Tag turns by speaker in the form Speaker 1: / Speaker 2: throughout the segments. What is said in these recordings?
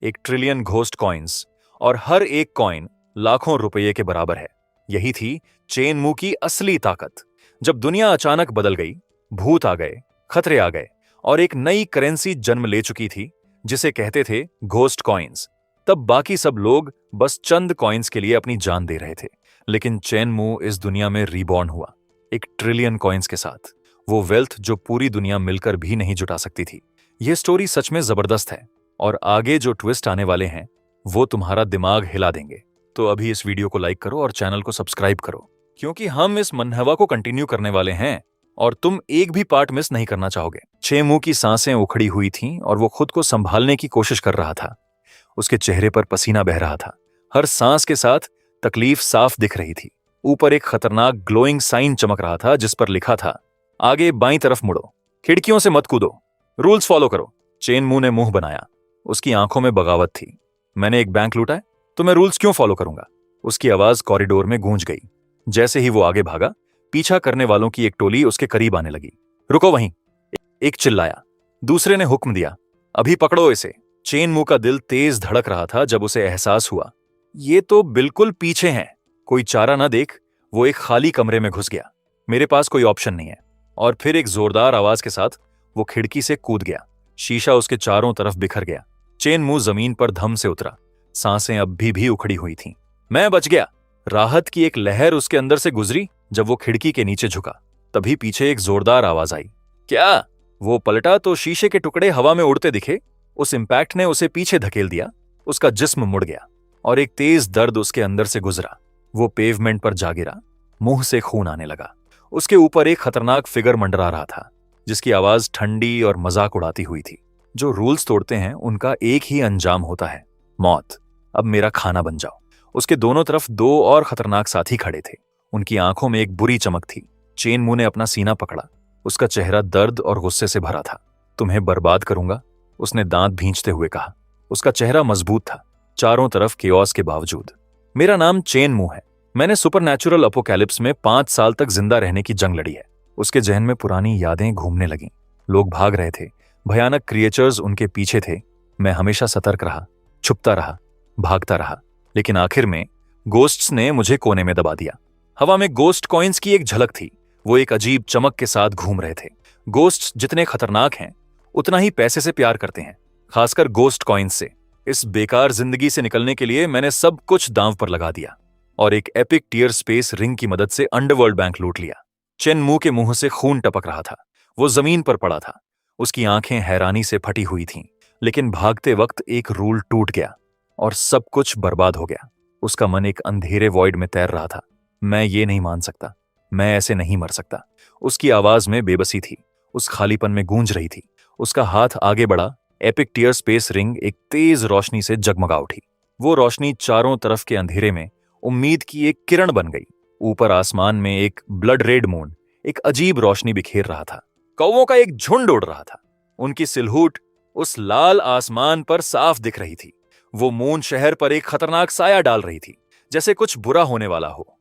Speaker 1: 1 trillion ghost coins, और हर एक coin लाखों रुपये के बराबर है। यही थी चेनमू की असली ताकत। जब दुनिया अचानक बदल गई, भूत आ गए, खतरे आ गए और एक नई करेंसी जन्म ले चुकी थी जिसे कहते थे घोस्ट कॉइन्स, तब बाकी सब लोग बस चंद कॉइन्स के लिए अपनी जान दे रहे थे। लेकिन चेनमू इस दुनिया में रीबॉर्न हुआ, 1 ट्रिलियन कॉइन्स के साथ, वो वेल्थ जो पूरी दुनिया मिलकर भी नहीं जुटा सकती थी। यह स्टोरी सच में जबरदस्त है और आगे जो ट्विस्ट आने वाले हैं वो तुम्हारा दिमाग हिला देंगे। तो अभी इस वीडियो को लाइक करो और चैनल को सब्सक्राइब करो, क्योंकि हम इस मनहवा को कंटिन्यू करने वाले हैं और तुम एक भी पार्ट मिस नहीं करना चाहोगे। चेनमू की सांसें उखड़ी हुई थीं और वो खुद को संभालने की कोशिश कर रहा था। उसके चेहरे पर पसीना बह रहा था, हर सांस के साथ तकलीफ साफ दिख रही थी। ऊपर एक खतरनाक ग्लोइंग साइन चमक रहा था जिस पर लिखा था, आगे बाईं तरफ मुड़ो, खिड़कियों से मत कूदो, रूल्स फॉलो करो। चेनमू ने मुंह बनाया, उसकी आंखों में बगावत थी। मैंने एक बैंक लूटा है तो मैं रूल्स क्यों फॉलो करूंगा? उसकी आवाज कॉरिडोर में गूंज गई। जैसे ही वो आगे भागा, पीछा करने वालों की एक टोली उसके करीब आने लगी। रुको वहीं, एक चिल्लाया। दूसरे ने हुक्म दिया, अभी पकड़ो इसे। चेनमू का दिल तेज धड़क रहा था जब उसे एहसास हुआ, ये तो बिल्कुल पीछे हैं। कोई चारा ना देख वो एक खाली कमरे में घुस गया। मेरे पास कोई ऑप्शन नहीं है। और फिर एक जोरदार आवाज के साथ वो खिड़की से कूद गया। शीशा उसके चारों तरफ बिखर गया। चेनमू जमीन पर धम से उतरा, सांसें अब भी उखड़ी हुई थीं। मैं बच गया। राहत की एक लहर उसके अंदर से गुजरी जब वो खिड़की के नीचे झुका। तभी पीछे एक जोरदार आवाज आई, क्या? वो पलटा तो शीशे के टुकड़े हवा में उड़ते दिखे। उस इंपैक्ट ने उसे पीछे धकेल दिया। उसका जिस्म मुड़ गया और एक तेज दर्द उसके अंदर से गुजरा। वो पेवमेंट पर जा गिरा, मुंह से खून आने लगा। उसके ऊपर एक खतरनाक फिगर मंडरा रहा था जिसकी आवाज ठंडी और मजाक उड़ाती हुई थी। जो रूल्स तोड़ते हैं उनका एक ही अंजाम होता है, मौत। अब मेरा खाना बन जाओ। उसके दोनों तरफ 2 और खतरनाक साथी खड़े थे। उनकी आंखों में एक बुरी चमक थी। चेनमू ने अपना सीना पकड़ा। उसका चेहरा दर्द और गुस्से से भरा था। तुम्हें बर्बाद करूंगा, उसने दांत भींचते हुए कहा। उसका चेहरा मजबूत था, चारों तरफ केओस के बावजूद। मेरा नाम चेनमू है। मैंने सुपरनैचुरल अपोकैलिप्स में 5 साल तक जिंदा रहने की जंग लड़ी है। उसके जहन में पुरानी यादें घूमने लगीं। लोग भाग रहे थे, भयानक क्रिएचर्स उनके पीछे थे। मैं हमेशा सतर्क रहा, छुपता रहा, भागता रहा। लेकिन आखिर में गोस्ट्स ने मुझे कोने में दबा दिया। हवा में गोस्ट कॉइन्स की एक झलक थी। वो एक अजीब चमक के साथ घूम रहे थे। गोस्ट्स जितने खतरनाक हैं उतना ही पैसे से प्यार करते हैं, खासकर गोस्ट कॉइन्स से। इस बेकार जिंदगी से निकलने के लिए मैंने सब कुछ दांव पर लगा दिया और एक एपिक टियर स्पेस रिंग की मदद से अंडरवर्ल्ड बैंक लूट लिया। चेनमू के मुंह से खून टपक रहा था। वो जमीन पर पड़ा था, उसकी आंखें हैरानी से फटी हुई थीं। लेकिन भागते वक्त एक रूल टूट गया और सब कुछ बर्बाद हो गया। उसका मन एक अंधेरे वॉइड में तैर रहा था। मैं ये नहीं मान सकता, मैं ऐसे नहीं मर सकता। उसकी आवाज में बेबसी थी, उस खालीपन में गूंज रही थी। उसका हाथ आगे बढ़ा। एपिक टियर स्पेस रिंग एक तेज रोशनी से जगमगा उठी। वो रोशनी चारों तरफ के अंधेरे में उम्मीद की एक किरण बन गई। ऊपर आसमान में एक ब्लड रेड मून एक अजीब रोशनी बिखेर रहा था। कौवों का एक झुंड उड़ रहा था। उनकी सिलहूट उस लाल आसमान पर साफ दिख रही थी। वो मून शहर पर एक खतरनाक साया डाल रही थी, जैसे कुछ बुरा होने वाला हो।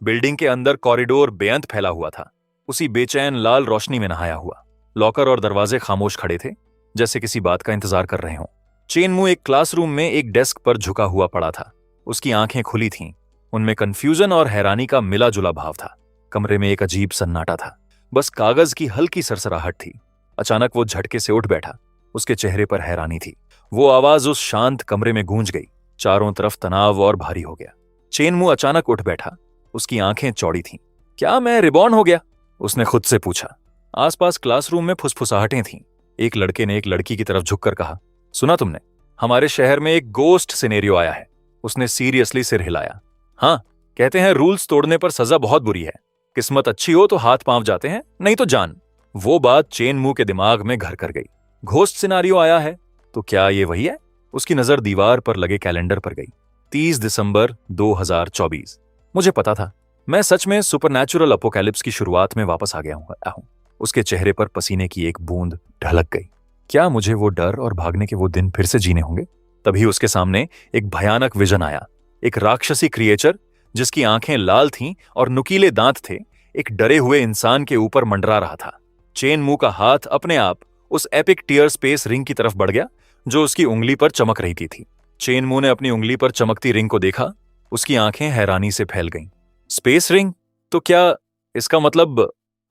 Speaker 1: बिल्डिंग के अंदर कॉरिडोर बेअंत फैला हुआ था, उसी बेचैन लाल रोशनी में नहाया हुआ। लॉकर और दरवाजे खामोश खड़े थे, जैसे किसी बात का इंतजार कर रहे हों। चेनमू एक क्लासरूम में एक डेस्क पर झुका हुआ पड़ा था। उसकी आंखें खुली थीं, उनमें कंफ्यूजन और हैरानी का मिला जुला भाव था। कमरे में एक अजीब सन्नाटा था, बस कागज की हल्की सरसराहट थी। अचानक वो झटके से उठ बैठा, उसके चेहरे पर हैरानी थी। वो आवाज उस शांत कमरे में गूंज गई। चारों तरफ तनाव और भारी हो गया। चेनमू अचानक उठ बैठा, उसकी आंखें चौड़ी थीं। क्या मैं रिबॉर्न हो गया? उसने खुद से पूछा। आसपास क्लासरूम में फुसफुसाहटें थीं। एक लड़के ने एक लड़की की तरफ झुककर कहा, सुना तुमने? हमारे शहर में एक गोस्ट सिनेरियो आया है। उसने सीरियसली सिर हिलाया। हाँ, कहते हैं रूल्स तोड़ने पर सजा बहुत बुरी है। किस्मत अच्छी हो तो हाथ पांव जाते हैं, नहीं तो जान। वो बात चेनमू के दिमाग में घर कर गई। घोस्ट सिनेरियो आया है तो क्या ये वही है? उसकी नजर दीवार पर लगे कैलेंडर पर गई। 30 दिसंबर 2024। मुझे पता था, मैं सच में सुपरनैचुरल अपोकैलिप्स की शुरुआत में वापस आ गया हूं। उसके चेहरे पर पसीने की एक बूंद ढलक गई। क्या मुझे वो डर और भागने के वो दिन फिर से जीने होंगे? तभी उसके सामने एक भयानक विजन आया। एक राक्षसी क्रिएचर जिसकी आंखें लाल थीं और नुकीले दांत थे, एक डरे हुए इंसान के ऊपर मंडरा रहा था। चेनमू का हाथ अपने आप उस एपिक टियर स्पेस रिंग की तरफ बढ़ गया। जो उसकी उंगली पर चमक रही थी। चेन मू ने अपनी उंगली पर चमकती रिंग को देखा। उसकी आंखें हैरानी से फैल गईं। Space ring? तो क्या इसका मतलब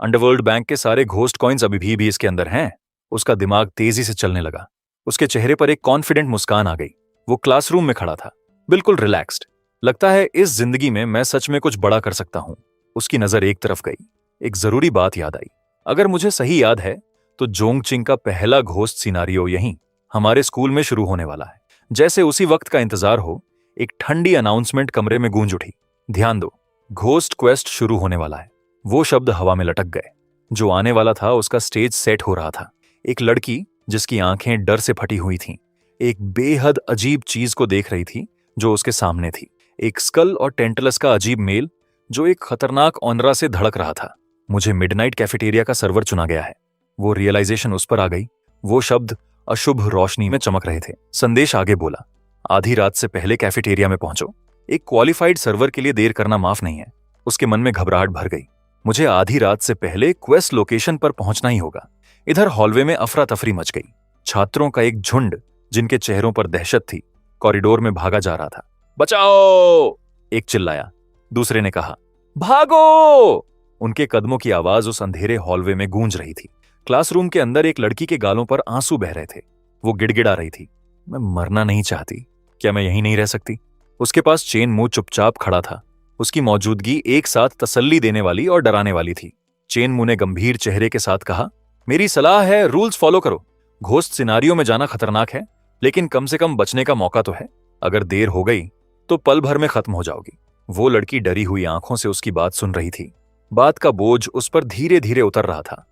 Speaker 1: अंडरवर्ल्ड बैंक के सारे घोस्ट कॉइन्स अभी भी इसके अंदर हैं? उसका दिमाग तेजी से चलने लगा। उसके चेहरे पर एक कॉन्फिडेंट मुस्कान आ गई। वो क्लासरूम में खड़ा था, बिल्कुल रिलैक्स्ड। लगता है इस जिंदगी में मैं सच में कुछ बड़ा कर सकता हूं। उसकी नजर एक तरफ गई। एक जरूरी बात याद आई। अगर मुझे सही याद है तो जोंगचिंग का पहला घोस्ट सिनारियो यहीं हमारे स्कूल में शुरू होने वाला है। जैसे उसी वक्त का इंतजार हो, एक ठंडी अनाउंसमेंट कमरे में गूंज उठी। ध्यान दो, घोस्ट क्वेस्ट शुरू होने वाला है। वो शब्द हवा में लटक गए। जो आने वाला था उसका स्टेज सेट हो रहा था। एक लड़की जिसकी आंखें डर से फटी हुई थीं, एक बेहद अजीब चीज को देख रही थी जो उसके सामने थी। एक स्कल और टेंटलस का अजीब मेल जो एक खतरनाक ओनरा से धड़क रहा था। मुझे मिडनाइट कैफेटेरिया का सर्वर चुना गया है। वो रियलाइजेशन उस पर आ गई। वो शब्द अशुभ रोशनी में चमक रहे थे। संदेश आगे बोला, आधी रात से पहले कैफेटेरिया में पहुंचो। एक क्वालिफाइड सर्वर के लिए देर करना माफ नहीं है। उसके मन में घबराहट भर गई। मुझे आधी रात से पहले क्वेस्ट लोकेशन पर पहुंचना ही होगा। इधर हॉलवे में अफरा तफरी मच गई। छात्रों का एक झुंड जिनके चेहरों पर दहशत थी कॉरिडोर में भागा जा रहा था। बचाओ! एक चिल्लाया। दूसरे ने कहा, भागो! उनके कदमों की आवाज उस अंधेरे हॉलवे में गूंज रही थी। क्लासरूम के अंदर एक लड़की के गालों पर आंसू बह रहे थे। वो गिड़गिड़ा रही थी, मैं मरना नहीं चाहती। क्या मैं यहीं नहीं रह सकती? उसके पास चेन मू चुपचाप खड़ा था। उसकी मौजूदगी एक साथ तसल्ली देने वाली और डराने वाली थी। चेन मू ने गंभीर चेहरे के साथ कहा, मेरी सलाह है, रूल्स फॉलो करो। घोस्ट सिनारियो में जाना खतरनाक है, लेकिन कम से कम बचने का मौका तो है। अगर देर हो गई तो पल भर में खत्म हो जाओगी। वो लड़की डरी हुई आंखों से उसकी बात सुन रही थी। बात का बोझ उस पर धीरे धीरे उतर रहा था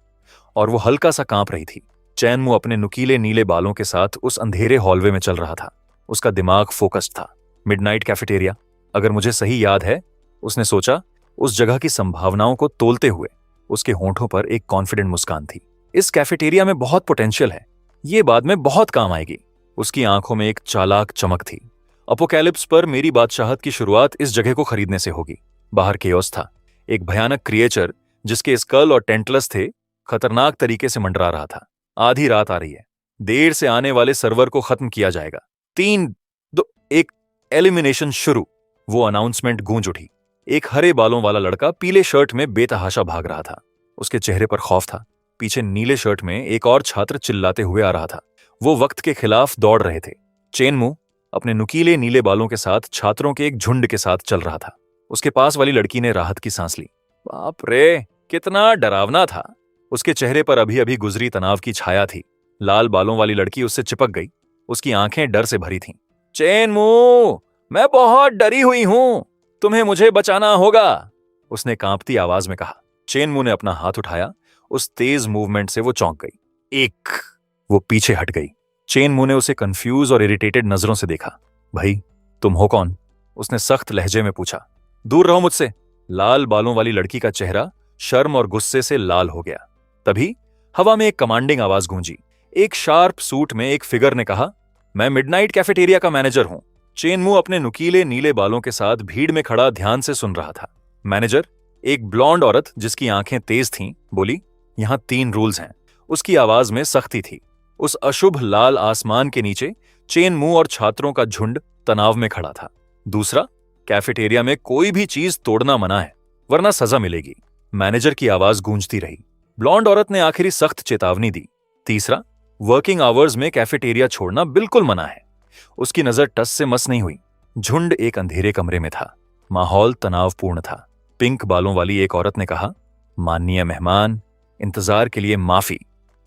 Speaker 1: और वो हल्का सा कांप रही थी। चैन मू अपने नुकीले नीले बालों के साथ उस अंधेरे हॉलवे में चल रहा था। उसका दिमाग फोकस्ड था। मिडनाइट कैफेटेरिया, अगर मुझे सही याद है, उसने सोचा। उस जगह की संभावनाओं को तोलते हुए उसके होंठों पर एक कॉन्फिडेंट मुस्कान थी। इस कैफेटेरिया में बहुत पोटेंशियल है, ये बाद में बहुत काम आएगी। उसकी आंखों में एक चालाक चमक थी। अपोकैलिप्स पर मेरी बादशाहत की शुरुआत इस जगह को खरीदने से होगी। बाहर केओस था। एक भयानक क्रिएचर जिसके स्कल और टेंटलस थे खतरनाक तरीके से मंडरा रहा था। आधी रात आ रही है। देर से आने वाले सर्वर को खत्म किया जाएगा। 3, 2, 1, एलिमिनेशन शुरू। वो अनाउंसमेंट गूंज उठी। एक हरे बालों वाला लड़का पीले शर्ट में बेतहाशा भाग रहा था। उसके चेहरे पर खौफ था। पीछे नीले शर्ट में एक और छात्र चिल्लाते हुए आ रहा था। वो वक्त के खिलाफ दौड़ रहे थे। चेन मू अपने नुकीले नीले बालों के साथ छात्रों के एक झुंड के साथ चल रहा था। उसके पास वाली लड़की ने राहत की सांस ली। बाप रे, कितना डरावना था। उसके चेहरे पर अभी अभी गुजरी तनाव की छाया थी। लाल बालों वाली लड़की उससे चिपक गई। उसकी आंखें डर से भरी थीं। चेन मू, मैं बहुत डरी हुई हूं, तुम्हें मुझे बचाना होगा, उसने कांपती आवाज में कहा। चेन मू ने अपना हाथ उठाया। उस तेज मूवमेंट से वो चौंक गई। वो पीछे हट गई। चेन मू ने उसे कंफ्यूज और इरिटेटेड नजरों से देखा। भाई, तुम हो कौन? उसने सख्त लहजे में पूछा। दूर रहो मुझसे। लाल बालों वाली लड़की का चेहरा शर्म और गुस्से से लाल हो गया। तभी हवा में एक कमांडिंग आवाज गूंजी। एक शार्प सूट में एक फिगर ने कहा, मैं मिडनाइट कैफेटेरिया का मैनेजर हूं। चेन मू अपने नुकीले नीले बालों के साथ भीड़ में खड़ा ध्यान से सुन रहा था। मैनेजर, एक ब्लॉन्ड औरत जिसकी आंखें तेज थीं, बोली, यहां 3 रूल्स हैं। उसकी आवाज में सख्ती थी। उस अशुभ लाल आसमान के नीचे चेन मू और छात्रों का झुंड तनाव में खड़ा था। दूसरा, कैफेटेरिया में कोई भी चीज तोड़ना मना है, वरना सजा मिलेगी। मैनेजर की आवाज गूंजती रही। ब्लॉन्ड औरत ने आखिरी सख्त चेतावनी दी। तीसरा, वर्किंग आवर्स में कैफेटेरिया छोड़ना बिल्कुल मना है। उसकी नजर टस से मस नहीं हुई। झुंड एक अंधेरे कमरे में था। माहौल तनावपूर्ण था। पिंक बालों वाली एक औरत ने कहा, माननीय मेहमान, इंतजार के लिए माफी।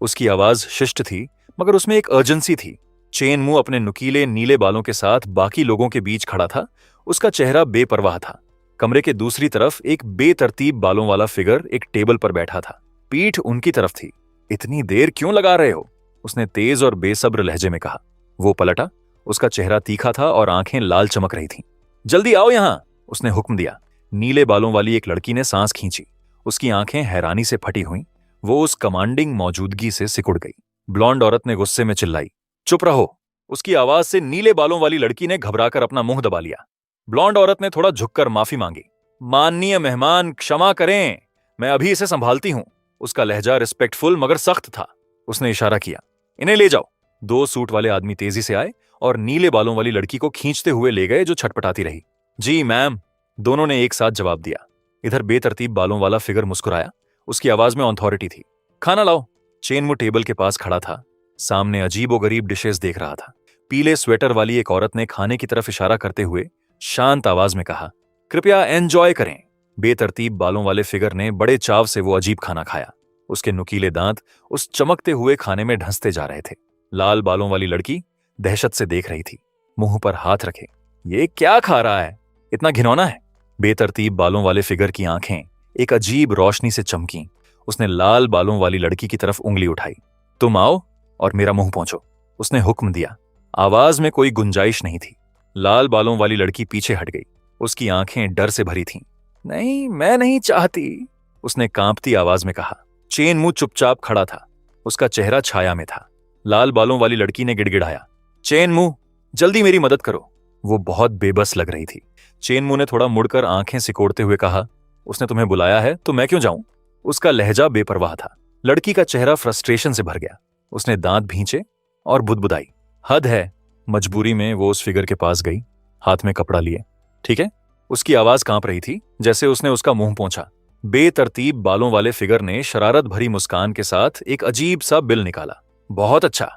Speaker 1: उसकी आवाज शिष्ट थी, मगर उसमें एक अर्जेंसी थी। चेन मू अपने नुकीले नीले बालों के साथ बाकी लोगों के बीच खड़ा था। उसका चेहरा बेपरवाह था। कमरे के दूसरी तरफ एक बेतरतीब बालों वाला फिगर एक टेबल पर बैठा था। पीठ उनकी तरफ थी। इतनी देर क्यों लगा रहे हो? उसने तेज और बेसब्र लहजे में कहा। वो पलटा। उसका चेहरा तीखा था और आंखें लाल चमक रही थीं। जल्दी आओ यहां, उसने हुक्म दिया। नीले बालों वाली एक लड़की ने सांस खींची। उसकी आंखें हैरानी से फटी हुईं। वो उस कमांडिंग मौजूदगी से सिकुड़ गई। ब्लॉन्ड औरत ने गुस्से में चिल्लाई, चुप रहो। उसकी आवाज से नीले बालों वाली लड़की ने घबराकर अपना मुंह दबा लिया। ब्लॉन्ड औरत ने थोड़ा झुककर माफी मांगी। माननीय मेहमान, क्षमा करें, मैं अभी इसे संभालती हूं। उसका लहजा रिस्पेक्टफुल मगर सख्त था। उसने इशारा किया, इन्हें ले जाओ। 2 सूट वाले आदमी तेजी से आए और नीले बालों वाली लड़की को खींचते हुए ले गए, जो छटपटाती रही। जी मैम, दोनों ने एक साथ जवाब दिया। इधर बेतरतीब बालों वाला फिगर मुस्कुराया। उसकी आवाज में ऑथोरिटी थी। खाना लाओ। चेनमू टेबल के पास खड़ा था, सामने अजीबोगरीब डिशेस देख रहा था। पीले स्वेटर वाली एक औरत ने खाने की तरफ इशारा करते हुए शांत आवाज में कहा, कृपया एंजॉय करें। बेतरतीब बालों वाले फिगर ने बड़े चाव से वो अजीब खाना खाया। उसके नुकीले दांत उस चमकते हुए खाने में ढंसते जा रहे थे। लाल बालों वाली लड़की दहशत से देख रही थी, मुंह पर हाथ रखे। ये क्या खा रहा है? इतना घिनौना है? बेतरतीब बालों वाले फिगर की आंखें एक अजीब रोशनी से चमकीं। उसने लाल बालों वाली लड़की की तरफ उंगली उठाई। तुम आओ और मेरा मुंह पोंछो, उसने हुक्म दिया। आवाज में कोई गुंजाइश नहीं थी। लाल बालों वाली लड़की पीछे हट गई। उसकी आंखें डर से भरी थीं। नहीं, मैं नहीं चाहती, उसने कांपती आवाज में कहा। चेनमू चुपचाप खड़ा था, उसका चेहरा छाया में था। लाल बालों वाली लड़की ने गिड़गिड़ाया, चेनमू, जल्दी मेरी मदद करो। वो बहुत बेबस लग रही थी। चेनमू ने थोड़ा मुड़कर आंखें सिकोड़ते हुए कहा, उसने तुम्हें बुलाया है तो मैं क्यों जाऊं? उसका लहजा बेपरवाह था। लड़की का चेहरा फ्रस्ट्रेशन से भर गया। उसने दांत भींचे और बुदबुदाई। हद है। मजबूरी में वो उस फिगर के पास गई, हाथ में कपड़ा लिए। ठीक है? उसकी आवाज कांप रही थी जैसे उसने उसका मुंह पोंछा। बेतरतीब बालों वाले फिगर ने शरारत भरी मुस्कान के साथ एक अजीब सा बिल निकाला। बहुत अच्छा,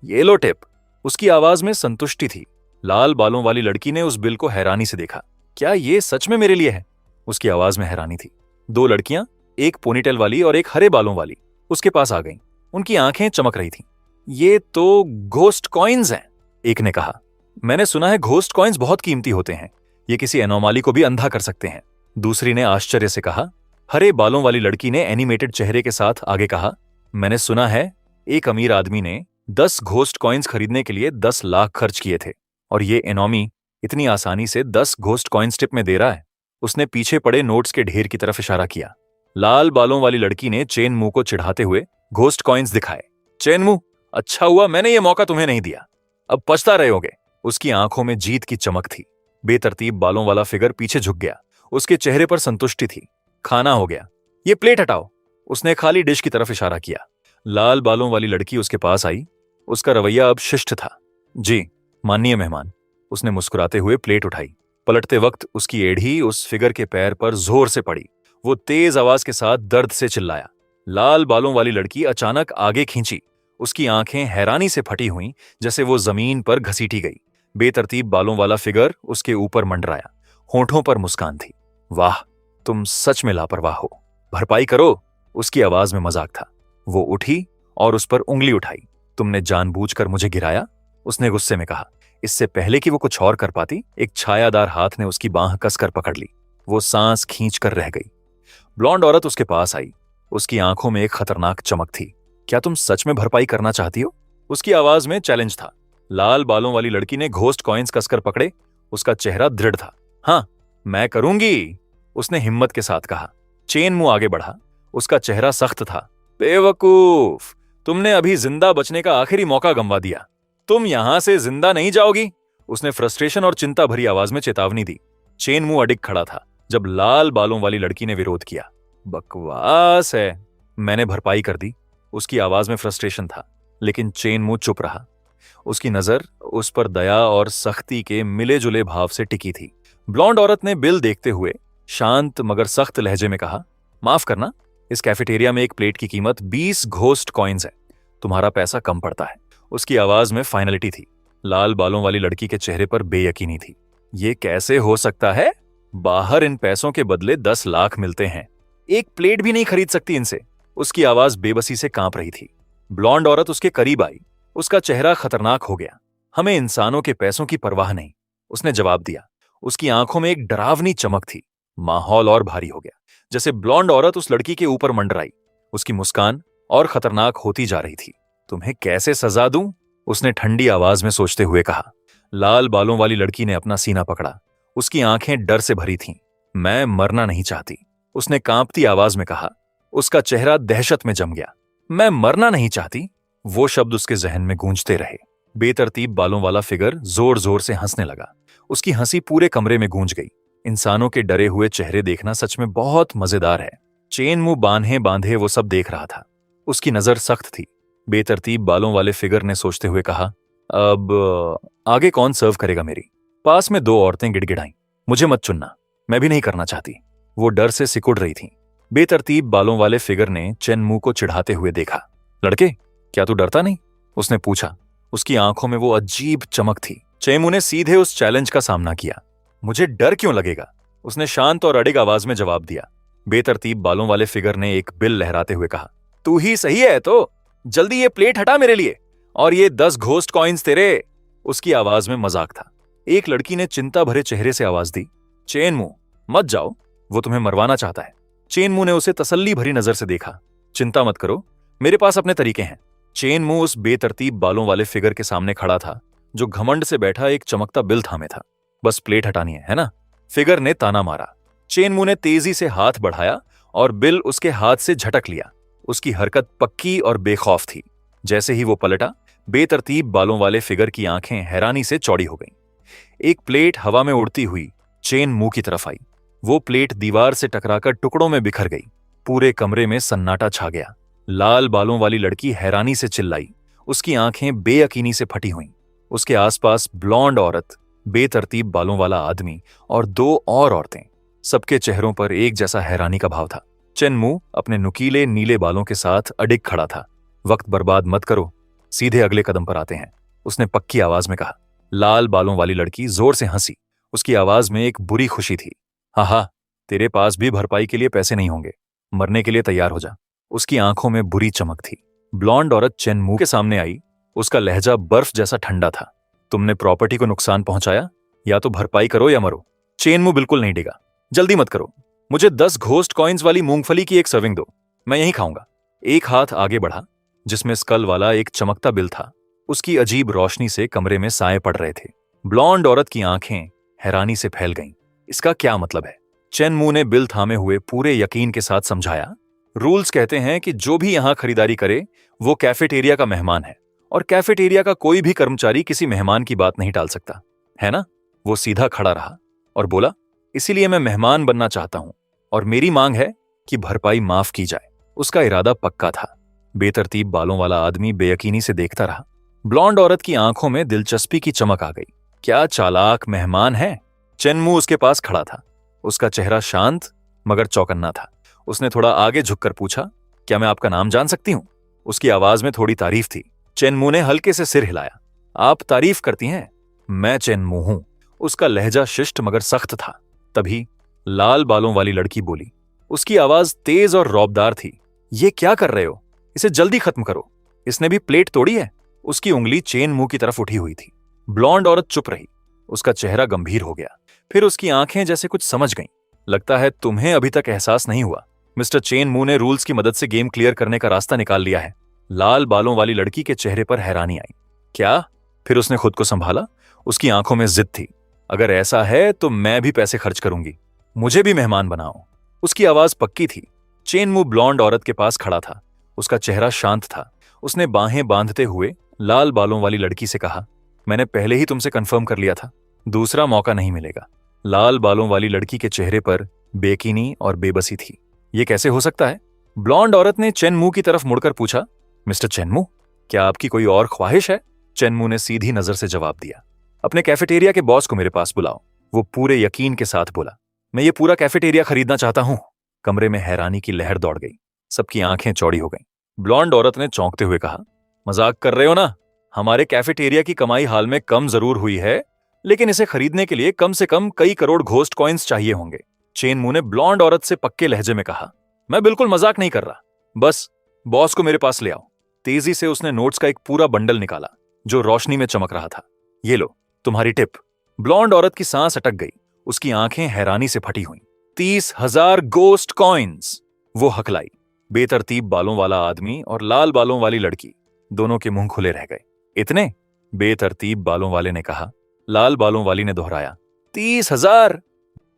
Speaker 1: ये लो टिप। उसकी आवाज में संतुष्टि थी। लाल बालों वाली लड़की ने उस बिल को हैरानी से देखा। क्या ये सच में मेरे लिए है? उसकी आवाज में हैरानी थी। 2 लड़कियां, एक पोनीटेल वाली और एक हरे बालों वाली, उसके पास आ गईं। उनकी आंखें चमक रही थीं। ये तो घोस्ट कॉइन्स हैं, एक ने कहा। मैंने सुना है घोस्ट कॉइन्स बहुत कीमती होते हैं, ये किसी एनोमाली को भी अंधा कर सकते हैं, दूसरी ने आश्चर्य से कहा। हरे बालों वाली लड़की ने एनिमेटेड चेहरे के साथ आगे कहा, मैंने सुना है एक अमीर आदमी ने 10 घोस्ट कॉइन्स खरीदने के लिए 10 लाख खर्च किए थे, और ये एनोमी इतनी आसानी से 10 घोस्ट कॉइन्स टिप में दे रहा है। उसने पीछे पड़े नोट्स के ढेर की तरफ इशारा किया। लाल बालों वाली लड़की ने चेनमू को चिढ़ाते हुए घोस्ट कॉइन्स दिखाए। चेनमू, अच्छा हुआ मैंने ये मौका तुम्हें नहीं दिया, अब पछता रहे होगे। उसकी आंखों में जीत की चमक थी। बेतरतीब बालों वाला फिगर पीछे झुक गया। उसके चेहरे पर संतुष्टि थी। खाना हो गया, ये प्लेट हटाओ, उसने खाली डिश की तरफ इशारा किया। लाल बालों वाली लड़की उसके पास आई। उसका रवैया अब शिष्ट था। जी माननीय मेहमान, उसने मुस्कुराते हुए प्लेट उठाई। पलटते वक्त उसकी एड़ी उस फिगर के पैर पर जोर से पड़ी। वो तेज आवाज के साथ दर्द से चिल्लाया। लाल बालों वाली लड़की अचानक आगे खींची। उसकी आंखें हैरानी से फटी हुईं, जैसे वो जमीन पर घसीटी गई। बेतरतीब बालों वाला फिगर उसके ऊपर मंडराया। होठों पर मुस्कान थी। वाह, तुम सच में लापरवाह हो, भरपाई करो, उसकी आवाज में मजाक था। वो उठी और उस पर उंगली उठाई। तुमने जानबूझकर मुझे गिराया, उसने गुस्से में कहा। इससे पहले कि वो कुछ और कर पाती, एक छायादार हाथ ने उसकी बांह कसकर पकड़ ली। वो सांस खींचकर रह गई। ब्लॉन्ड औरत उसके पास आई। उसकी आंखों में एक खतरनाक चमक थी। क्या तुम सच में भरपाई करना चाहती हो? उसकी आवाज में चैलेंज था। लाल बालों वाली लड़की ने घोस्ट कॉइन्स कसकर पकड़े। उसका चेहरा दृढ़ था। हाँ, मैं करूंगी, उसने हिम्मत के साथ कहा। चेनमू आगे बढ़ा। उसका चेहरा सख्त था। बेवकूफ, तुमने अभी जिंदा बचने का आखिरी मौका गंवा दिया। तुम यहां से जिंदा नहीं जाओगी, उसने फ्रस्ट्रेशन और चिंता भरी आवाज में चेतावनी दी। चेनमू अडिग खड़ा था जब लाल बालों वाली लड़की ने विरोध किया। बकवास है, मैंने भरपाई कर दी, उसकी आवाज में फ्रस्ट्रेशन था। लेकिन चेनमू चुप रहा। उसकी नजर उस पर दया और सख्ती के मिले जुले भाव से टिकी थी। ब्लॉन्ड औरत ने बिल देखते हुए शांत मगर सख्त लहजे में कहा, माफ करना, इस कैफेटेरिया में एक प्लेट की कीमत 20 घोस्ट कॉइन्स है, तुम्हारा पैसा कम पड़ता है। उसकी आवाज में फाइनलिटी थी। लाल बालों वाली लड़की के चेहरे पर बेयकीनी थी। ये कैसे हो सकता है? बाहर इन पैसों के बदले 10 लाख मिलते हैं, एक प्लेट भी नहीं खरीद सकती इनसे। उसकी आवाज बेबसी से कांप रही थी। ब्लॉन्ड औरत उसके करीब आई। उसका चेहरा खतरनाक हो गया। हमें इंसानों के पैसों की परवाह नहीं, उसने जवाब दिया। उसकी आंखों में एक डरावनी चमक थी। माहौल और भारी हो गया, जैसे ब्लॉन्ड औरत उस लड़की के ऊपर मंडराई। उसकी मुस्कान और खतरनाक होती जा रही थी। तुम्हें कैसे सजा दूं? उसने ठंडी आवाज में सोचते हुए कहा। लाल बालों वाली लड़की ने अपना सीना पकड़ा। उसकी आंखें डर से भरी थीं। मैं मरना नहीं चाहती, उसने कांपती आवाज में कहा। उसका चेहरा दहशत में जम गया। मैं मरना नहीं चाहती, वो शब्द उसके जहन में गूंजते रहे। बेतरतीब बालों वाला फिगर जोर जोर से हंसने लगा। उसकी हंसी पूरे कमरे में गूंज गई। इंसानों के डरे हुए चेहरे देखना सच में बहुत मजेदार है। चेनमू बांधे बांधे वो सब देख रहा था। उसकी नजर सख्त थी। बेतरतीब बालों वाले फिगर ने सोचते हुए कहा। अब आगे कौन सर्व करेगा मेरी? पास में दो औरतें गिड़गिड़ाईं। मुझे मत चुनना, मैं भी नहीं करना चाहती। वो डर से सिकुड़ रही थीं। बेतरतीब बालों वाले फिगर ने चेनमू को चिढ़ाते हुए देखा। लड़के, क्या तू डरता नहीं? उसने पूछा। उसकी आंखों में वो अजीब चमक थी। चेनमू ने सीधे उस चैलेंज का सामना किया। मुझे डर क्यों लगेगा? उसने शांत और अडिग आवाज में जवाब दिया। बेतरतीब बालों वाले फिगर ने एक बिल लहराते हुए कहा, तू ही सही है तो जल्दी ये प्लेट हटा मेरे लिए, और ये 10 घोस्ट कॉइन्स तेरे। उसकी आवाज में मजाक था। एक लड़की ने चिंता भरे चेहरे से आवाज दी, चेनमू मत जाओ, वो तुम्हें मरवाना चाहता है। चेनमू ने उसे तसल्ली भरी नजर से देखा। चिंता मत करो, मेरे पास अपने तरीके हैं। चेनमू उस बेतरतीब बालों वाले फिगर के सामने खड़ा था जो घमंड से बैठा एक चमकता बिल थामे था। बस प्लेट हटानी है ना? फिगर ने ताना मारा। चेनमू ने तेजी से हाथ बढ़ाया और बिल उसके हाथ से झटक लिया। उसकी हरकत पक्की और बेखौफ थी। जैसे ही वो पलटा, बेतरतीब बालों वाले फिगर की आंखें हैरानी से चौड़ी हो गईं। एक प्लेट हवा में उड़ती हुई चेनमू की तरफ आई। वो प्लेट दीवार से टकराकर टुकड़ों में बिखर गई। पूरे कमरे में सन्नाटा छा गया। लाल बालों वाली लड़की हैरानी से चिल्लाई। उसकी आंखें बेयकीनी से फटी हुईं। उसके आसपास ब्लॉन्ड औरत, बेतरतीब बालों वाला आदमी और दो और औरतें, सबके चेहरों पर एक जैसा हैरानी का भाव था। चेनमू अपने नुकीले नीले बालों के साथ अडिग खड़ा था। वक्त बर्बाद मत करो, सीधे अगले कदम पर आते हैं, उसने पक्की आवाज में कहा। लाल बालों वाली लड़की जोर से हंसी। उसकी आवाज में एक बुरी खुशी थी। हा, तेरे पास भी भरपाई के लिए पैसे नहीं होंगे, मरने के लिए तैयार हो जा। उसकी आंखों में बुरी चमक थी। ब्लॉन्ड औरत चेनमू के सामने आई। उसका लहजा बर्फ जैसा ठंडा था। तुमने प्रॉपर्टी को नुकसान पहुंचाया, या तो भरपाई करो या मरो। चेनमू बिल्कुल नहीं डिगा। जल्दी मत करो, मुझे 10 घोस्ट कॉइन्स वाली मूंगफली की एक सर्विंग दो, मैं यहीं खाऊंगा। एक हाथ आगे बढ़ा जिसमें स्कल वाला एक चमकता बिल था। उसकी अजीब रोशनी से कमरे में साए पड़ रहे थे। ब्लॉन्ड औरत की आंखें हैरानी से फैल गईं। इसका क्या मतलब है? चेनमू ने बिल थामे हुए पूरे यकीन के साथ समझाया। रूल्स कहते हैं कि जो भी यहां खरीदारी करे वो कैफेटेरिया का मेहमान है, और कैफेटेरिया का कोई भी कर्मचारी किसी मेहमान की बात नहीं टाल सकता, है ना? वो सीधा खड़ा रहा और बोला, इसीलिए मैं मेहमान बनना चाहता हूं, और मेरी मांग है कि भरपाई माफ की जाए। उसका इरादा पक्का था। बेतरतीब बालों वाला आदमी बेयकीनी से देखता रहा। ब्लॉन्ड औरत की आंखों में दिलचस्पी की चमक आ गई। क्या चालाक मेहमान है? चेनमू उसके पास खड़ा था। उसका चेहरा शांत मगर चौकन्ना था। उसने थोड़ा आगे झुककर पूछा, क्या मैं आपका नाम जान सकती हूं? उसकी आवाज में थोड़ी तारीफ थी। चेनमू ने हल्के से सिर हिलाया। आप तारीफ करती हैं? मैं चेनमू हूं। उसका लहजा शिष्ट मगर सख्त था। तभी लाल बालों वाली लड़की बोली। उसकी आवाज तेज और रौबदार थी। ये क्या कर रहे हो? इसे जल्दी खत्म करो। इसने भी प्लेट तोड़ी है। उसकी उंगली चेनमू की तरफ उठी हुई थी। ब्लॉन्ड औरत चुप रही। उसका चेहरा गंभीर हो गया। फिर उसकी आंखें जैसे कुछ समझ गईं। लगता है तुम्हें अभी तक एहसास नहीं हुआ। मिस्टर चेनमू ने रूल्स की मदद से गेम क्लियर करने का रास्ता निकाल लिया है। लाल बालों वाली लड़की के चेहरे पर हैरानी आई। क्या? फिर उसने खुद को संभाला। उसकी आंखों में जिद थी। अगर ऐसा है तो मैं भी पैसे खर्च करूंगी, मुझे भी मेहमान बनाओ। उसकी आवाज पक्की थी। चेनमू ब्लॉन्ड औरत के पास खड़ा था। उसका चेहरा शांत था। उसने बाहें बांधते हुए लाल बालों वाली लड़की से कहा, मैंने पहले ही तुमसे कंफर्म कर लिया था, दूसरा मौका नहीं मिलेगा। लाल बालों वाली लड़की के चेहरे पर बेकीनी और बेबसी थी। यह कैसे हो सकता है? ब्लॉन्ड औरत ने चेनमू की तरफ मुड़कर पूछा, मिस्टर चेनमू, क्या आपकी कोई और ख्वाहिश है? चेनमू ने सीधी नजर से जवाब दिया, अपने कैफेटेरिया के बॉस को मेरे पास बुलाओ। वो पूरे यकीन के साथ बोला, मैं ये पूरा कैफेटेरिया खरीदना चाहता हूं। कमरे में हैरानी की लहर दौड़ गई। सबकी आंखें चौड़ी हो गईं। ब्लॉन्ड औरत ने चौंकते हुए कहा, मजाक कर रहे हो ना? हमारे कैफेटेरिया की कमाई हाल में कम जरूर हुई है, लेकिन इसे खरीदने के लिए कम से कम कई करोड़ घोस्ट कॉइन्स चाहिए होंगे। चेनमू ने ब्लॉन्ड औरत से पक्के लहजे में कहा, मैं बिल्कुल मजाक नहीं कर रहा, बस बॉस को मेरे पास ले आओ। तेजी से उसने नोट्स का एक पूरा बंडल निकाला जो रोशनी में चमक रहा था। ये लो तुम्हारी टिप। ब्लॉन्ड औरत की सांस अटक गई। उसकी आंखें हैरानी से फटी हुईं। 30,000 गोस्ट कॉइन्स, वो हकलाई। बेतरतीब बालों वाला आदमी और लाल बालों वाली लड़की दोनों के मुंह खुले रह गए। इतने? बेतरतीब बालों वाले ने कहा। लाल बालों वाली ने दोहराया, 30,000।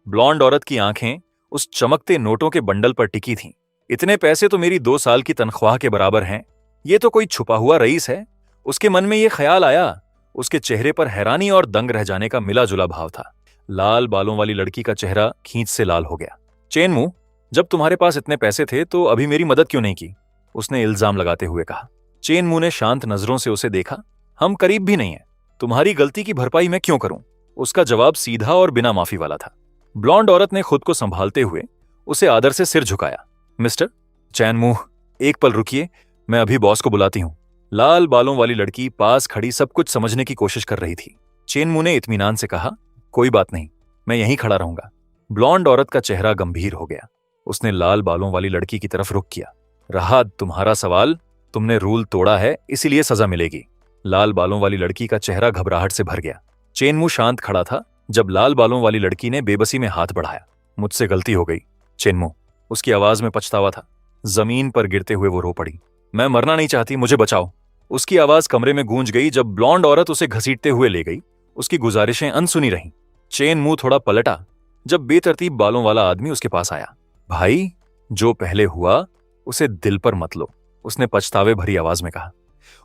Speaker 1: ब्लॉन्ड औरत की आंखें उस चमकते नोटों के बंडल पर टिकी थीं। इतने पैसे तो मेरी 2 साल की तनख्वाह के बराबर हैं। ये तो कोई छुपा हुआ रईस है। उसके मन में यह ख्याल आया। उसके चेहरे पर हैरानी और दंग रह जाने का मिला जुला भाव था। लाल बालों वाली लड़की का चेहरा खींच से लाल हो गया। चेनमू, जब तुम्हारे पास इतने पैसे थे तो अभी मेरी मदद क्यों नहीं की? उसने इल्जाम लगाते हुए कहा। चेन मू ने शांत नजरों से उसे देखा। हम करीब भी नहीं है, तुम्हारी गलती की भरपाई मैं क्यों करूं? उसका जवाब सीधा और बिना माफी वाला था। ब्लॉन्ड औरत ने खुद को संभालते हुए उसे आदर से सिर झुकाया। मिस्टर चैन मू, एक पल रुकिए, मैं अभी बॉस को बुलाती हूं। लाल बालों वाली लड़की पास खड़ी सब कुछ समझने की कोशिश कर रही थी। चेन मू ने इत्मीनान से कहा, कोई बात नहीं, मैं यहीं खड़ा रहूंगा। ब्लॉन्ड औरत का चेहरा गंभीर हो गया। उसने लाल बालों वाली लड़की की तरफ रुख किया। रहा तुम्हारा सवाल, तुमने रूल तोड़ा है, इसीलिए सजा मिलेगी। लाल बालों वाली लड़की का चेहरा घबराहट से भर गया। चेन मू शांत खड़ा था जब लाल बालों वाली लड़की ने बेबसी में हाथ बढ़ाया। मुझसे गलती हो गई चेन मू, उसकी आवाज में पछतावा था। जमीन पर गिरते हुए वो रो पड़ी। मैं मरना नहीं चाहती, मुझे बचाओ। उसकी आवाज कमरे में गूंज गई जब ब्लॉन्ड औरत उसे घसीटते हुए ले गई। उसकी गुजारिशें अनसुनी रहीं। चेन मू थोड़ा पलटा जब बेतरतीब बालों वाला आदमी उसके पास आया। भाई, जो पहले हुआ उसे दिल पर मत लो, उसने पछतावे भरी आवाज में कहा।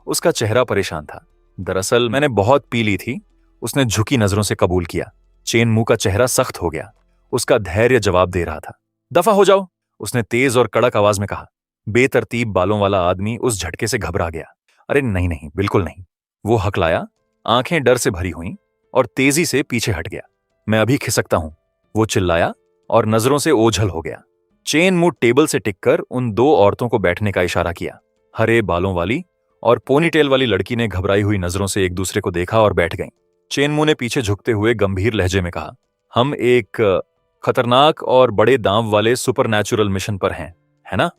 Speaker 1: उसका चेहरा परेशान था। दरअसल मैंने बहुत पी ली थी, उसने झुकी नजरों से कबूल किया। चेन मू का चेहरा सख्त हो गया। उसका धैर्य जवाब दे रहा था। दफा हो जाओ, उसने तेज और कड़क आवाज में कहा। बेतरतीब बालों वाला आदमी उस झटके से घबरा गया। अरे नहीं नहीं, बिल्कुल नहीं, वो हकलाया। आंखें डर से भरी हुईं और तेजी से पीछे हट गया। मैं अभी खिसकता हूं, वो चिल्लाया और नजरों से ओझल हो गया। चेन मू टेबल से टिककर उन दो औरतों को बैठने का इशारा किया। हरे बालों वाली और पोनीटेल वाली लड़की ने घबराई हुई नजरों से एक दूसरे को देखा और बैठ गईं। चेन मू ने पीछे झुकते हुए गंभीर लहजे में कहा, हम एक खतरनाक और बड़े दांव वाले सुपरनैचुरल मिशन पर हैं, है ना?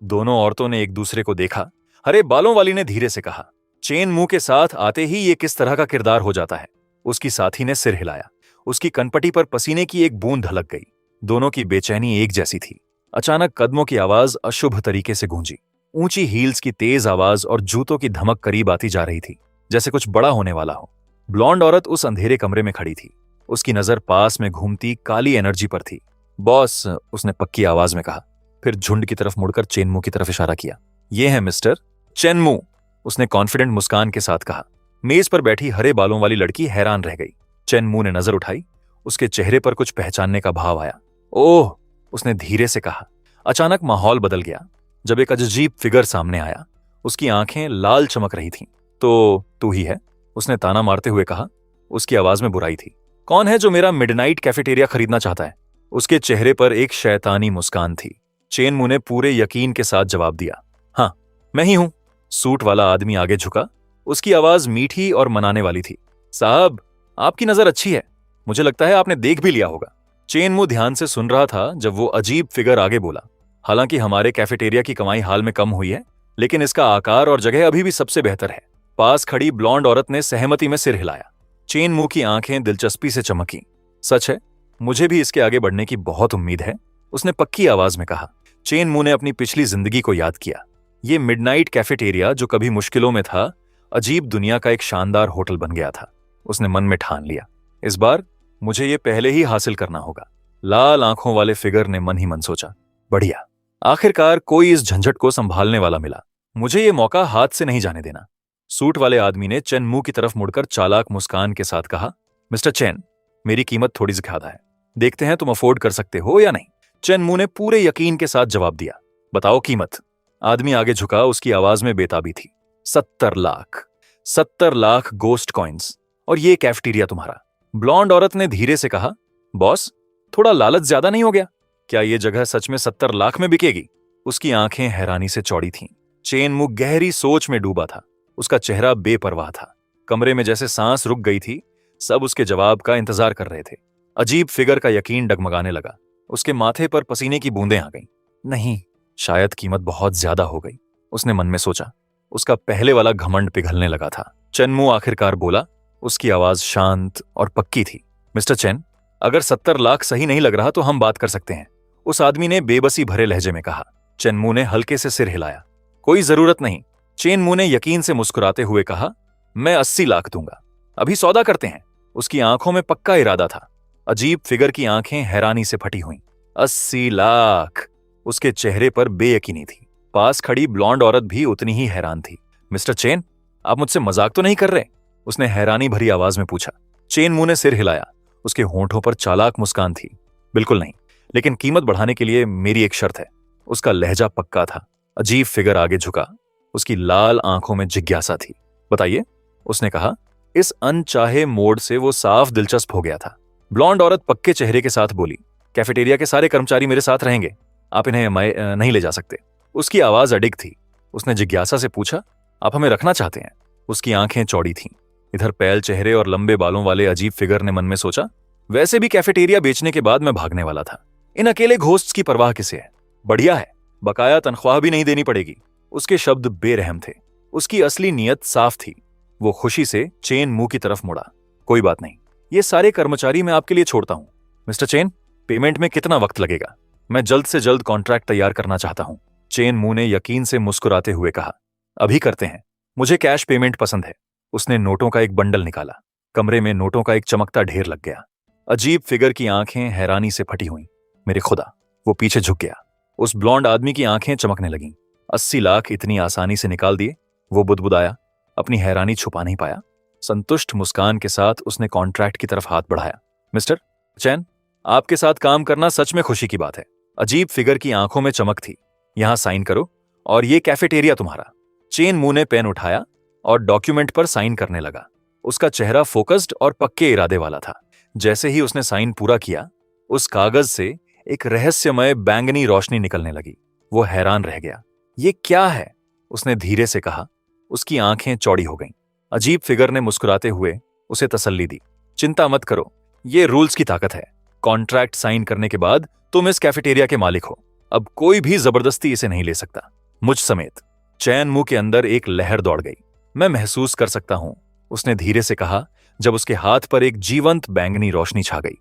Speaker 1: दोनों औरतों ने एक दूसरे को देखा। हरे बालों वाली ने धीरे से कहा, चेन मू के साथ आते ही ये किस तरह का किरदार हो जाता है? उसकी साथी ने सिर हिलाया। उसकी कनपटी पर पसीने की एक बूंद ढलक गई। दोनों की बेचैनी एक जैसी थी। अचानक कदमों की आवाज अशुभ तरीके से गूंजी। ऊंची हील्स की तेज आवाज और जूतों की धमक करीब आती जा रही थी, जैसे कुछ बड़ा होने वाला हो। ब्लॉन्ड औरत उस अंधेरे कमरे में खड़ी थी। उसकी नजर पास में घूमती काली एनर्जी पर थी। बॉस, उसने पक्की आवाज में कहा, फिर झुंड की तरफ मुड़कर चेनमू की तरफ इशारा किया। ये है मिस्टर चेनमू, उसने कॉन्फिडेंट मुस्कान के साथ कहा। मेज पर बैठी हरे बालों वाली लड़की हैरान रह गई। चेनमू ने नजर उठाई। उसके चेहरे पर कुछ पहचानने का भाव आया। ओह, उसने धीरे से कहा। अचानक माहौल बदल गया जब एक अजीब फिगर सामने आया। उसकी आंखें लाल चमक रही थीं। तो तू ही है, उसने ताना मारते हुए कहा। उसकी आवाज में बुराई थी। कौन है जो मेरा मिडनाइट कैफेटेरिया खरीदना चाहता है? उसके चेहरे पर एक शैतानी मुस्कान थी। चेनमू ने पूरे यकीन के साथ जवाब दिया, हाँ, मैं ही हूं। सूट वाला आदमी आगे झुका। उसकी आवाज मीठी और मनाने वाली थी। साहब, आपकी नजर अच्छी है, मुझे लगता है आपने देख भी लिया होगा। चेनमू ध्यान से सुन रहा था जब वो अजीब फिगर आगे बोला, हालांकि हमारे कैफेटेरिया की कमाई हाल में कम हुई है, लेकिन इसका आकार और जगह अभी भी सबसे बेहतर है। पास खड़ी ब्लॉन्ड औरत ने सहमति में सिर हिलाया। चेनमू की आंखें दिलचस्पी से चमकी। सच है, मुझे भी इसके आगे बढ़ने की बहुत उम्मीद है, उसने पक्की आवाज में कहा। चेनमू ने अपनी पिछली जिंदगी को याद किया। ये मिडनाइट कैफेटेरिया जो कभी मुश्किलों में था, अजीब दुनिया का एक शानदार होटल बन गया था। उसने मन में ठान लिया, इस बार मुझे ये पहले ही हासिल करना होगा। लाल आंखों वाले फिगर ने मन ही मन सोचा, बढ़िया, आखिरकार कोई इस झंझट को संभालने वाला मिला। मुझे ये मौका हाथ से नहीं जाने देना। सूट वाले आदमी ने चेनमू की तरफ मुड़कर चालाक मुस्कान के साथ कहा, मिस्टर चेन, मेरी कीमत थोड़ी ज्यादा है, देखते हैं तुम अफोर्ड कर सकते हो या नहीं। चेनमू ने पूरे यकीन के साथ जवाब दिया, बताओ कीमत। आदमी आगे झुका। उसकी आवाज में बेताबी थी। 70 लाख। 70 लाख गोस्ट कॉइन्स, और ये कैफेटेरिया तुम्हारा। ब्लॉन्ड औरत ने धीरे से कहा, बॉस, थोड़ा लालच ज्यादा नहीं हो गया? क्या ये जगह सच में 70 लाख में बिकेगी? उसकी आंखें हैरानी से चौड़ी थीं। चेनमू गहरी सोच में डूबा था। उसका चेहरा बेपरवाह था। कमरे में जैसे सांस रुक गई थी। सब उसके जवाब का इंतजार कर रहे थे। अजीब फिगर का यकीन डगमगाने लगा। उसके माथे पर पसीने की बूंदें आ गईं। नहीं, शायद कीमत बहुत ज्यादा हो गई, उसने मन में सोचा। उसका पहले वाला घमंड पिघलने लगा था। चेनमू आखिरकार बोला। उसकी आवाज शांत और पक्की थी, मिस्टर चेन, अगर 70 लाख सही नहीं लग रहा तो हम बात कर सकते हैं, उस आदमी ने बेबसी भरे लहजे में कहा। चेनमू ने हल्के से सिर हिलाया। कोई जरूरत नहीं, चेनमू ने यकीन से मुस्कुराते हुए कहा, मैं 80 लाख दूंगा, अभी सौदा करते हैं। उसकी आंखों में पक्का इरादा था। अजीब फिगर की आंखें हैरानी से फटी हुईं। 80 लाख! उसके चेहरे पर बेयकीनी थी। पास खड़ी ब्लॉन्ड औरत भी उतनी ही हैरान थी। मिस्टर चेन, आप मुझसे मजाक तो नहीं कर रहे? उसने हैरानी भरी आवाज में पूछा। चेनमू ने सिर हिलाया। उसके होंठों पर चालाक मुस्कान थी। बिल्कुल नहीं, लेकिन कीमत बढ़ाने के लिए मेरी एक शर्त है। उसका लहजा पक्का था। अजीब फिगर आगे झुका। उसकी लाल आंखों में जिज्ञासा थी। बताइए, उसने कहा। इस अनचाहे मोड़ से वो साफ दिलचस्प हो गया था। ब्लॉन्ड औरत पक्के चेहरे के साथ बोली, कैफेटेरिया के सारे कर्मचारी मेरे साथ रहेंगे, आप इन्हें नहीं ले जा सकते। उसकी आवाज अडिग थी। उसने जिज्ञासा से पूछा, आप हमें रखना चाहते हैं? उसकी आंखें चौड़ी थीं। इधर पैल चेहरे और लंबे बालों वाले अजीब फिगर ने मन में सोचा, वैसे भी कैफेटेरिया बेचने के बाद मैं भागने वाला था, इन अकेले घोस्ट्स की परवाह किसे है? बढ़िया है, बकाया तनख्वाह भी नहीं देनी पड़ेगी। उसके शब्द बेरहम थे। उसकी असली नीयत साफ थी। वो खुशी से चेन मुंह की तरफ मुड़ा। कोई बात नहीं, ये सारे कर्मचारी मैं आपके लिए छोड़ता हूं। मिस्टर चेन, पेमेंट में कितना वक्त लगेगा? मैं जल्द से जल्द कॉन्ट्रैक्ट तैयार करना चाहता हूं। चेन मुंह ने यकीन से मुस्कुराते हुए कहा, अभी करते हैं, मुझे कैश पेमेंट पसंद है। उसने नोटों का एक बंडल निकाला। कमरे में नोटों का एक चमकता ढेर लग गया। अजीब फिगर की आंखें हैरानी से फटी हुईं। मेरे खुदा! वो पीछे झुक गया। उस ब्लॉन्ड आदमी की आंखें चमकने लगीं। 80 लाख इतनी आसानी से निकाल दिए? वो बुदबुदाया। अपनी हैरानी छुपा नहीं पाया। संतुष्ट मुस्कान के साथ उसने कॉन्ट्रैक्ट की तरफ हाथ बढ़ाया। मिस्टर चैन, आपके साथ काम करना सच में खुशी की बात है। अजीब फिगर की आंखों में चमक थी। यहां साइन करो और ये कैफेटेरिया तुम्हारा। चेन मुंह ने पेन उठाया और डॉक्यूमेंट पर साइन करने लगा। उसका चेहरा फोकस्ड और पक्के इरादे वाला था। जैसे ही उसने साइन पूरा किया, उस कागज से एक रहस्यमय बैंगनी रोशनी निकलने लगी। वो हैरान रह गया। ये क्या है? उसने धीरे से कहा। उसकी आंखें चौड़ी हो गईं। अजीब फिगर ने मुस्कुराते हुए उसे तसल्ली दी। चिंता मत करो, ये रूल्स की ताकत है। कॉन्ट्रैक्ट साइन करने के बाद तुम इस कैफेटेरिया के मालिक हो। अब कोई भी जबरदस्ती इसे नहीं ले सकता, मुझ समेत। चैन मुंह के अंदर एक लहर दौड़ गई। मैं महसूस कर सकता हूं, उसने धीरे से कहा, जब उसके हाथ पर एक जीवंत बैंगनी रोशनी छा गई।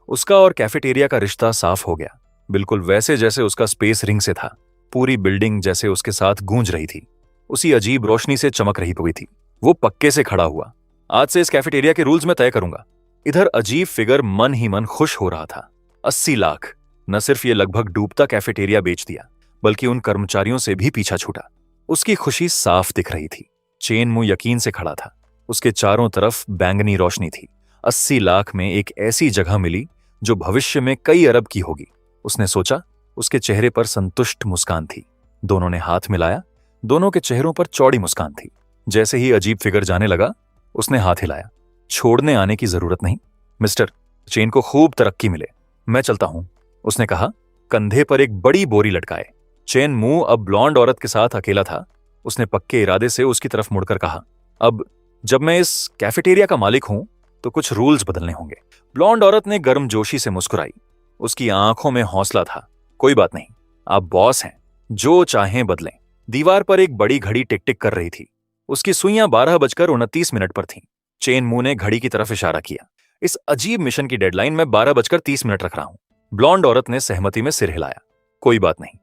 Speaker 1: उसका और कैफेटेरिया का रिश्ता साफ हो गया, बिल्कुल वैसे जैसे उसका स्पेस रिंग से था। पूरी बिल्डिंग जैसे उसके साथ गूंज रही थी, उसी अजीब रोशनी से चमक रही हुई थी। वो पक्के से खड़ा हुआ। आज से इस कैफेटेरिया के रूल्स मैं तय करूंगा। इधर अजीब फिगर मन ही मन खुश हो रहा था। 80 लाख! न सिर्फ ये लगभग डूबता कैफेटेरिया बेच दिया, बल्कि उन कर्मचारियों से भी पीछा छूटा। उसकी खुशी साफ दिख रही थी। चेन मुंह यकीन से खड़ा था। उसके चारों तरफ बैंगनी रोशनी थी। 80 लाख में एक ऐसी जगह मिली जो भविष्य में कई अरब की होगी, उसने सोचा। उसके चेहरे पर संतुष्ट मुस्कान थी। दोनों ने हाथ मिलाया। दोनों के चेहरों पर चौड़ी मुस्कान थी। जैसे ही अजीब फिगर जाने लगा, उसने हाथ हिलाया। छोड़ने आने की जरूरत नहीं मिस्टर, चेन को खूब तरक्की मिले। मैं चलता हूं, उसने कहा, कंधे पर एक बड़ी बोरी लटकाए। चेन मुंह अब ब्लॉन्ड औरत के साथ अकेला था। उसने पक्के इरादे से उसकी तरफ मुड़कर कहा, अब जब मैं इस कैफेटेरिया का मालिक हूं तो कुछ रूल्स बदलने होंगे। ब्लॉन्ड औरत ने गर्मजोशी से मुस्कुराई। उसकी आंखों में हौसला था। कोई बात नहीं, आप बॉस हैं, जो चाहें बदलें। दीवार पर एक बड़ी घड़ी टिक टिक कर रही थी। उसकी सुइयां 12:29 पर थीं। चेन मुंह ने घड़ी की तरफ इशारा किया। इस अजीब मिशन की डेडलाइन मैं 12:30 रख रहा हूं। ब्लॉन्ड औरत ने सहमति में सिर हिलाया। कोई बात नहीं।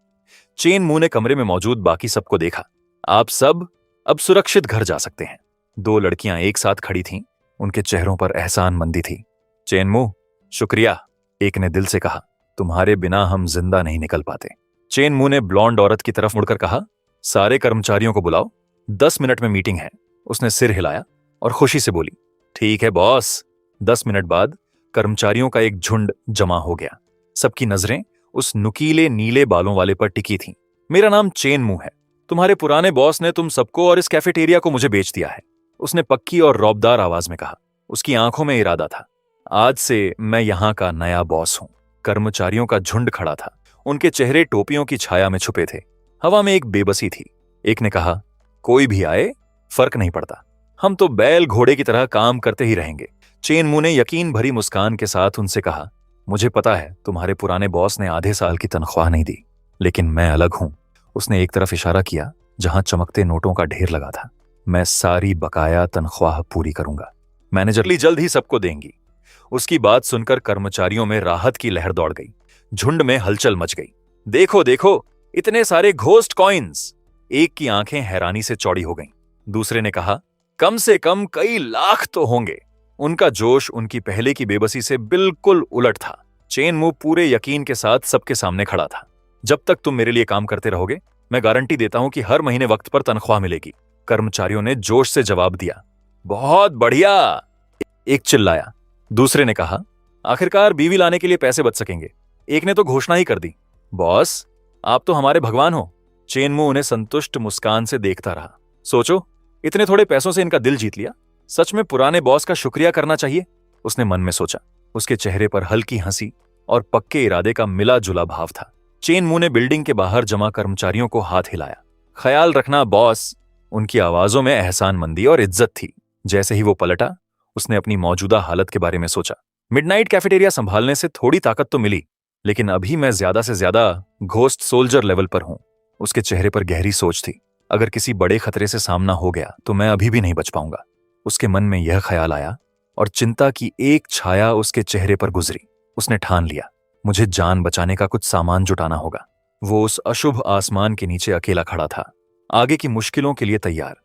Speaker 1: चेन मुंह ने कमरे में मौजूद बाकी सबको देखा। आप सब अब सुरक्षित घर जा सकते हैं। 2 लड़कियां एक साथ खड़ी थीं। उनके चेहरों पर एहसानमंदी थी। चेन मुंह, शुक्रिया, एक ने दिल से कहा। तुम्हारे बिना हम जिंदा नहीं निकल पाते। चेन मुंह ने ब्लॉन्ड औरत की तरफ मुड़कर कहा, सारे कर्मचारियों को बुलाओ, 10 मिनट में मीटिंग है। उसने सिर हिलाया और खुशी से बोली, ठीक है बॉस। 10 मिनट बाद कर्मचारियों का एक झुंड जमा हो गया। सबकी नजरें उस नुकीले नीले बालों वाले पर टिकी थीं। मेरा नाम चेन मुंह है। तुम्हारे पुराने बॉस ने तुम सबको और इस कैफेटेरिया को मुझे बेच दिया है, उसने पक्की और रौबदार आवाज में कहा। उसकी आंखों में इरादा था। आज से मैं यहां का नया बॉस हूं। कर्मचारियों का झुंड खड़ा था। उनके चेहरे टोपियों की छाया में छुपे थे। हवा में एक बेबसी थी। एक ने कहा, कोई भी आए, फर्क नहीं पड़ता, हम तो बैल घोड़े की तरह काम करते ही रहेंगे। चेन मुंह ने यकीन भरी मुस्कान के साथ उनसे कहा, मुझे पता है तुम्हारे पुराने बॉस ने आधे साल की तनख्वाह नहीं दी, लेकिन मैं अलग हूं। उसने एक तरफ इशारा किया जहां चमकते नोटों का ढेर लगा था। मैं सारी बकाया तनख्वाह पूरी करूंगा। मैनेजर जल्द ही सबको देंगी। उसकी बात सुनकर कर्मचारियों में राहत की लहर दौड़ गई। झुंड में हलचल मच गई। देखो देखो, इतने सारे घोस्ट कॉइन्स! एक की आंखें हैरानी से चौड़ी हो गईं। दूसरे ने कहा, कम से कम कई लाख तो होंगे। उनका जोश उनकी पहले की बेबसी से बिल्कुल उलट था। चेन मुंह पूरे यकीन के साथ सबके सामने खड़ा था। जब तक तुम मेरे लिए काम करते रहोगे, मैं गारंटी देता हूं कि हर महीने वक्त पर तनख्वाह मिलेगी। कर्मचारियों ने जोश से जवाब दिया। बहुत बढ़िया, एक चिल्लाया। दूसरे ने कहा, आखिरकार बीवी लाने के लिए पैसे बच सकेंगे। एक ने तो घोषणा ही कर दी, बॉस आप तो हमारे भगवान हो। चेनमू उन्हें संतुष्ट मुस्कान से देखता रहा। सोचो, इतने थोड़े पैसों से इनका दिल जीत लिया। सच में पुराने बॉस का शुक्रिया करना चाहिए, उसने मन में सोचा। उसके चेहरे पर हल्की हंसी और पक्के इरादे का मिला जुला भाव था। चेनमू ने बिल्डिंग के बाहर जमा कर्मचारियों को हाथ हिलाया। ख्याल रखना बॉस। उनकी आवाजों में एहसानमंदी और इज्जत थी। जैसे ही वो पलटा, उसने अपनी मौजूदा हालत के बारे में सोचा। मिडनाइट कैफेटेरिया संभालने से थोड़ी ताकत तो मिली, लेकिन अभी मैं ज्यादा से ज्यादा घोस्ट सोल्जर लेवल पर हूं। उसके चेहरे पर गहरी सोच थी। अगर किसी बड़े खतरे से सामना हो गया तो मैं अभी भी नहीं बच पाऊंगा। उसके मन में यह ख्याल आया और चिंता की एक छाया उसके चेहरे पर गुजरी। उसने ठान लिया, मुझे जान बचाने का कुछ सामान जुटाना होगा। वो उस अशुभ आसमान के नीचे अकेला खड़ा था, आगे की मुश्किलों के लिए तैयार।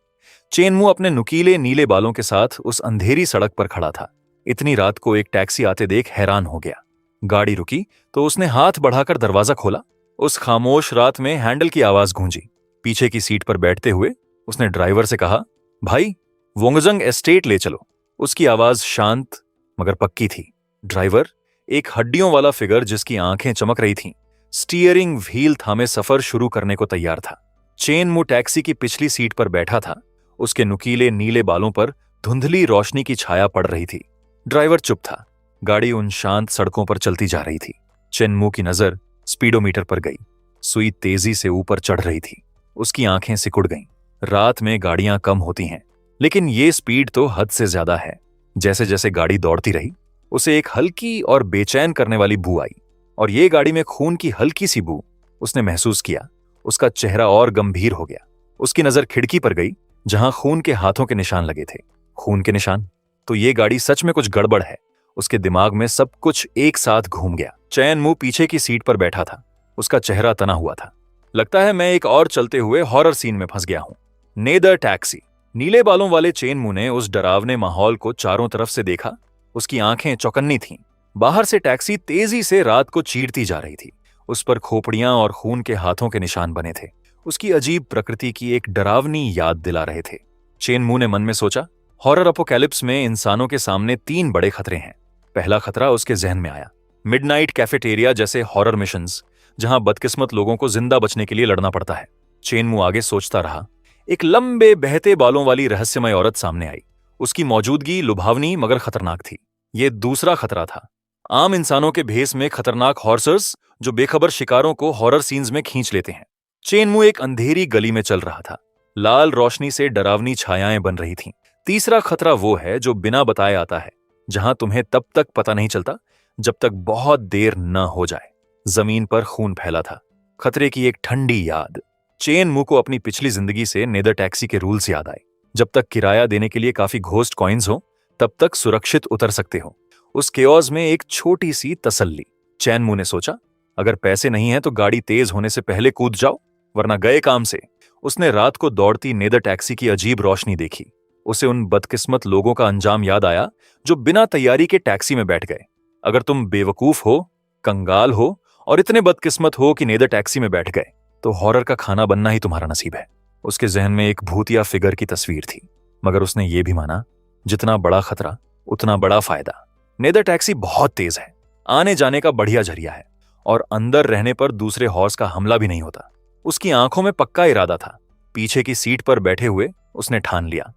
Speaker 1: चेनमू अपने नुकीले नीले बालों के साथ उस अंधेरी सड़क पर खड़ा था। इतनी रात को एक टैक्सी आते देख हैरान हो गया। गाड़ी रुकी तो उसने हाथ बढ़ाकर दरवाजा खोला। उस खामोश रात में हैंडल की आवाज गूंजी। पीछे की सीट पर बैठते हुए उसने ड्राइवर से कहा, भाई वोंगजंग एस्टेट ले चलो। उसकी आवाज शांत मगर पक्की थी। ड्राइवर, एक हड्डियों वाला फिगर जिसकी आंखें चमक रही थीं, स्टीयरिंग व्हील थामे सफर शुरू करने को तैयार था। चेनमू टैक्सी की पिछली सीट पर बैठा था। उसके नुकीले नीले बालों पर धुंधली रोशनी की छाया पड़ रही थी। ड्राइवर चुप था। गाड़ी उन शांत सड़कों पर चलती जा रही थी। चेनमू की नजर स्पीडोमीटर पर गई। सुई तेजी से ऊपर चढ़ रही थी। उसकी आंखें सिकुड़ गईं। रात में गाड़ियां कम होती हैं, लेकिन ये स्पीड तो हद से ज्यादा है। जैसे जैसे गाड़ी दौड़ती रही, उसे एक हल्की और बेचैन करने वाली बू आई, और ये गाड़ी में खून की हल्की सी बू उसने महसूस किया। उसका चेहरा और गंभीर हो गया। उसकी नजर खिड़की पर गई जहां खून के हाथों के निशान लगे थे। खून के निशान? तो ये गाड़ी सच में कुछ गड़बड़ है। उसके दिमाग में सब कुछ एक साथ घूम गया। चेनमू पीछे की सीट पर बैठा था। उसका चेहरा तना हुआ था। लगता है मैं एक और चलते हुए हॉरर सीन में फंस गया हूं। Neither taxi. नीले बालों वाले चेनमू ने उस डरावने माहौल को चारों तरफ से देखा। उसकी आंखें चौकन्नी थीं। बाहर से टैक्सी तेजी से रात को चीरती जा रही थी। उस पर खोपड़ियां और खून के हाथों के निशान बने थे। उसकी अजीब प्रकृति की एक डरावनी याद दिला रहे थे। चेनमू ने मन में सोचा, हॉरर अपोकैलिप्स में इंसानों के सामने 3 बड़े खतरे हैं। पहला खतरा उसके जहन में आया, मिडनाइट कैफेटेरिया जैसे हॉरर मिशंस, जहां बदकिस्मत लोगों को जिंदा बचने के लिए लड़ना पड़ता है। चेनमू आगे सोचता रहा। एक लंबे बहते बालों वाली रहस्यमय औरत सामने आई। उसकी मौजूदगी लुभावनी मगर खतरनाक थी। ये दूसरा खतरा था, आम इंसानों के भेस में खतरनाक हॉर्सर्स जो बेखबर शिकारों को हॉरर सीन्स में खींच लेते हैं। चेनमू एक अंधेरी गली में चल रहा था। लाल रोशनी से डरावनी छायाएं बन रही थीं। तीसरा खतरा वो है जो बिना बताए आता है, जहां तुम्हें तब तक पता नहीं चलता जब तक बहुत देर न हो जाए। जमीन पर खून फैला था। खतरे की एक ठंडी याद। चेनमू को अपनी पिछली जिंदगी से नेदर टैक्सी के रूल्स याद आए। जब तक किराया देने के लिए काफी घोस्ट कॉइन्स हो, तब तक सुरक्षित उतर सकते हो। उस केओस में एक छोटी सी तसल्ली। चेनमू ने सोचा, अगर पैसे नहीं हैं तो गाड़ी तेज होने से पहले कूद जाओ, वरना गए काम से। उसने रात को दौड़ती नेदर टैक्सी की अजीब रोशनी देखी। उसे उन बदकिस्मत लोगों का अंजाम याद आया जो बिना तैयारी के टैक्सी में बैठ गए। अगर तुम बेवकूफ हो, कंगाल हो और इतने बदकिस्मत हो कि नेदर टैक्सी में बैठ गए, तो हॉरर का खाना बनना ही तुम्हारा नसीब है। उसके जहन में एक भूतिया फिगर की तस्वीर थी, मगर उसने ये भी माना, जितना बड़ा खतरा उतना बड़ा फायदा। नेदर टैक्सी बहुत तेज है, आने जाने का बढ़िया जरिया है, और अंदर रहने पर दूसरे हॉर्स का हमला भी नहीं होता। उसकी आंखों में पक्का इरादा था। पीछे की सीट पर बैठे हुए उसने ठान लिया,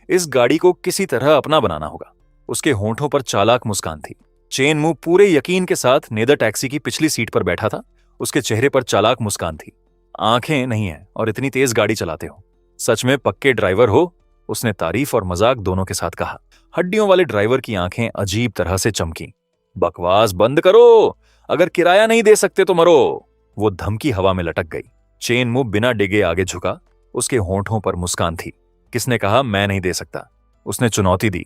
Speaker 1: इस गाड़ी को किसी तरह अपना बनाना होगा। उसके होंठों पर चालाक मुस्कान थी। चेनमू पूरे यकीन के साथ नेदर टैक्सी की पिछली सीट पर बैठा था। उसके चेहरे पर चालाक मुस्कान थी। आंखें नहीं है और इतनी तेज गाड़ी चलाते हो, सच में पक्के ड्राइवर हो, उसने तारीफ और मजाक दोनों के साथ कहा। हड्डियों वाले ड्राइवर की आंखें अजीब तरह से चमकी। बकवास बंद करो, अगर किराया नहीं दे सकते तो मरो। वो धमकी हवा में लटक गई। चेनमू बिना डिगे आगे झुका। उसके होंठों पर मुस्कान थी। किसने कहा मैं नहीं दे सकता? उसने चुनौती दी।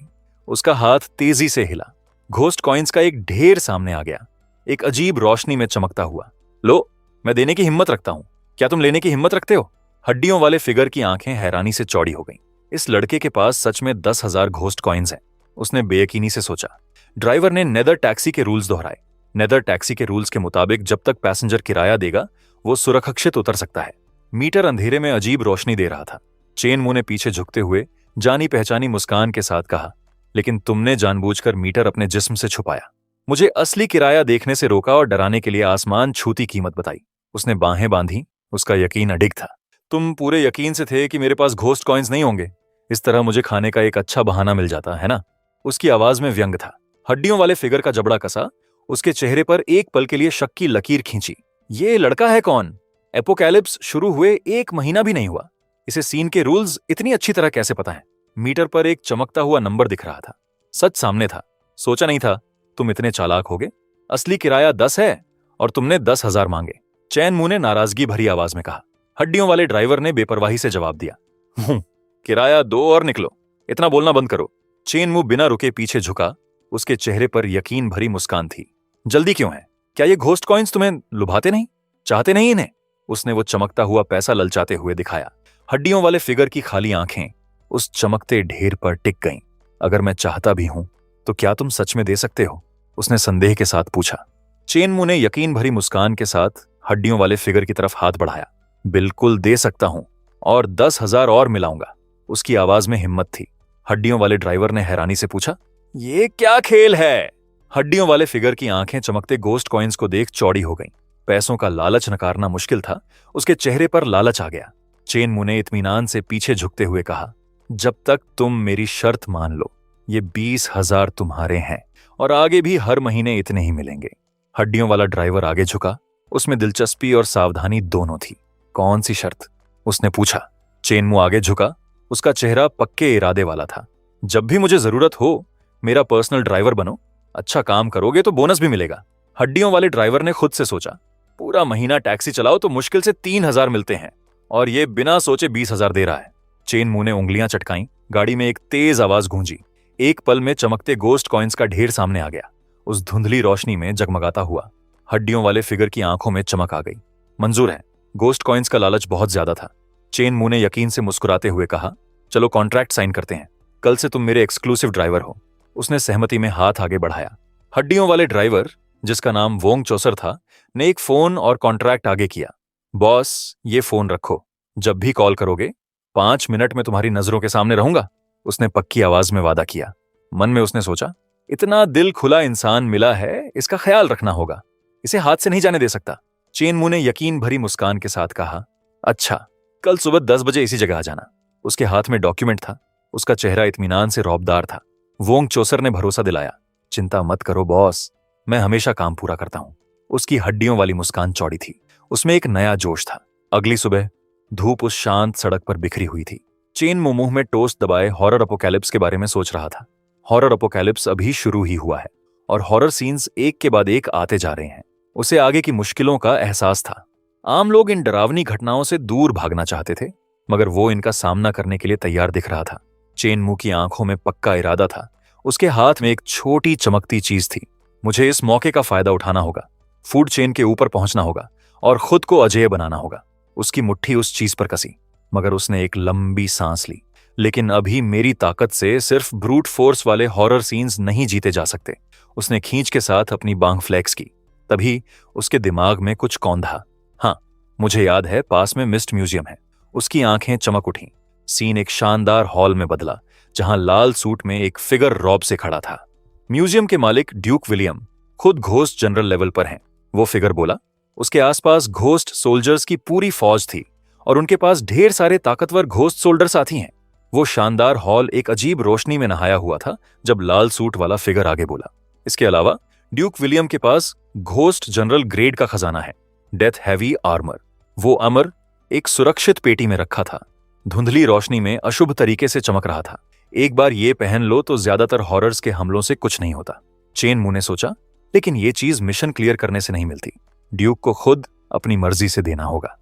Speaker 1: उसका हाथ तेजी से हिला। घोस्ट कॉइन्स का एक ढेर सामने आ गया, एक अजीब रोशनी में चमकता हुआ। लो, मैं देने की हिम्मत रखता हूं, क्या तुम लेने की हिम्मत रखते हो? हड्डियों वाले फिगर की आंखें हैरानी से चौड़ी हो गईं। इस लड़के के पास सच में 10,000 घोस्ट कॉइन्स हैं, उसने बेयकीनी से सोचा। ड्राइवर ने नेदर टैक्सी के रूल्स दोहराए। नेदर टैक्सी के रूल्स के मुताबिक जब तक पैसेंजर किराया देगा, वो सुरक्षित उतर सकता है। मीटर अंधेरे में अजीब रोशनी दे रहा था। चेनमू ने पीछे झुकते हुए जानी पहचानी मुस्कान के साथ कहा, लेकिन तुमने जानबूझकर मीटर अपने जिस्म से छुपाया। मुझे असली किराया देखने से रोका और डराने के लिए आसमान छूती कीमत बताई। उसने बाहें बांधी उसका यकीन अडिग था। तुम पूरे यकीन से थे कि मेरे पास घोस्ट कॉइन्स नहीं होंगे। इस तरह मुझे खाने का एक अच्छा बहाना मिल जाता है ना। उसकी आवाज में व्यंग था। हड्डियों वाले फिगर का जबड़ा कसा। उसके चेहरे पर एक पल के लिए शक की लकीर खींची। ये लड़का है कौन? एपोकैलिप्स शुरू हुए 1 महीना भी नहीं हुआ। इसे सीन के रूल्स इतनी अच्छी तरह कैसे पता है? मीटर पर एक चमकता हुआ नंबर दिख रहा था। सच सामने था। सोचा नहीं था तुम इतने चालाक होगे। असली किराया 10 है और तुमने 10,000 मांगे। चैन मुंह ने नाराजगी भरी आवाज में कहा। हड्डियों वाले ड्राइवर ने बेपरवाही से जवाब दिया, किराया दो और निकलो। इतना बोलना बंद करो। चेन मुंह बिना रुके पीछे झुका। उसके चेहरे पर यकीन भरी मुस्कान थी। जल्दी क्यों है? क्या ये घोस्ट कॉइन्स तुम्हें लुभाते नहीं? चाहते नहीं इन्हें? उसने वो चमकता हुआ पैसा ललचाते हुए दिखाया। हड्डियों वाले फिगर की खाली आंखें उस चमकते ढेर पर टिक गईं। अगर मैं चाहता भी हूं तो क्या तुम सच में दे सकते हो? उसने संदेह के साथ पूछा। चेन मुंह ने यकीन भरी मुस्कान के साथ हड्डियों वाले फिगर की तरफ हाथ बढ़ाया। बिल्कुल दे सकता हूं और 10,000 और मिलाऊंगा। उसकी आवाज में हिम्मत थी। हड्डियों वाले ड्राइवर ने हैरानी से पूछा, ये क्या खेल है? हड्डियों वाले फिगर की आंखें चमकते गोस्ट कॉइन्स को देख चौड़ी हो गईं। पैसों का लालच नकारना मुश्किल था। उसके चेहरे पर लालच आ गया। चेन मुंह ने इत्मीनान से पीछे झुकते हुए कहा, जब तक तुम मेरी शर्त मान लो, ये 20,000 तुम्हारे हैं और आगे भी हर महीने इतने ही मिलेंगे। हड्डियों वाला ड्राइवर आगे झुका। उसमें दिलचस्पी और सावधानी दोनों थी। कौन सी शर्त? उसने पूछा। चेन मुंह आगे झुका। उसका चेहरा पक्के इरादे वाला था। जब भी मुझे जरूरत हो मेरा पर्सनल ड्राइवर बनो। अच्छा काम करोगे तो बोनस भी मिलेगा। हड्डियों वाले ड्राइवर ने खुद से सोचा, पूरा महीना टैक्सी चलाओ तो मुश्किल से 3,000 मिलते हैं और ये बिना सोचे 20,000 दे रहा है। चेन मुंह ने उंगलियां चटकाईं। गाड़ी में एक तेज आवाज गूंजी। एक पल में चमकते गोस्ट कॉइन्स का ढेर सामने आ गया। उस धुंधली रोशनी में जगमगाता हुआ हड्डियों वाले फिगर की आंखों में चमक आ गई। मंजूर है। गोस्ट कॉइन्स का लालच बहुत ज्यादा था। चेन मुंह ने यकीन से मुस्कुराते हुए कहा, चलो कॉन्ट्रैक्ट साइन करते हैं। कल से तुम मेरे एक्सक्लूसिव ड्राइवर हो। उसने सहमति में हाथ आगे बढ़ाया। हड्डियों वाले ड्राइवर, जिसका नाम वोंग चोसर था, ने एक फोन और कॉन्ट्रैक्ट आगे किया। बॉस, ये फोन रखो। जब भी कॉल करोगे 5 मिनट में तुम्हारी नजरों के सामने रहूंगा। उसने पक्की आवाज में वादा किया। मन में उसने सोचा, इतना दिल खुला इंसान मिला है, इसका ख्याल रखना होगा। इसे हाथ से नहीं जाने दे सकता। चेन मुंह ने यकीन भरी मुस्कान के साथ कहा, अच्छा, कल सुबह 10 बजे इसी जगह आ जाना। उसके हाथ में डॉक्यूमेंट था। उसका चेहरा इत्मीनान से रौबदार था। वोंग चोसर ने भरोसा दिलाया, चिंता मत करो बॉस, मैं हमेशा काम पूरा करता हूं। उसकी हड्डियों वाली मुस्कान चौड़ी थी। उसमें एक नया जोश था। अगली सुबह धूप उस शांत सड़क पर बिखरी हुई थी। चेन मुंह में टोस्ट दबाए हॉरर अपोकैलिप्स के बारे में सोच रहा था। हॉरर अपोकैलिप्स अभी शुरू ही हुआ है और हॉरर सीन्स एक के बाद एक आते जा रहे हैं। उसे आगे की मुश्किलों का एहसास था। आम लोग इन डरावनी घटनाओं से दूर भागना चाहते थे, मगर वो इनका सामना करने के लिए तैयार दिख रहा था। चेन मुंह की आंखों में पक्का इरादा था। उसके हाथ में एक छोटी चमकती चीज थी। मुझे इस मौके का फायदा उठाना होगा। फूड चेन के ऊपर पहुंचना होगा और खुद को अजेय बनाना होगा। उसकी मुट्ठी उस चीज पर कसी, मगर उसने एक लंबी सांस ली। लेकिन अभी मेरी ताकत से सिर्फ ब्रूट फोर्स वाले हॉरर सीन्स नहीं जीते जा सकते। उसने खींच के साथ अपनी बांग फ्लेक्स की। तभी उसके दिमाग में कुछ कौंधा। हाँ, मुझे याद है, पास में मिस्ट म्यूजियम है। उसकी आंखें चमक उठीं। सीन एक शानदार हॉल में बदला, जहां लाल सूट में एक फिगर रॉब से खड़ा था। म्यूजियम के मालिक ड्यूक विलियम खुद घोस्ट जनरल लेवल पर हैं। वो फिगर बोला। उसके आसपास घोस्ट सोल्जर्स की पूरी फौज थी और उनके पास ढेर सारे ताकतवर घोस्ट सोल्डर साथी हैं। वो शानदार हॉल एक अजीब रोशनी में नहाया हुआ था जब लाल सूट वाला फिगर आगे बोला। इसके अलावा ड्यूक विलियम के पास घोस्ट जनरल ग्रेड का खजाना है, डेथ हैवी आर्मर। वो अमर एक सुरक्षित पेटी में रखा था। धुंधली रोशनी में अशुभ तरीके से चमक रहा था। एक बार ये पहन लो तो ज्यादातर हॉरर्स के हमलों से कुछ नहीं होता। चेन मुंह ने सोचा, लेकिन ये चीज मिशन क्लियर करने से नहीं मिलती। ड्यूक को खुद अपनी मर्जी से देना होगा।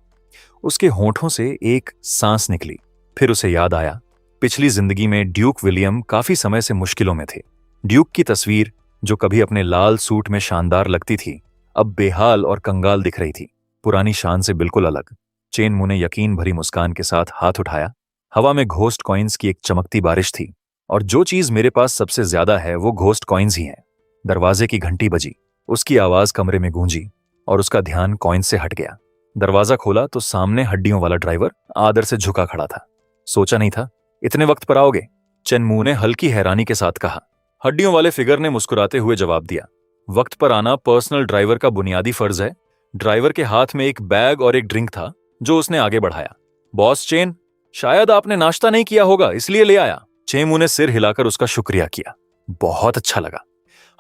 Speaker 1: उसके होठों से एक सांस निकली। फिर उसे याद आया, पिछली जिंदगी में ड्यूक विलियम काफी समय से मुश्किलों में थे। ड्यूक की तस्वीर, जो कभी अपने लाल सूट में शानदार लगती थी, अब बेहाल और कंगाल दिख रही थी, पुरानी शान से बिल्कुल अलग। चेन मुंह ने यकीन भरी मुस्कान के साथ हाथ उठाया। हवा में घोस्ट कॉइन्स की एक चमकती बारिश थी, और जो चीज मेरे पास सबसे ज्यादा है वो घोस्ट कॉइन्स ही हैं। दरवाजे की घंटी बजी। उसकी आवाज कमरे में गूंजी और उसका ध्यान कॉइन्स से हट गया। दरवाजा खोला तो सामने हड्डियों वाला ड्राइवर आदर से झुका खड़ा था। सोचा नहीं था इतने वक्त पर आओगे, चेन मुंह ने हल्की हैरानी के साथ कहा। हड्डियों वाले फिगर ने मुस्कुराते हुए जवाब दिया, वक्त पर आना पर्सनल ड्राइवर का बुनियादी फर्ज है। ड्राइवर के हाथ में एक बैग और एक ड्रिंक था। जो उसने आगे बढ़ाया। बॉस चेन, शायद आपने नाश्ता नहीं किया होगा इसलिए ले आया। चेमू ने सिर हिलाकर उसका शुक्रिया किया। बहुत अच्छा लगा।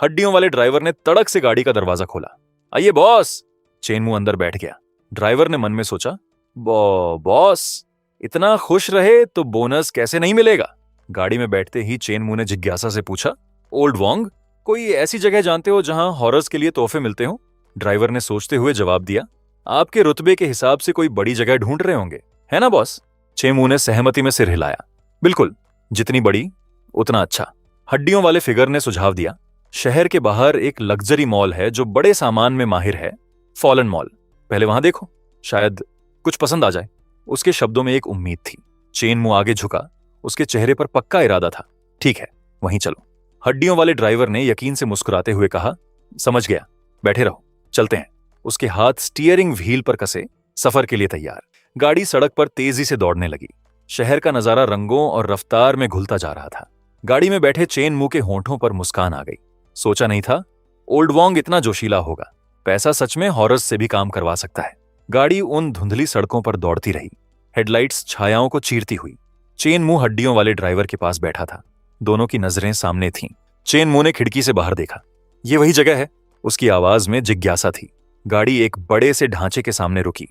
Speaker 1: हड्डियों वाले ड्राइवर ने तड़क से गाड़ी का दरवाजा खोला। आइए बॉस। चेनमू अंदर बैठ गया। ड्राइवर ने मन में सोचा, बॉस इतना खुश रहे तो बोनस कैसे नहीं मिलेगा। गाड़ी में बैठते ही चेनमू ने जिज्ञासा से पूछा, ओल्ड वोंग, कोई ऐसी जगह जानते हो जहां हॉरर्स के लिए तोहफे मिलते हो? ड्राइवर ने सोचते हुए जवाब दिया, आपके रुतबे के हिसाब से कोई बड़ी जगह ढूंढ रहे होंगे, है ना बॉस? चेमू ने सहमति में सिर हिलाया। बिल्कुल, जितनी बड़ी उतना अच्छा। हड्डियों वाले फिगर ने सुझाव दिया, शहर के बाहर एक लग्जरी मॉल है जो बड़े सामान में माहिर है, फॉलन मॉल। पहले वहां देखो, शायद कुछ पसंद आ जाए। उसके शब्दों में एक उम्मीद थी। चेनमू आगे झुका। उसके चेहरे पर पक्का इरादा था। ठीक है, वहीं चलो। हड्डियों वाले ड्राइवर ने यकीन से मुस्कुराते हुए कहा, समझ गया, बैठे रहो, चलते हैं। उसके हाथ स्टीयरिंग व्हील पर कसे, सफर के लिए तैयार। गाड़ी सड़क पर तेजी से दौड़ने लगी। शहर का नजारा रंगों और रफ्तार में घुलता जा रहा था। गाड़ी में बैठे चेनमू के होंठों पर मुस्कान आ गई। सोचा नहीं था ओल्ड वोंग इतना जोशीला होगा। पैसा सच में हॉरर्स से भी काम करवा सकता है। गाड़ी उन धुंधली सड़कों पर दौड़ती रही, हेडलाइट्स छायाओं को चीरती हुई। चेनमू हड्डियों वाले ड्राइवर के पास बैठा था। दोनों की नजरें सामने थीं। चेनमू ने खिड़की से बाहर देखा। ये वही जगह है? उसकी आवाज में जिज्ञासा थी। गाड़ी एक बड़े से ढांचे के सामने रुकी,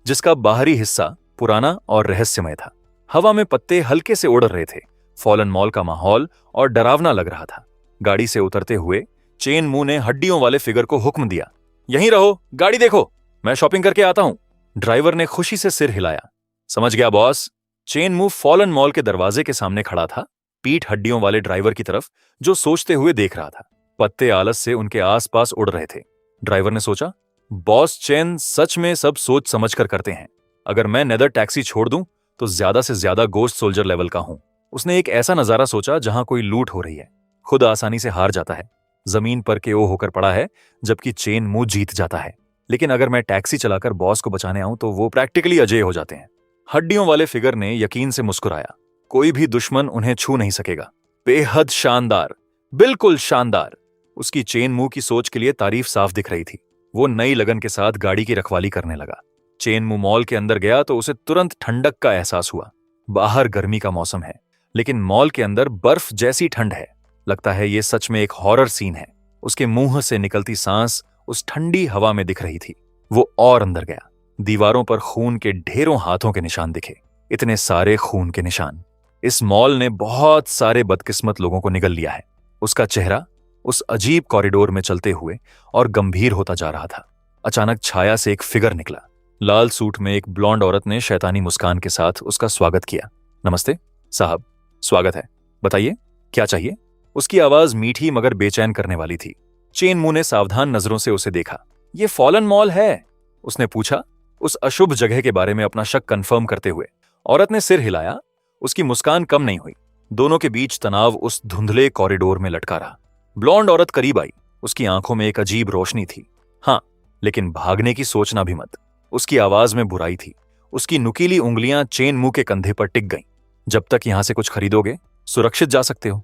Speaker 1: जिसका बाहरी हिस्सा पुराना और रहस्यमय था। हवा में पत्ते हल्के से उड़ रहे थे। फॉलन मॉल का माहौल और डरावना लग रहा था। गाड़ी से उतरते हुए चेनमू ने हड्डियों वाले फिगर को हुक्म दिया, यहीं रहो, गाड़ी देखो, मैं शॉपिंग करके आता हूं। ड्राइवर ने खुशी से सिर हिलाया। समझ गया बॉस। चेनमू फॉलन मॉल के दरवाजे के सामने खड़ा था, पीठ हड्डियों वाले ड्राइवर की तरफ, जो सोचते हुए देख रहा था। पत्ते आलस से उनके आसपास उड़ रहे थे। ड्राइवर ने सोचा, बॉस चेन सच में सब सोच समझ कर करते हैं। अगर मैं नेदर टैक्सी छोड़ दूं तो ज्यादा से ज्यादा गोश्त सोल्जर लेवल का हूं। उसने एक ऐसा नजारा सोचा जहां कोई लूट हो रही है। खुद आसानी से हार जाता है, जमीन पर के ओ होकर पड़ा है, जबकि चेनमू जीत जाता है। लेकिन अगर मैं टैक्सी चलाकर बॉस को बचाने आऊं तो वो प्रैक्टिकली अजेय हो जाते हैं। हड्डियों वाले फिगर ने यकीन से मुस्कुराया। कोई भी दुश्मन उन्हें छू नहीं सकेगा। बेहद शानदार, बिल्कुल शानदार। उसकी चेनमू की सोच के लिए तारीफ साफ दिख रही थी। वो नई लगन के साथ गाड़ी की रखवाली करने लगा। चेनमू मॉल के अंदर गया तो उसे तुरंत ठंडक का एहसास हुआ। बाहर गर्मी का मौसम है, लेकिन मॉल के अंदर बर्फ जैसी ठंड है। लगता है ये सच में एक हॉरर सीन है। उसके मुंह से निकलती सांस उस ठंडी हवा में दिख रही थी। वो और अंदर गया। दीवारों पर खून के ढेरों हाथों के निशान दिखे। इतने सारे खून के निशान। इस मॉल ने बहुत सारे बदकिस्मत लोगों को निगल लिया है। उसका चेहरा उस अजीब कॉरिडोर में चलते हुए और गंभीर होता जा रहा था। अचानक छाया से एक फिगर निकला। लाल सूट में एक ब्लॉन्ड औरत ने शैतानी मुस्कान के साथ उसका स्वागत किया। नमस्ते साहब, स्वागत है, बताइए क्या चाहिए? उसकी आवाज मीठी मगर बेचैन करने वाली थी। चेनमू ने सावधान नजरों से उसे देखा। ये फॉलन मॉल है? उसने पूछा, उस अशुभ जगह के बारे में अपना शक कंफर्म करते हुए। औरत ने सिर हिलाया। उसकी मुस्कान कम नहीं हुई। दोनों के बीच तनाव उस धुंधले कॉरिडोर में लटका रहा। ब्लॉन्ड औरत करीब आई। उसकी आंखों में एक अजीब रोशनी थी। हाँ, लेकिन भागने की सोचना भी मत। उसकी आवाज में बुराई थी। उसकी नुकीली उंगलियां चेनमू के कंधे पर टिक गईं। जब तक यहां से कुछ खरीदोगे सुरक्षित जा सकते हो।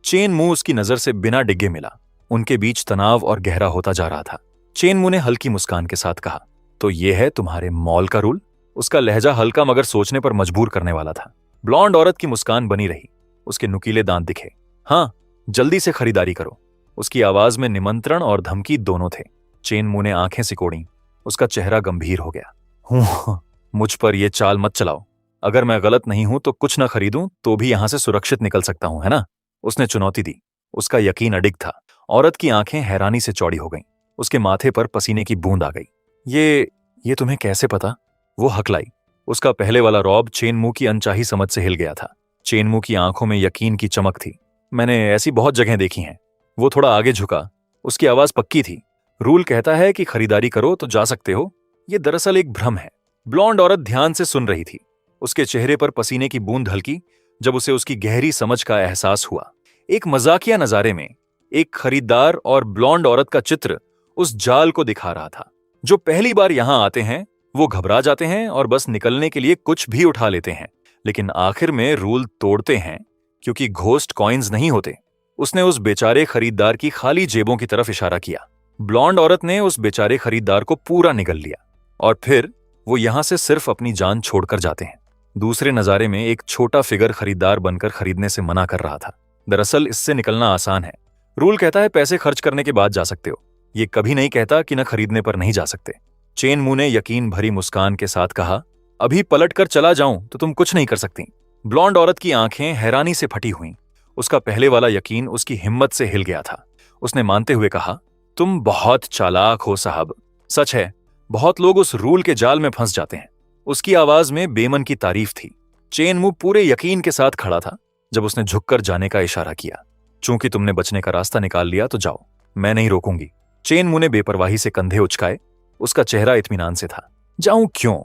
Speaker 1: चेनमू उसकी नजर से बिना डिग्गे मिला। उनके बीच तनाव और गहरा होता जा रहा था। चेनमू ने हल्की मुस्कान के साथ कहा, तो ये है तुम्हारे मॉल का रूल? उसका लहजा हल्का मगर सोचने पर मजबूर करने वाला था। ब्लॉन्ड औरत की मुस्कान बनी रही। उसके नुकीले दांत दिखे। हाँ, जल्दी से खरीदारी करो। उसकी आवाज में निमंत्रण और धमकी दोनों थे। चेनमू ने आंखें सिकोड़ी। उसका चेहरा गंभीर हो गया। मुझ पर यह चाल मत चलाओ। अगर मैं गलत नहीं हूं तो कुछ न खरीदूं तो भी यहां से सुरक्षित निकल सकता हूं, है ना? उसने चुनौती दी। उसका यकीन अडिग था। औरत की आंखें हैरानी से चौड़ी हो गईं। उसके माथे पर पसीने की बूंद आ गई। ये तुम्हें कैसे पता? वो हकलाई। उसका पहले वाला रौब चेनमू की अनचाही समझ से हिल गया था। चेनमू की आंखों में यकीन की चमक थी। मैंने ऐसी बहुत जगह देखी हैं। वो थोड़ा आगे झुका। उसकी आवाज पक्की थी। रूल कहता है कि खरीदारी करो तो जा सकते हो। ये दरअसल एक भ्रम है। ब्लॉन्ड औरत ध्यान से सुन रही थी। उसके चेहरे पर पसीने की बूंद हल्की जब उसे उसकी गहरी समझ का एहसास हुआ। एक मजाकिया नजारे में एक खरीदार और ब्लॉन्ड औरत का चित्र उस जाल को दिखा रहा था। जो पहली बार यहां आते हैं वो घबरा जाते हैं और बस निकलने के लिए कुछ भी उठा लेते हैं, लेकिन आखिर में रूल तोड़ते हैं क्योंकि घोस्ट कॉइन्स नहीं होते। उसने उस बेचारे खरीदार की खाली जेबों की तरफ इशारा किया। ब्लॉन्ड औरत ने उस बेचारे खरीदार को पूरा निगल लिया और फिर वो यहां से सिर्फ अपनी जान छोड़कर जाते हैं। दूसरे नजारे में एक छोटा फिगर खरीदार बनकर खरीदने से मना कर रहा था। दरअसल इससे निकलना आसान है। रूल कहता है पैसे खर्च करने के बाद जा सकते हो, ये कभी नहीं कहता कि न खरीदने पर नहीं जा सकते। चेन मू ने यकीन भरी मुस्कान के साथ कहा, अभी पलट कर चला जाऊं तो तुम कुछ नहीं कर सकती। ब्लॉन्ड औरत की आंखें हैरानी से फटी हुईं। उसका पहले वाला यकीन उसकी हिम्मत से हिल गया था। उसने मानते हुए कहा, तुम बहुत चालाक हो साहब। सच है, बहुत लोग उस रूल के जाल में फंस जाते हैं। उसकी आवाज में बेमन की तारीफ थी। चेन मू पूरे यकीन के साथ खड़ा था जब उसने झुककर जाने का इशारा किया। चूंकि तुमने बचने का रास्ता निकाल लिया तो जाओ, मैं नहीं रोकूंगी। चेन मू ने बेपरवाही से कंधे उचकाए। उसका चेहरा इत्मीनान से था। जाऊं क्यों,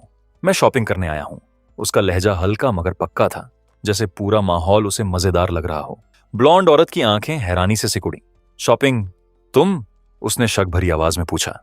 Speaker 1: मैं शॉपिंग करने आया हूं। उसका लहजा हल्का मगर पक्का था, जैसे पूरा माहौल उसे मजेदार लग रहा हो। ब्लॉन्ड औरत की आंखें हैरानी से सिकुड़ी। शॉपिंग? तुम? उसने शक भरी आवाज में पूछा।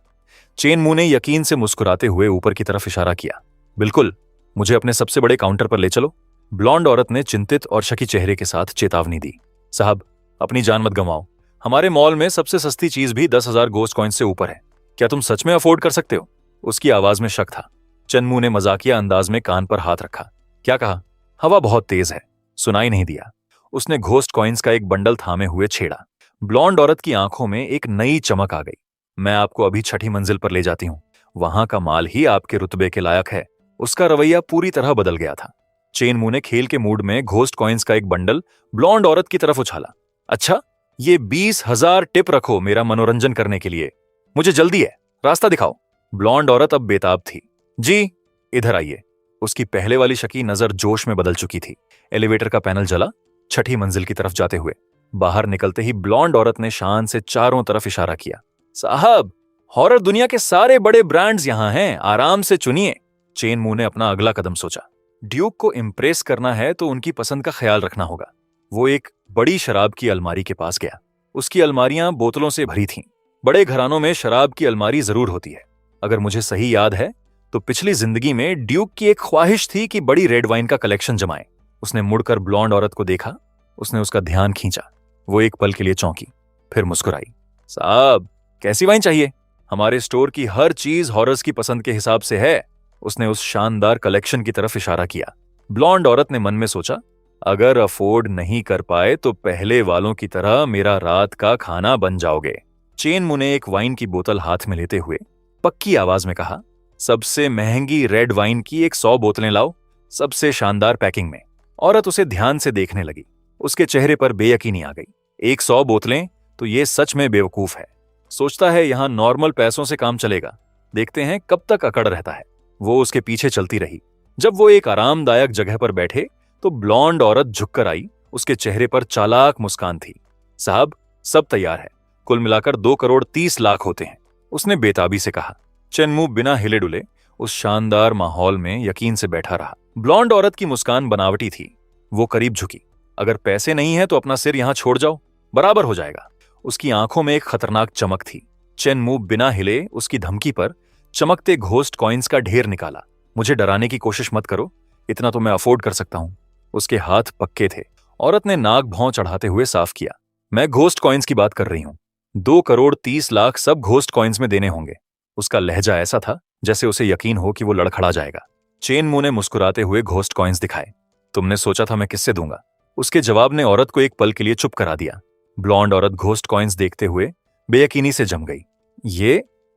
Speaker 1: चेन मू ने यकीन से मुस्कुराते हुए ऊपर की तरफ इशारा किया। बिल्कुल, मुझे अपने सबसे बड़े काउंटर पर ले चलो। ब्लॉन्ड औरत ने चिंतित और शकी चेहरे के साथ चेतावनी दी। साहब, अपनी जान मत गंवाओ। हमारे मॉल में सबसे सस्ती चीज भी 10,000 गोस्ट कॉइन्स से ऊपर है। क्या तुम सच में अफोर्ड कर सकते हो? उसकी आवाज में शक था। चन्मू ने मजाकिया अंदाज में कान पर हाथ रखा। क्या कहा? हवा बहुत तेज है, सुनाई नहीं दिया। उसने घोस्ट कॉइन्स का एक बंडल थामे हुए छेड़ा। ब्लॉन्ड औरत की आंखों में एक नई चमक आ गई। मैं आपको अभी छठी मंजिल पर ले जाती हूं, वहां का माल ही आपके रुतबे के लायक है। उसका रवैया पूरी तरह बदल गया था। चेन मू ने खेल के मूड में घोस्ट कॉइन्स का एक बंडल ब्लॉन्ड औरत की तरफ उछाला। अच्छा, ये 20,000 टिप रखो मेरा मनोरंजन करने के लिए। मुझे जल्दी है, रास्ता दिखाओ। ब्लॉन्ड औरत अब बेताब थी। जी, इधर आइए। उसकी पहले वाली शकी नजर जोश में बदल चुकी थी। एलिवेटर का पैनल जला। छठी मंजिल की तरफ जाते हुए बाहर निकलते ही ब्लॉन्ड औरत ने शान से चारों तरफ इशारा किया। साहब, हॉरर दुनिया के सारे बड़े ब्रांड्स यहां हैं, आराम से चुनिए। चेन मू ने अपना अगला कदम सोचा। ड्यूक को इम्प्रेस करना है तो उनकी पसंद का ख्याल रखना होगा। वो एक बड़ी शराब की अलमारी के पास गया। उसकी अलमारियां बोतलों से भरी थीं। बड़े घरानों में शराब की अलमारी जरूर होती है। अगर मुझे सही याद है तो पिछली जिंदगी में ड्यूक की एक ख्वाहिश थी कि बड़ी रेड वाइन का कलेक्शन जमाए। उसने मुड़कर ब्लॉन्ड औरत को देखा। उसने उसका ध्यान खींचा। वो एक पल के लिए चौंकी, फिर मुस्कुराई। साहब, कैसी वाइन चाहिए? हमारे स्टोर की हर चीज हॉरर्स की पसंद के हिसाब से है। उसने उस शानदार कलेक्शन की तरफ इशारा किया। ब्लॉन्ड औरत ने मन में सोचा, अगर अफोर्ड नहीं कर पाए तो पहले वालों की तरह मेरा रात का खाना बन जाओगे। चेन मू ने एक वाइन की बोतल हाथ में लेते हुए पक्की आवाज में कहा, सबसे महंगी रेड वाइन की एक 100 बोतलें लाओ, सबसे शानदार पैकिंग में। औरत उसे ध्यान से देखने लगी। उसके चेहरे पर बेयकीनी आ गई। 100 बोतलें? तो ये सच में बेवकूफ है। सोचता है यहां नॉर्मल पैसों से काम चलेगा। देखते हैं कब तक अकड़ रहता है। वो उसके पीछे चलती रही। जब वो एक आरामदायक जगह पर बैठे तो ब्लॉन्ड औरत झुककर आई। उसके चेहरे पर चालाक मुस्कान थी। साहब, सब तैयार है। कुल मिलाकर 2,30,00,000 होते हैं, उसने बेताबी से कहा। चेनमू बिना हिले डुले उस शानदार माहौल में यकीन से बैठा रहा। ब्लॉन्ड औरत की मुस्कान बनावटी थी। वो करीब झुकी। अगर पैसे नहीं है तो अपना सिर यहां छोड़ जाओ, बराबर हो जाएगा। उसकी आंखों में एक खतरनाक चमक थी। चेनमू बिना हिले उसकी धमकी पर चमकते घोस्ट कॉइन्स का ढेर निकाला। मुझे डराने की कोशिश मत करो, इतना तो मैं अफोर्ड कर सकता हूं। उसके हाथ पक्के थे। औरत ने नाक भौं चढ़ाते हुए साफ किया, मैं घोस्ट कॉइन्स की बात कर रही हूं। 2,30,00,000 सब घोस्ट कॉइन्स में देने होंगे। उसका लहजा ऐसा था जैसे उसे यकीन हो कि वो लड़खड़ा जाएगा। चेन मू ने मुस्कुराते हुए घोस्ट कॉइन्स दिखाए। तुमने सोचा था मैं किससे दूंगा? उसके जवाब ने औरत को एक पल के लिए चुप करा दिया। ब्लॉन्ड औरत घोस्ट कॉइन्स देखते हुए बेयकीनी से जम गई।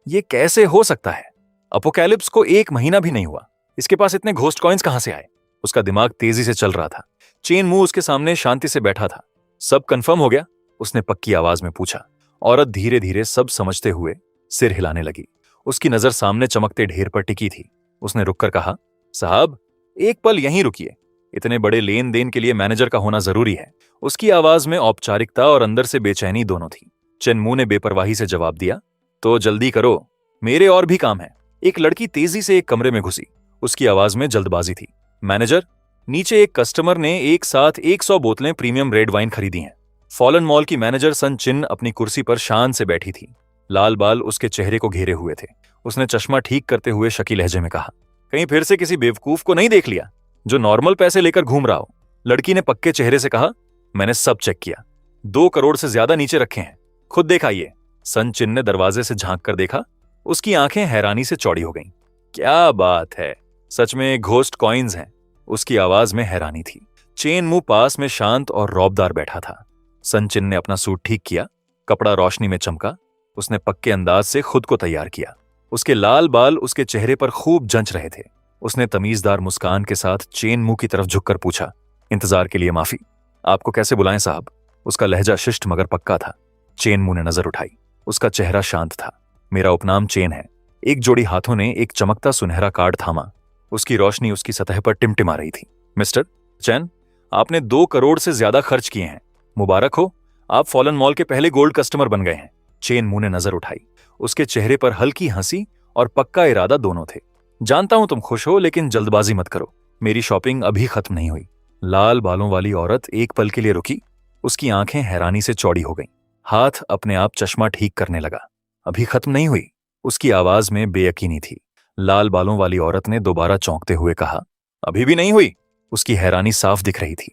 Speaker 1: ये कैसे हो सकता है? अपोकैलिप्स को 1 महीना भी नहीं हुआ, इसके पास इतने घोस्ट कॉइन्स कहां से आए? उसका दिमाग तेजी से चल रहा था। चेन मू उसके सामने शांति से बैठा था। सब कंफर्म हो गया? उसने पक्की आवाज में पूछा। औरत धीरे धीरे सब समझते हुए सिर हिलाने लगी। उसकी नजर सामने चमकते ढेर पर टिकी थी। उसने रुककर कहा, साहब, एक पल यहीं रुकिए। इतने बड़े लेन देन के लिए मैनेजर का होना जरूरी है। उसकी आवाज में औपचारिकता और अंदर से बेचैनी दोनों थी। चेनमू ने बेपरवाही से जवाब दिया, तो जल्दी करो, मेरे और भी काम है। एक लड़की तेजी से एक कमरे में घुसी। उसकी आवाज में जल्दबाजी थी। मैनेजर, नीचे एक कस्टमर ने एक साथ 100 बोतलें प्रीमियम रेड वाइन खरीदी हैं। फॉलन मॉल की मैनेजर सन चिन अपनी कुर्सी पर शान से बैठी थी। लाल बाल उसके चेहरे को घेरे हुए थे। उसने चश्मा ठीक करते हुए शकी लहजे में कहा, कहीं फिर से किसी बेवकूफ को नहीं देख लिया जो नॉर्मल पैसे लेकर घूम रहा हो? लड़की ने पक्के चेहरे से कहा, मैंने सब चेक किया, 2 करोड़ से ज्यादा नीचे रखे हैं, खुद देखाइए। सन चिन ने दरवाजे से झांक कर देखा। उसकी आंखें हैरानी से चौड़ी हो गईं। क्या बात है, सच में घोस्ट कॉइन्स हैं। उसकी आवाज में हैरानी थी। चेन मू पास में शांत और रौबदार बैठा था। सनचिन ने अपना सूट ठीक किया, कपड़ा रोशनी में चमका। उसने पक्के अंदाज से खुद को तैयार किया। उसके लाल बाल उसके चेहरे पर खूब जंच रहे थे। उसने तमीजदार मुस्कान के साथ चेन मू की तरफ झुककर पूछा, इंतजार के लिए माफी। आपको कैसे बुलाएं साहब? उसका लहजा शिष्ट मगर पक्का था। चेन मू ने नजर उठाई। उसका चेहरा शांत था। मेरा उपनाम चेन है। एक जोड़ी हाथों ने एक चमकता सुनहरा कार्ड थामा। उसकी रोशनी उसकी सतह पर टिमटिमा रही थी। मिस्टर चैन, आपने 2 करोड़ से ज्यादा खर्च किए हैं। मुबारक हो, आप फॉलन मॉल के पहले गोल्ड कस्टमर बन गए हैं। चेन मू ने नजर उठाई। उसके चेहरे पर हल्की हंसी और पक्का इरादा दोनों थे। जानता हूं तुम खुश हो, लेकिन जल्दबाजी मत करो। मेरी शॉपिंग अभी खत्म नहीं हुई। लाल बालों वाली औरत एक पल के लिए रुकी। उसकी आंखें हैरानी से चौड़ी हो गईं। हाथ अपने आप चश्मा ठीक करने लगा। अभी खत्म नहीं हुई? उसकी आवाज में बेयकीनी थी। लाल बालों वाली औरत ने दोबारा चौंकते हुए कहा, अभी भी नहीं हुई? उसकी हैरानी साफ दिख रही थी।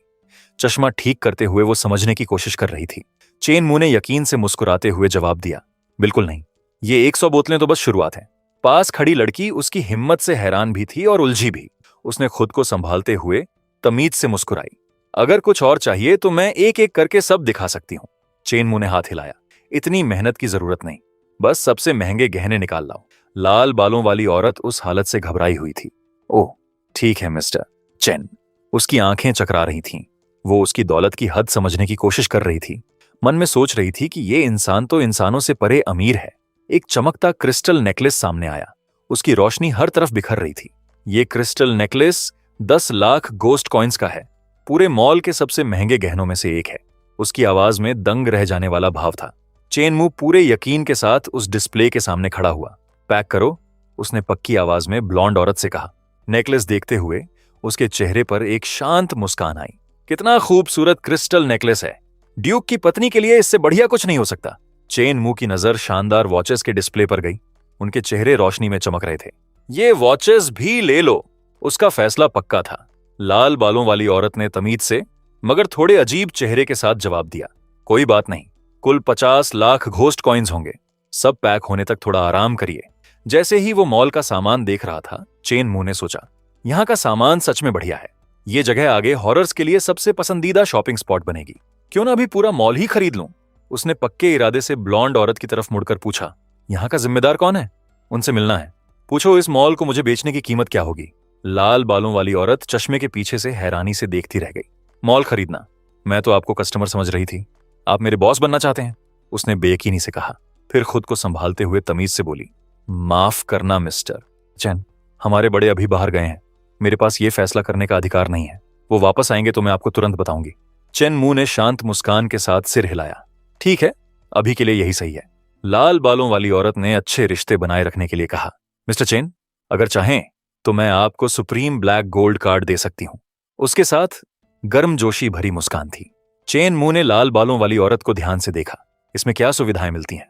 Speaker 1: चश्मा ठीक करते हुए वो समझने की कोशिश कर रही थी। चेन मू ने यकीन से मुस्कुराते हुए जवाब दिया, बिल्कुल नहीं। ये 100 बोतलें तो बस शुरुआत है। पास खड़ी लड़की उसकी हिम्मत से हैरान भी थी और उलझी भी। उसने खुद को संभालते हुए तमीज से मुस्कुराई, अगर कुछ और चाहिए तो मैं एक एक करके सब दिखा सकती हूं। चेन मू ने हाथ हिलाया, इतनी मेहनत की जरूरत नहीं, बस सबसे महंगे गहने निकाल लाओ। लाल बालों वाली औरत उस हालत से घबराई हुई थी। ओह ठीक है मिस्टर चेन। उसकी आंखें चकरा रही थीं। वो उसकी दौलत की हद समझने की कोशिश कर रही थी। मन में सोच रही थी कि ये इंसान तो इंसानों से परे अमीर है। एक चमकता क्रिस्टल नेकलेस सामने आया। उसकी रोशनी हर तरफ बिखर रही थी। ये crystal necklace 10 lakh ghost coins का है। पूरे मॉल के सबसे महंगे गहनों में से एक है। उसकी आवाज में दंग रह जाने वाला भाव था। चेन मू पूरे यकीन के साथ उस डिस्प्ले के सामने खड़ा हुआ। पैक करो, उसने पक्की आवाज में ब्लॉन्ड औरत से कहा। नेकलेस देखते हुए उसके चेहरे पर एक शांत मुस्कान आई। कितना खूबसूरत क्रिस्टल नेकलेस है। ड्यूक की पत्नी के लिए इससे बढ़िया कुछ नहीं हो सकता। चेन मू की नजर शानदार वॉचेस के डिस्प्ले पर गई। उनके चेहरे रोशनी में चमक रहे थे। ये वॉचेस भी ले लो, उसका फैसला पक्का था। लाल बालों वाली औरत ने तमीज से मगर थोड़े अजीब चेहरे के साथ जवाब दिया, कोई बात नहीं, कुल 50 लाख घोस्ट कॉइन्स होंगे। सब पैक होने तक थोड़ा आराम करिए। जैसे ही वो मॉल का सामान देख रहा था, चेन मू ने सोचा, यहाँ का सामान सच में बढ़िया है। ये जगह आगे हॉरर्स के लिए सबसे पसंदीदा शॉपिंग स्पॉट बनेगी। क्यों ना अभी पूरा मॉल ही खरीद लूं? उसने पक्के इरादे से ब्लॉन्ड औरत की तरफ मुड़कर पूछा, यहाँ का जिम्मेदार कौन है? उनसे मिलना है। पूछो इस मॉल को मुझे बेचने की कीमत क्या होगी। लाल बालों वाली औरत चश्मे के पीछे से हैरानी से देखती रह गई। मॉल खरीदना? मैं तो आपको कस्टमर समझ रही थी। आप मेरे बॉस बनना चाहते हैं? उसने बेयकीनी से कहा। फिर खुद को संभालते हुए तमीज से बोली, माफ करना मिस्टर चैन, हमारे बड़े अभी बाहर गए हैं। मेरे पास ये फैसला करने का अधिकार नहीं है। वो वापस आएंगे तो मैं आपको तुरंत बताऊंगी। चेन मू ने शांत मुस्कान के साथ सिर हिलाया। ठीक है, अभी के लिए यही सही है। लाल बालों वाली औरत ने अच्छे रिश्ते बनाए रखने के लिए कहा, मिस्टर चेन, अगर चाहें तो मैं आपको सुप्रीम ब्लैक गोल्ड कार्ड दे सकती हूं। उसके साथ गर्मजोशी भरी मुस्कान थी। चेन मू ने लाल बालों वाली औरत को ध्यान से देखा। इसमें क्या सुविधाएं मिलती हैं?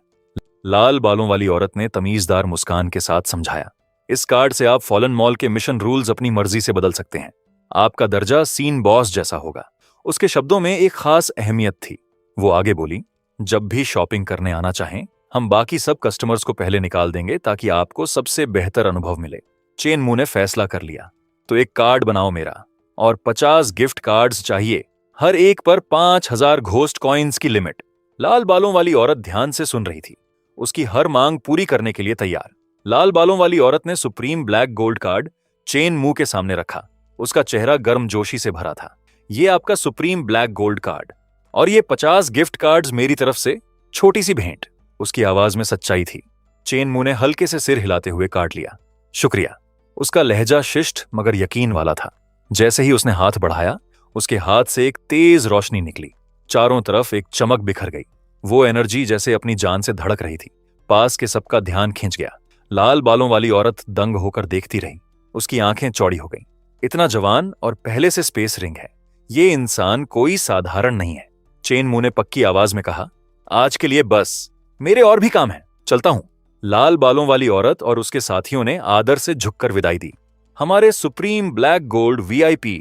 Speaker 1: लाल बालों वाली औरत ने तमीजदार मुस्कान के साथ समझाया, इस कार्ड से आप फॉलन मॉल के मिशन रूल्स अपनी मर्जी से बदल सकते हैं। आपका दर्जा सीन बॉस जैसा होगा। उसके शब्दों में एक खास अहमियत थी। वो आगे बोली, जब भी शॉपिंग करने आना चाहें, हम बाकी सब कस्टमर्स को पहले निकाल देंगे ताकि आपको सबसे बेहतर अनुभव मिले। चेन मू ने फैसला कर लिया, तो एक कार्ड बनाओ मेरा, और 50 गिफ्ट कार्ड्स चाहिए, हर एक पर 5000 घोस्ट कॉइन्स की लिमिट। लाल बालों वाली औरत ध्यान से सुन रही थी। उसकी हर मांग पूरी करने के लिए तैयार। लाल बालों वाली औरत ने supreme black gold card chain मू के सामने रखा। उसका चेहरा गर्मजोशी से भरा था। ये आपका सुप्रीम ब्लैक गोल्ड कार्ड, और ये 50 गिफ्ट कार्ड्स मेरी तरफ से, छोटी सी भेंट। उसकी आवाज में सच्चाई थी। चेन मू ने हल्के से सिर हिलाते हुए कार्ड लिया। शुक्रिया। उसका लहजा शिष्ट मगर यकीन वाला था। जैसे ही उसने हाथ बढ़ाया, उसके हाथ से एक तेज रोशनी निकली। चारों तरफ एक चमक बिखर गई। वो एनर्जी जैसे अपनी जान से धड़क रही थी। पास के सबका ध्यान खींच गया। लाल बालों वाली औरत दंग होकर देखती रही। उसकी आंखें चौड़ी हो गईं। इतना जवान और पहले से स्पेस रिंग है। ये इंसान कोई साधारण नहीं है। चेन मू ने पक्की आवाज में कहा, आज के लिए बस, मेरे और भी काम है, चलता हूं। लाल बालों वाली औरत और उसके साथियों ने आदर से झुककर विदाई दी। हमारे supreme black gold VIP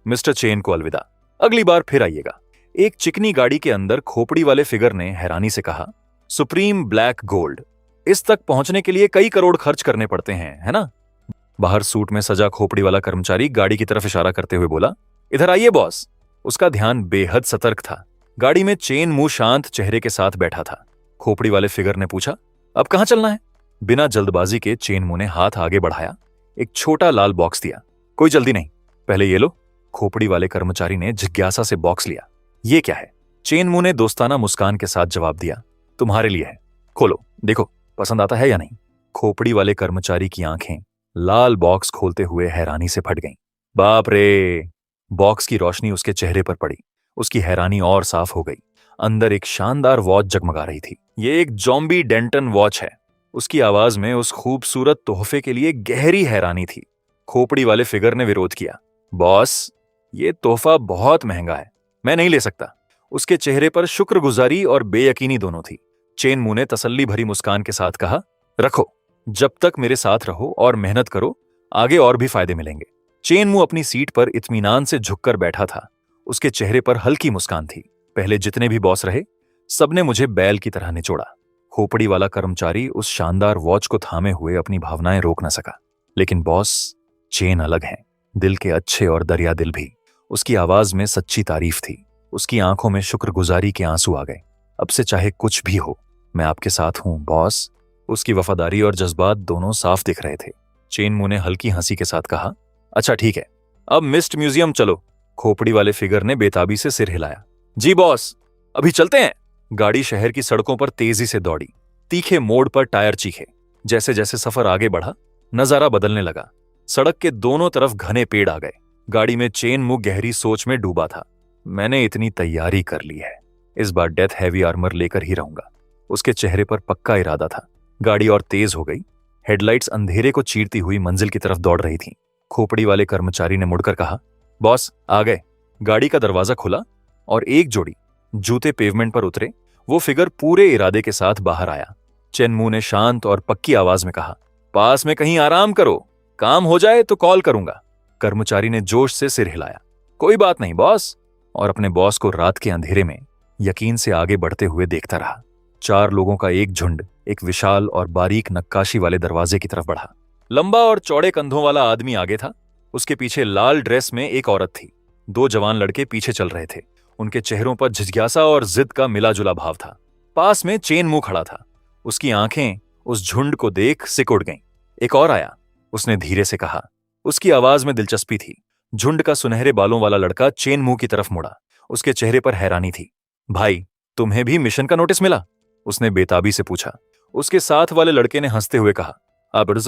Speaker 1: mister chain को अलविदा, अगली बार फिर आइएगा। एक चिकनी गाड़ी के अंदर खोपड़ी वाले फिगर ने हैरानी से कहा, सुप्रीम ब्लैक गोल्ड, इस तक पहुंचने के लिए कई करोड़ खर्च करने पड़ते हैं, है ना? बाहर सूट में सजा खोपड़ी वाला कर्मचारी गाड़ी की तरफ इशारा करते हुए बोला, इधर आइए बॉस। उसका ध्यान बेहद सतर्क था। गाड़ी में चेन मुंह शांत चेहरे के साथ बैठा था। खोपड़ी वाले फिगर ने पूछा, अब कहां चलना है? बिना जल्दबाजी के चेन मुंह ने हाथ आगे बढ़ाया, एक छोटा लाल बॉक्स दिया। कोई जल्दी नहीं, पहले ये लो। खोपड़ी वाले कर्मचारी ने जिज्ञासा से बॉक्स लिया। ये क्या है? चेन मुंह ने दोस्ताना मुस्कान के साथ जवाब दिया, तुम्हारे लिए है, खोलो, देखो पसंद आता है या नहीं। खोपड़ी वाले कर्मचारी की आंखें लाल बॉक्स खोलते हुए हैरानी से फट गईं। बाप रे! बॉक्स की रोशनी उसके चेहरे पर पड़ी। उसकी हैरानी और साफ हो गई। अंदर एक शानदार वॉच जगमगा रही थी। ये एक जॉम्बी डेंटन वॉच है। उसकी आवाज में उस खूबसूरत तोहफे के लिए गहरी हैरानी थी। खोपड़ी वाले फिगर ने विरोध किया, बॉस, ये तोहफा बहुत महंगा है, मैं नहीं ले सकता। उसके चेहरे पर शुक्रगुजारी और बेयकीनी दोनों थी। चेन मुंह ने तसल्ली भरी मुस्कान के साथ कहा, रखो, जब तक मेरे साथ रहो और मेहनत करो, आगे और भी फायदे मिलेंगे। चेन मुंह अपनी सीट पर इत्मीनान से झुककर बैठा था। उसके चेहरे पर हल्की मुस्कान थी। पहले जितने भी बॉस रहे, सबने मुझे बैल की तरह निचोड़ा। खोपड़ी वाला कर्मचारी उस शानदार वॉच को थामे हुए अपनी भावनाएं रोक न सका। लेकिन बॉस, चेन अलग है, दिल के अच्छे और दरिया दिल भी। उसकी आवाज में सच्ची तारीफ थी। उसकी आंखों में शुक्रगुजारी के आंसू आ गए। अब से चाहे कुछ भी हो, मैं आपके साथ हूं बॉस। उसकी वफादारी और जज्बात दोनों साफ दिख रहे थे। चेन मुंह ने हल्की हंसी के साथ कहा, अच्छा ठीक है, अब मिस्ट म्यूजियम चलो। खोपड़ी वाले फिगर ने बेताबी से सिर हिलाया। जी बॉस, अभी चलते हैं। गाड़ी शहर की सड़कों पर तेजी से दौड़ी। तीखे मोड़ पर टायर चीखे। जैसे जैसे सफर आगे बढ़ा, नजारा बदलने लगा। सड़क के दोनों तरफ घने पेड़ आ गए। गाड़ी में चेन मुंह गहरी सोच में डूबा था। मैंने इतनी तैयारी कर ली है, इस बार डेथ हैवी आर्मर लेकर ही रहूंगा। उसके चेहरे पर पक्का इरादा था। गाड़ी और तेज हो गई। हेडलाइट्स अंधेरे को चीरती हुई मंजिल की तरफ दौड़ रही थीं। खोपड़ी वाले कर्मचारी ने मुड़कर कहा, बॉस, आ गए। गाड़ी का दरवाजा खुला और एक जोड़ी जूते पेवमेंट पर उतरे। वो फिगर पूरे इरादे के साथ बाहर आया। चेन मुंह ने शांत और पक्की आवाज में कहा, पास में कहीं आराम करो, काम हो जाए तो कॉल करूंगा। कर्मचारी ने जोश से सिर हिलाया, कोई बात नहीं बॉस, और अपने बॉस को रात के अंधेरे में यकीन से आगे बढ़ते हुए देखता रहा। 4 लोगों का एक झुंड एक विशाल और बारीक नक्काशी वाले दरवाजे की तरफ बढ़ा। लंबा और चौड़े कंधों वाला आदमी आगे था। उसके पीछे लाल ड्रेस में एक औरत थी। 2 जवान लड़के पीछे चल रहे थे। उनके चेहरों पर जिज्ञासा और जिद का मिला जुला भाव था। पास में चेन मुंह खड़ा था। उसकी आंखें उस झुंड को देख सिकुड़ गईं। एक और आया, उसने धीरे से कहा। उसकी आवाज में दिलचस्पी थी। झुंड का सुनहरे बालों वाला लड़का चेन मुंह की तरफ मुड़ा। उसके चेहरे पर हैरानी थी। भाई, तुम्हें भी मिशन का नोटिस मिला? उसने बेताबी से पूछा। उसके साथ वाले लड़के ने हंसते हुए कहा, अब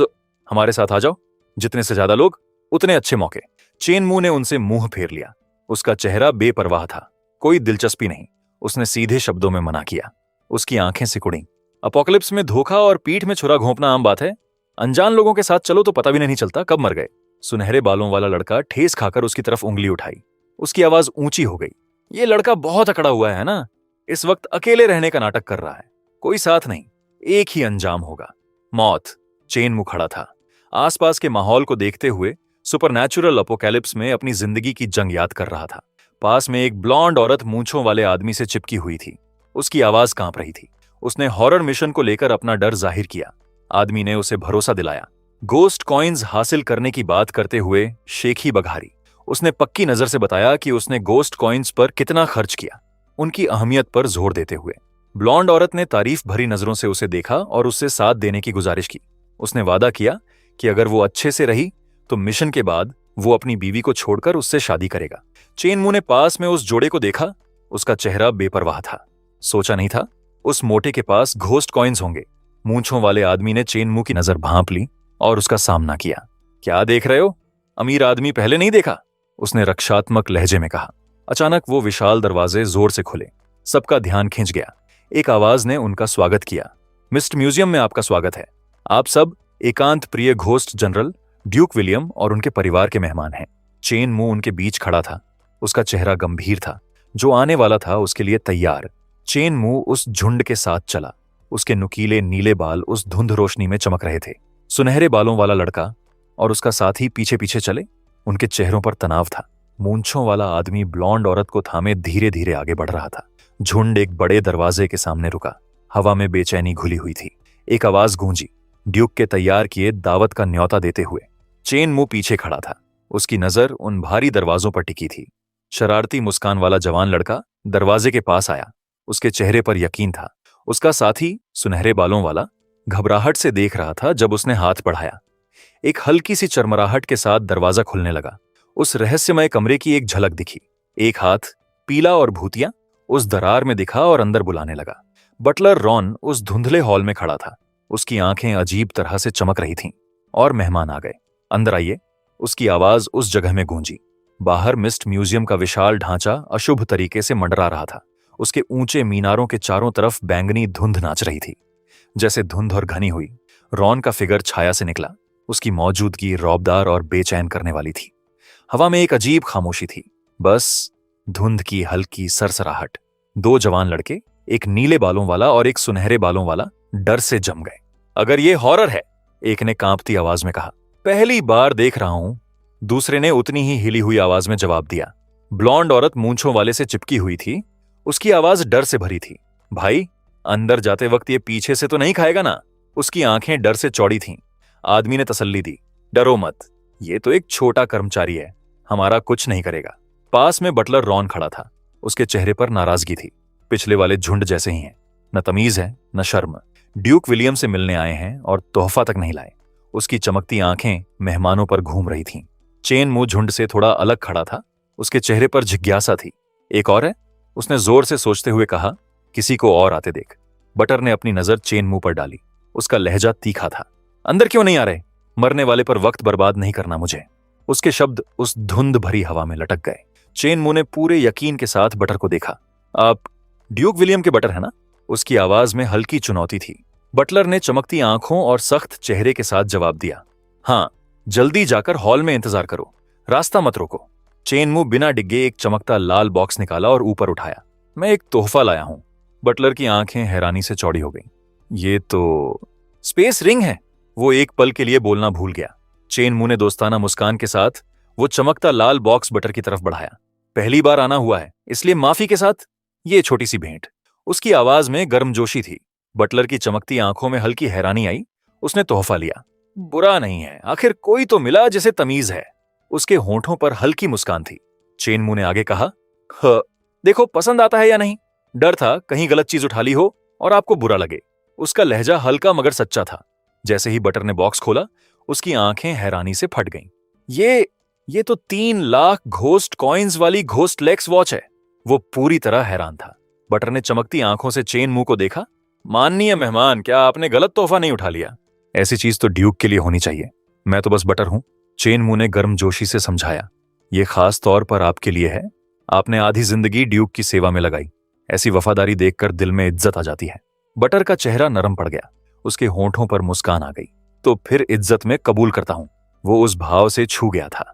Speaker 1: हमारे साथ आ जाओ, जितने से ज्यादा लोग उतने अच्छे मौके। चेन मुंह ने उनसे मुंह फेर लिया। उसका चेहरा बेपरवाह था, कोई दिलचस्पी नहीं। उसने सीधे शब्दों में मना किया। उसकी आंखें सिकुड़ीं। अपोकलिप्स में धोखा और पीठ में छुरा घोंपना आम बात है। अनजान लोगों के साथ चलो तो पता भी नहीं चलता कब मर गए। सुनहरे बालों वाला लड़का ठेस खाकर उसकी तरफ उंगली उठाई। उसकी आवाज ऊंची हो गई। ये लड़का बहुत अकड़ा हुआ है ना, इस वक्त अकेले रहने का नाटक कर रहा है। कोई साथ नहीं, एक ही अंजाम होगा, मौत। चेन मुंह खड़ा था, आसपास के माहौल को देखते हुए सुपरनैचुरल अपोकैलिप्स में अपनी जिंदगी की जंग याद कर रहा था। पास में एक ब्लॉन्ड औरत मूंछों वाले आदमी से चिपकी हुई थी। उसकी आवाज कांप रही थी। उसने हॉरर मिशन को लेकर अपना डर जाहिर किया। आदमी ने उसे भरोसा दिलाया। गोस्ट कॉइन्स हासिल करने की बात करते हुए शेखी बघारी। उसने पक्की नजर से बताया कि उसने गोस्ट कॉइन्स पर कितना खर्च किया, उनकी अहमियत पर जोर देते हुए। ब्लॉन्ड औरत ने तारीफ भरी नजरों से उसे देखा और उससे साथ देने की गुजारिश की। उसने वादा किया कि अगर वो अच्छे से रही तो मिशन के बाद वो अपनी बीवी को छोड़कर उससे शादी करेगा। चेन मुंह ने पास में उस जोड़े को देखा। उसका चेहरा बेपरवाह था। सोचा नहीं था उस मोटे के पास घोस्ट कॉइन्स होंगे। मूंछों वाले आदमी ने चेन मुंह की नजर भांप ली और उसका सामना किया। क्या देख रहे हो? अमीर आदमी पहले नहीं देखा? उसने रक्षात्मक लहजे में कहा। अचानक वो विशाल दरवाजे जोर से खुले। सबका ध्यान खिंच गया। एक आवाज ने उनका स्वागत किया। मिस्ट म्यूजियम में आपका स्वागत है। आप सब एकांत प्रिय घोस्ट जनरल ड्यूक विलियम और उनके परिवार के मेहमान हैं। चेन मुंह उनके बीच खड़ा था। उसका चेहरा गंभीर था, जो आने वाला था उसके लिए तैयार। चेन मुंह उस झुंड के साथ चला। उसके नुकीले नीले बाल उस धुंध रोशनी में चमक रहे थे। सुनहरे बालों वाला लड़का और उसका साथी पीछे पीछे चले। उनके चेहरों पर तनाव था। मूंछों वाला आदमी ब्लॉन्ड औरत को थामे धीरे धीरे आगे बढ़ रहा था। झुंड एक बड़े दरवाजे के सामने रुका। हवा में बेचैनी घुली हुई थी। एक आवाज गूंजी, ड्यूक के तैयार किए दावत का न्योता देते हुए। चेन मू पीछे खड़ा था। उसकी नजर उन भारी दरवाजों पर टिकी थी। शरारती मुस्कान वाला जवान लड़का दरवाजे के पास आया। उसके चेहरे पर यकीन था। उसका साथी सुनहरे बालों वाला घबराहट से देख रहा था जब उसने हाथ बढ़ाया। एक हल्की सी चरमराहट के साथ दरवाजा खुलने लगा। उस रहस्यमय कमरे की एक झलक दिखी। एक हाथ, पीला और भूतिया, उस दरार में दिखा और अंदर बुलाने लगा। बटलर रॉन उस धुंधले हॉल में खड़ा था। उसकी आंखें अजीब तरह से चमक रही थीं। और मेहमान आ गए। अंदर आइए, उसकी आवाज उस जगह में गूंजी। बाहर मिस्ट म्यूजियम का विशाल ढांचा अशुभ तरीके से मंडरा रहा था। उसके ऊंचे मीनारों के चारों तरफ बैंगनी धुंध नाच रही थी। जैसे धुंध और घनी हुई, रॉन का फिगर छाया से निकला। उसकी मौजूदगी रौबदार और बेचैन करने वाली थी। हवा में एक अजीब खामोशी थी, बस धुंध की हल्की सरसराहट। दो जवान लड़के, एक नीले बालों वाला और एक सुनहरे बालों वाला, डर से जम गए। अगर ये हॉरर है, एक ने कांपती आवाज में कहा। पहली बार देख रहा हूं, दूसरे ने उतनी ही हिली हुई आवाज में जवाब दिया। ब्लॉन्ड औरत मूंछों वाले से चिपकी हुई थी। उसकी आवाज डर से भरी थी। भाई, अंदर जाते वक्त ये पीछे से तो नहीं खाएगा ना? उसकी आंखें डर से चौड़ी थीं। आदमी ने तसल्ली दी। डरो मत, ये तो एक छोटा कर्मचारी है, हमारा कुछ नहीं करेगा। पास में बटलर रॉन खड़ा था। उसके चेहरे पर नाराजगी थी। पिछले वाले झुंड जैसे ही हैं, न तमीज है न शर्म। ड्यूक विलियम से मिलने आए हैं और तोहफा तक नहीं लाए। उसकी चमकती आंखें मेहमानों पर घूम रही थीं। चेन मू झुंड से थोड़ा अलग खड़ा था। उसके चेहरे पर जिज्ञासा थी। एक और है? उसने जोर से सोचते हुए कहा। किसी को और आते देख। बटर ने अपनी नजर चेन मू पर डाली। उसका लहजा तीखा था। अंदर क्यों नहीं आ रहे? मरने वाले पर वक्त बर्बाद नहीं करना मुझे। उसके शब्द उस धुंध भरी हवा में लटक गए। चेन मू ने पूरे यकीन के साथ बटर को देखा। आप ड्यूक विलियम के बटर है ना? उसकी आवाज में हल्की चुनौती थी। बटलर ने चमकती आंखों और सख्त चेहरे के साथ जवाब दिया। हाँ, जल्दी जाकर हॉल में इंतजार करो, रास्ता मत रोको। चेन मू बिना डिग्गे एक चमकता लाल बॉक्स निकाला और ऊपर उठाया। मैं एक तोहफा लाया हूं। बटलर की आंखें हैरानी से चौड़ी हो गईं। ये तो स्पेस रिंग है। वो एक पल के लिए बोलना भूल गया। चेन मू ने दोस्ताना मुस्कान के साथ वो चमकता लाल बॉक्स बटर की तरफ बढ़ाया। पहली बार आना हुआ है, इसलिए माफी के साथ ये छोटी सी भेंट। उसकी आवाज में गर्मजोशी थी। बटलर की चमकती आंखों में हल्की हैरानी आई। उसने तोहफा लिया। बुरा नहीं है, आखिर कोई तो मिला जिसे तमीज है। उसके होंठों पर हल्की मुस्कान थी। चेन मू ने आगे कहा, देखो पसंद आता है या नहीं। डर था कहीं गलत चीज उठा ली हो और आपको बुरा लगे। उसका लहजा हल्का मगर सच्चा था। जैसे ही बटर ने बॉक्स खोला, उसकी आंखें हैरानी से फट गईं। ये तो 3 लाख घोस्ट कॉइन्स वाली घोस्ट लेक्स वॉच है। वो पूरी तरह हैरान था। बटर ने चमकती आंखों से चेन मू को देखा। माननीय मेहमान, क्या आपने गलत तोहफा नहीं उठा लिया? ऐसी चीज तो ड्यूक के लिए होनी चाहिए। मैं तो बस बटर हूं। चेन मू ने गर्मजोशी से समझाया। ये खास तौर पर आपके लिए है। आपने आधी जिंदगी ड्यूक की सेवा में लगाई। ऐसी वफादारी देखकर दिल में इज्जत आ जाती है। बटर का चेहरा नरम पड़ गया। उसके होंठों पर मुस्कान आ गई। तो फिर इज्जत में कबूल करता हूं। वो उस भाव से छू गया था।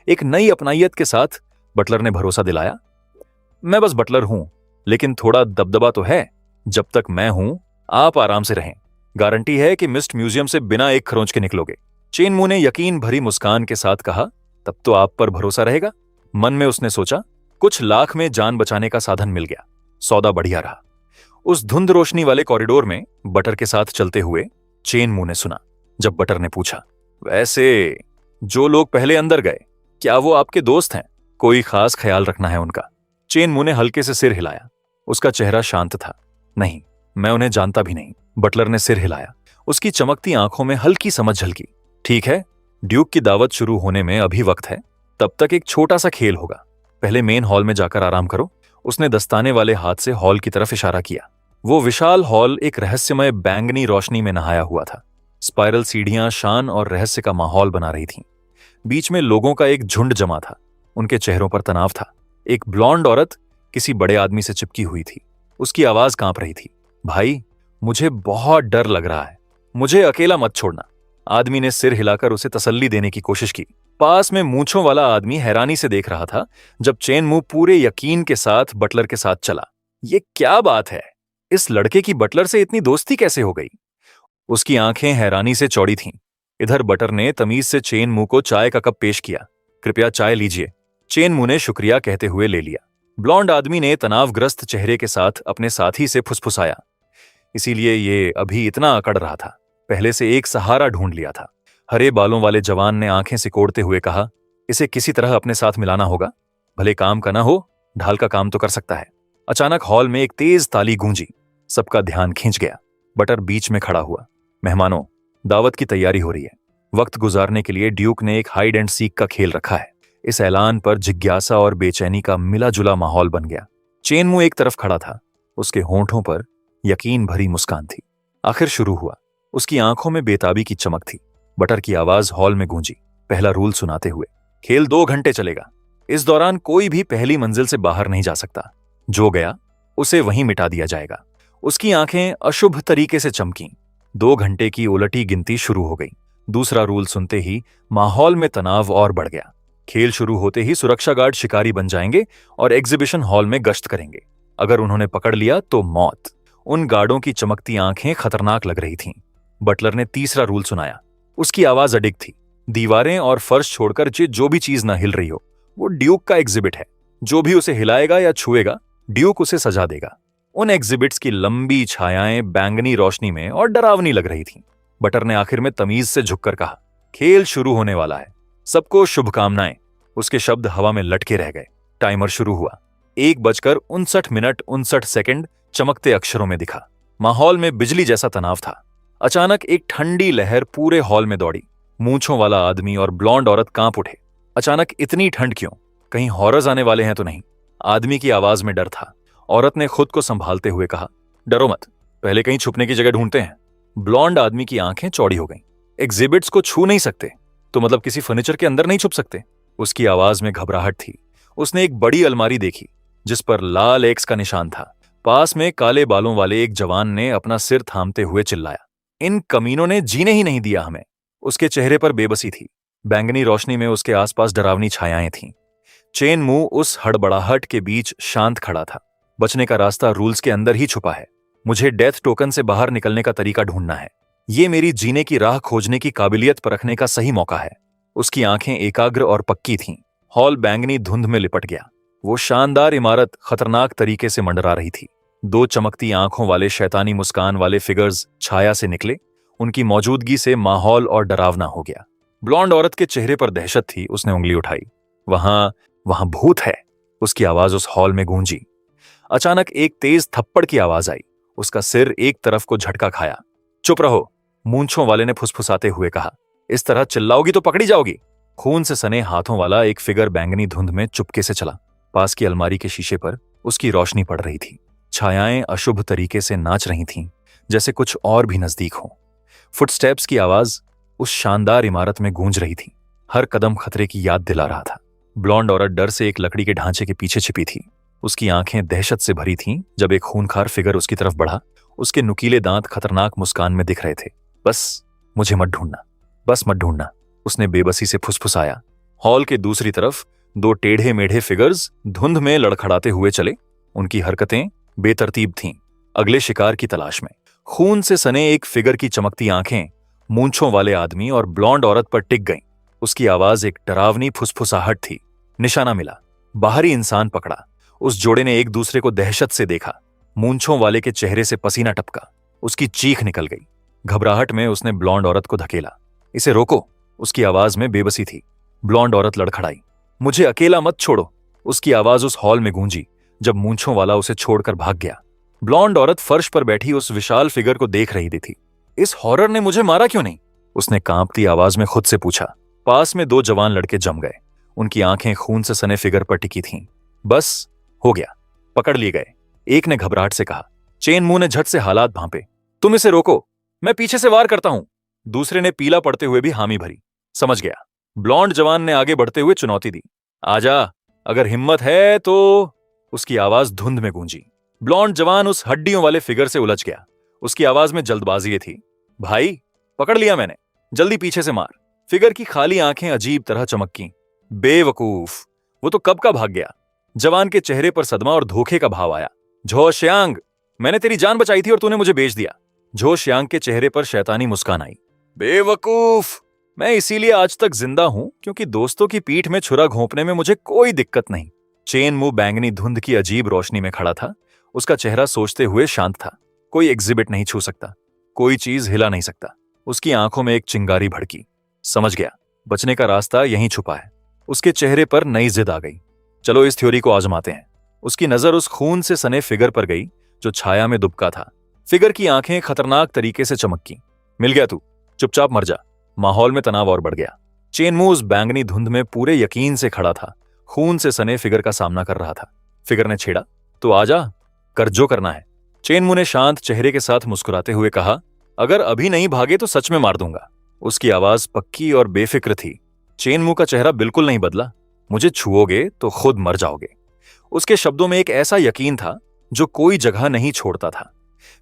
Speaker 1: एक नई अपनाइयत के साथ बटलर ने भरोसा दिलाया। मैं बस बटलर हूं, लेकिन थोड़ा दबदबा तो है। जब तक मैं हूं, आप आराम से रहें। गारंटी है कि मिस्ट म्यूजियम से बिना एक खरोंच के निकलोगे। चेन मू ने यकीन भरी मुस्कान के साथ कहा। तब तो आप पर भरोसा रहेगा। मन में उसने सोचा, कुछ लाख में जान बचाने का साधन मिल गया। सौदा बढ़िया रहा। उस धुंध रोशनी वाले कॉरिडोर में बटर के साथ चलते हुए चेन मू ने सुना जब बटर ने पूछा, वैसे जो लोग पहले अंदर गए, क्या वो आपके दोस्त हैं? कोई खास ख्याल रखना है उनका? चेन मू ने हल्के से सिर हिलाया। उसका चेहरा शांत था। नहीं, मैं उन्हें जानता भी नहीं। बटलर ने सिर हिलाया। उसकी चमकती आंखों में हल्की समझ झलकी। ठीक है, ड्यूक की दावत शुरू होने में अभी वक्त है। तब तक एक छोटा सा खेल होगा। पहले मेन हॉल में जाकर आराम करो। उसने दस्ताने वाले हाथ से हॉल की तरफ इशारा किया। वो विशाल हॉल एक रहस्यमय बैंगनी रोशनी में नहाया हुआ था। स्पाइरल सीढ़ियां शान और रहस्य का माहौल बना रही थीं। बीच में लोगों का एक झुंड जमा था। उनके चेहरों पर तनाव था। एक ब्लॉन्ड औरत किसी बड़े आदमी से चिपकी हुई थी। उसकी आवाज कांप रही थी। भाई, मुझे बहुत डर लग रहा है, मुझे अकेला मत छोड़ना। आदमी ने सिर हिलाकर उसे तसल्ली देने की कोशिश की। पास में मूंछों वाला आदमी हैरानी से देख रहा था जब चेन मू पूरे यकीन के साथ बटलर के साथ चला। ये क्या बात है? इस लड़के की बटलर से इतनी दोस्ती कैसे हो गई? उसकी आंखें हैरानी से चौड़ी थीं। इधर बटर ने तमीज से चेन मू को चाय का कप पेश किया। कृपया चाय लीजिए। चेन मू ने शुक्रिया कहते हुए ले लिया। ब्लॉन्ड आदमी ने तनावग्रस्त चेहरे के साथ अपने साथी से फुसफुसाया। इसीलिए ये अभी इतना अकड़ रहा था। पहले से एक सहारा ढूंढ लिया था। हरे बालों वाले जवान ने आंखें सिकोड़ते हुए कहा, इसे किसी तरह अपने साथ मिलाना होगा। भले काम का ना हो, ढाल का काम तो कर सकता है। अचानक हॉल में एक तेज ताली गूंजी। सबका ध्यान खींच गया। बटर बीच में खड़ा हुआ। मेहमानों, दावत की तैयारी हो रही है। वक्त गुजारने के लिए ड्यूक ने एक हाइड एंड सीक का खेल रखा है। इस ऐलान पर जिज्ञासा और बेचैनी का मिला जुला माहौल बन गया। चेन एक तरफ खड़ा था। उसके होंठों पर यकीन भरी मुस्कान थी। आखिर शुरू हुआ। उसकी आंखों में बेताबी की चमक थी। बटर की आवाज हॉल में गूंजी, पहला रूल सुनाते हुए। खेल 2 घंटे चलेगा। इस दौरान कोई भी पहली मंजिल से बाहर नहीं जा सकता। जो गया उसे वहीं मिटा दिया जाएगा। उसकी आंखें अशुभ तरीके से चमकीं। 2 घंटे की उलटी गिनती शुरू हो गई। दूसरा रूल सुनते ही माहौल में तनाव और बढ़ गया। खेल शुरू होते ही सुरक्षा गार्ड शिकारी बन जाएंगे और एग्जीबिशन हॉल में गश्त करेंगे। अगर उन्होंने पकड़ लिया तो मौत। उन गार्डों की चमकती आंखें खतरनाक लग रही थीं। बटलर ने तीसरा रूल सुनाया। उसकी आवाज अडिग थी। दीवारें और फर्श छोड़कर जो भी चीज ना हिल रही हो, वो ड्यूक का एग्जिबिट है। जो भी उसे हिलाएगा या छुएगा, ड्यूक उसे सजा देगा। उन एग्जिबिट्स की लंबी छायाएं बैंगनी रोशनी में और डरावनी लग रही थीं। बटर ने आखिर में तमीज से झुककर कहा, खेल शुरू होने वाला है। सबको शुभकामनाएं। उसके शब्द हवा में लटके रह गए। टाइमर शुरू हुआ। 1:59 चमकते अक्षरों में दिखा। माहौल में बिजली जैसा तनाव था। अचानक एक ठंडी लहर पूरे हॉल में दौड़ी। मूंछों वाला आदमी और ब्लॉन्ड औरत कांप उठे। अचानक इतनी ठंड क्यों? कहीं हॉरर्स आने वाले हैं तो नहीं? आदमी की आवाज में डर था। औरत ने खुद को संभालते हुए कहा, डरो मत, पहले कहीं छुपने की जगह ढूंढते हैं। ब्लॉन्ड आदमी की आंखें चौड़ी हो गईं। एग्जिबिट्स को छू नहीं सकते तो मतलब किसी फर्नीचर के अंदर नहीं छुप सकते? उसकी आवाज में घबराहट थी। उसने एक बड़ी अलमारी देखी जिस पर लाल एक्स का निशान था। पास में काले बालों वाले एक जवान ने अपना सिर थामते हुए चिल्लाया, इन कमीनों ने जीने ही नहीं दिया हमें। उसके चेहरे पर बेबसी थी। बैंगनी रोशनी में उसके आसपास डरावनी छायाएं थीं। चेन मुंह उस हड़बड़ाहट के बीच शांत खड़ा था। बचने का रास्ता रूल्स के अंदर ही छुपा है। मुझे डेथ टोकन से बाहर निकलने का तरीका ढूंढना है। ये मेरी जीने की राह खोजने की काबिलियत परखने का सही मौका है। उसकी आंखें एकाग्र और पक्की थीं। हॉल बैंगनी धुंध में लिपट गया। वो शानदार इमारत खतरनाक तरीके से मंडरा रही थी। 2 चमकती आंखों वाले शैतानी मुस्कान वाले फिगर्स छाया से निकले। उनकी मौजूदगी से माहौल और डरावना हो गया। ब्लॉन्ड औरत के चेहरे पर दहशत थी। उसने उंगली उठाई। वहां भूत है। उसकी आवाज उस हॉल में गूंजी। अचानक एक तेज थप्पड़ की आवाज आई। उसका सिर एक तरफ को झटका खाया। चुप रहो, मूंछों वाले ने फुसफुसाते हुए कहा। इस तरह चिल्लाओगी तो पकड़ी जाओगी। खून से सने हाथों वाला एक फिगर बैंगनी धुंध में चुपके से चला। पास की अलमारी के शीशे पर उसकी रोशनी पड़ रही थी। छायाएं अशुभ तरीके से नाच रही थीं, जैसे कुछ और भी नजदीक हो। फुटस्टेप्स की आवाज उस शानदार इमारत में गूंज रही थी। हर कदम खतरे की याद दिला रहा था। ब्लॉन्ड औरत डर से एक लकड़ी के ढांचे के पीछे छिपी थी। उसकी आंखें दहशत से भरी थीं। जब एक खूंखार फिगर उसकी तरफ बढ़ा, उसके नुकीले दांत खतरनाक मुस्कान में दिख रहे थे। बस मुझे मत ढूंढना, बस मत ढूंढना, उसने बेबसी से फुसफुसाया। हॉल के दूसरी तरफ 2 टेढ़े मेढ़े फिगर्स धुंध में लड़खड़ाते हुए चले। उनकी हरकतें बेतरतीब थीं, अगले शिकार की तलाश में। खून से सने एक फिगर की चमकती आंखें मूंछों वाले आदमी और ब्लॉन्ड औरत पर टिक गईं। उसकी आवाज एक डरावनी फुसफुसाहट थी। निशाना मिला। बाहरी इंसान पकड़ा। उस जोड़े ने एक दूसरे को दहशत से देखा। मूंछों वाले के चेहरे से पसीना टपका। उसकी चीख निकल गई। घबराहट में उसने ब्लॉन्ड औरत को धकेला। इसे रोको, उसकी आवाज में बेबसी थी। ब्लॉन्ड औरत लड़खड़ाई। मुझे अकेला मत छोड़ो, उसकी आवाज उस हॉल में गूंजी जब मूंछों वाला उसे छोड़कर भाग गया। ब्लॉन्ड औरत फर्श पर बैठी उस विशाल फिगर को देख रही थी। इस हॉरर ने मुझे मारा क्यों नहीं? उसने कांपती आवाज में खुद से पूछा। पास में 2 जवान लड़के जम गए। उनकी आंखें खून से सने फिगर पर टिकी थीं। बस हो गया, पकड़ लिए गए, एक ने घबराहट से कहा। चेन मुंह ने झट से हालात भांपे। तुम इसे रोको, मैं पीछे से वार करता हूं। दूसरे ने पीला पड़ते हुए भी हामी भरी। समझ गया। ब्लॉन्ड जवान ने आगे बढ़ते हुए चुनौती दी। आजा, अगर हिम्मत है तो। उसकी आवाज धुंध में गूंजी। ब्लॉन्ड जवान उस हड्डियों वाले फिगर से उलझ गया। उसकी आवाज में जल्दबाजी थी। भाई, पकड़ लिया मैंने, जल्दी पीछे से मार। फिगर की खाली आंखें अजीब तरह चमक्कीं। बेवकूफ, वो तो कब का भाग गया। जवान के चेहरे पर सदमा और धोखे का भाव आया। झोशियांग, मैंने तेरी जान बचाई थी और तूने मुझे बेच दिया। झोशियांग के चेहरे पर शैतानी मुस्कान आई। बेवकूफ, मैं इसीलिए आज तक जिंदा हूं क्योंकि दोस्तों की पीठ में छुरा घोंपने में मुझे कोई दिक्कत नहीं। चेन मुंह बैंगनी धुंध की अजीब रोशनी में खड़ा था। उसका चेहरा सोचते हुए शांत था। कोई एग्जिबिट नहीं छू सकता, कोई चीज हिला नहीं सकता। उसकी आंखों में एक चिंगारी भड़की। समझ गया, बचने का रास्ता यहीं छुपा है। उसके चेहरे पर नई जिद आ गई। चलो इस थ्योरी को आजमाते हैं। उसकी नजर उस खून से सने फिगर पर गई जो छाया में दुबका था। फिगर की आंखें खतरनाक तरीके से चमकी। मिल गया तू, चुपचाप मर जा। माहौल में तनाव और बढ़ गया। चेनमू उस बैंगनी धुंध में पूरे यकीन से खड़ा था, खून से सने फिगर का सामना कर रहा था। फिगर ने छेड़ा, तो आजा, कर जो करना है। चेनमू ने शांत चेहरे के साथ मुस्कुराते हुए कहा, अगर अभी नहीं भागे तो सच में मार दूंगा। उसकी आवाज पक्की और बेफिक्र थी। चेनमू का चेहरा बिल्कुल नहीं बदला। मुझे छुओगे तो खुद मर जाओगे। उसके शब्दों में एक ऐसा यकीन था जो कोई जगह नहीं छोड़ता था।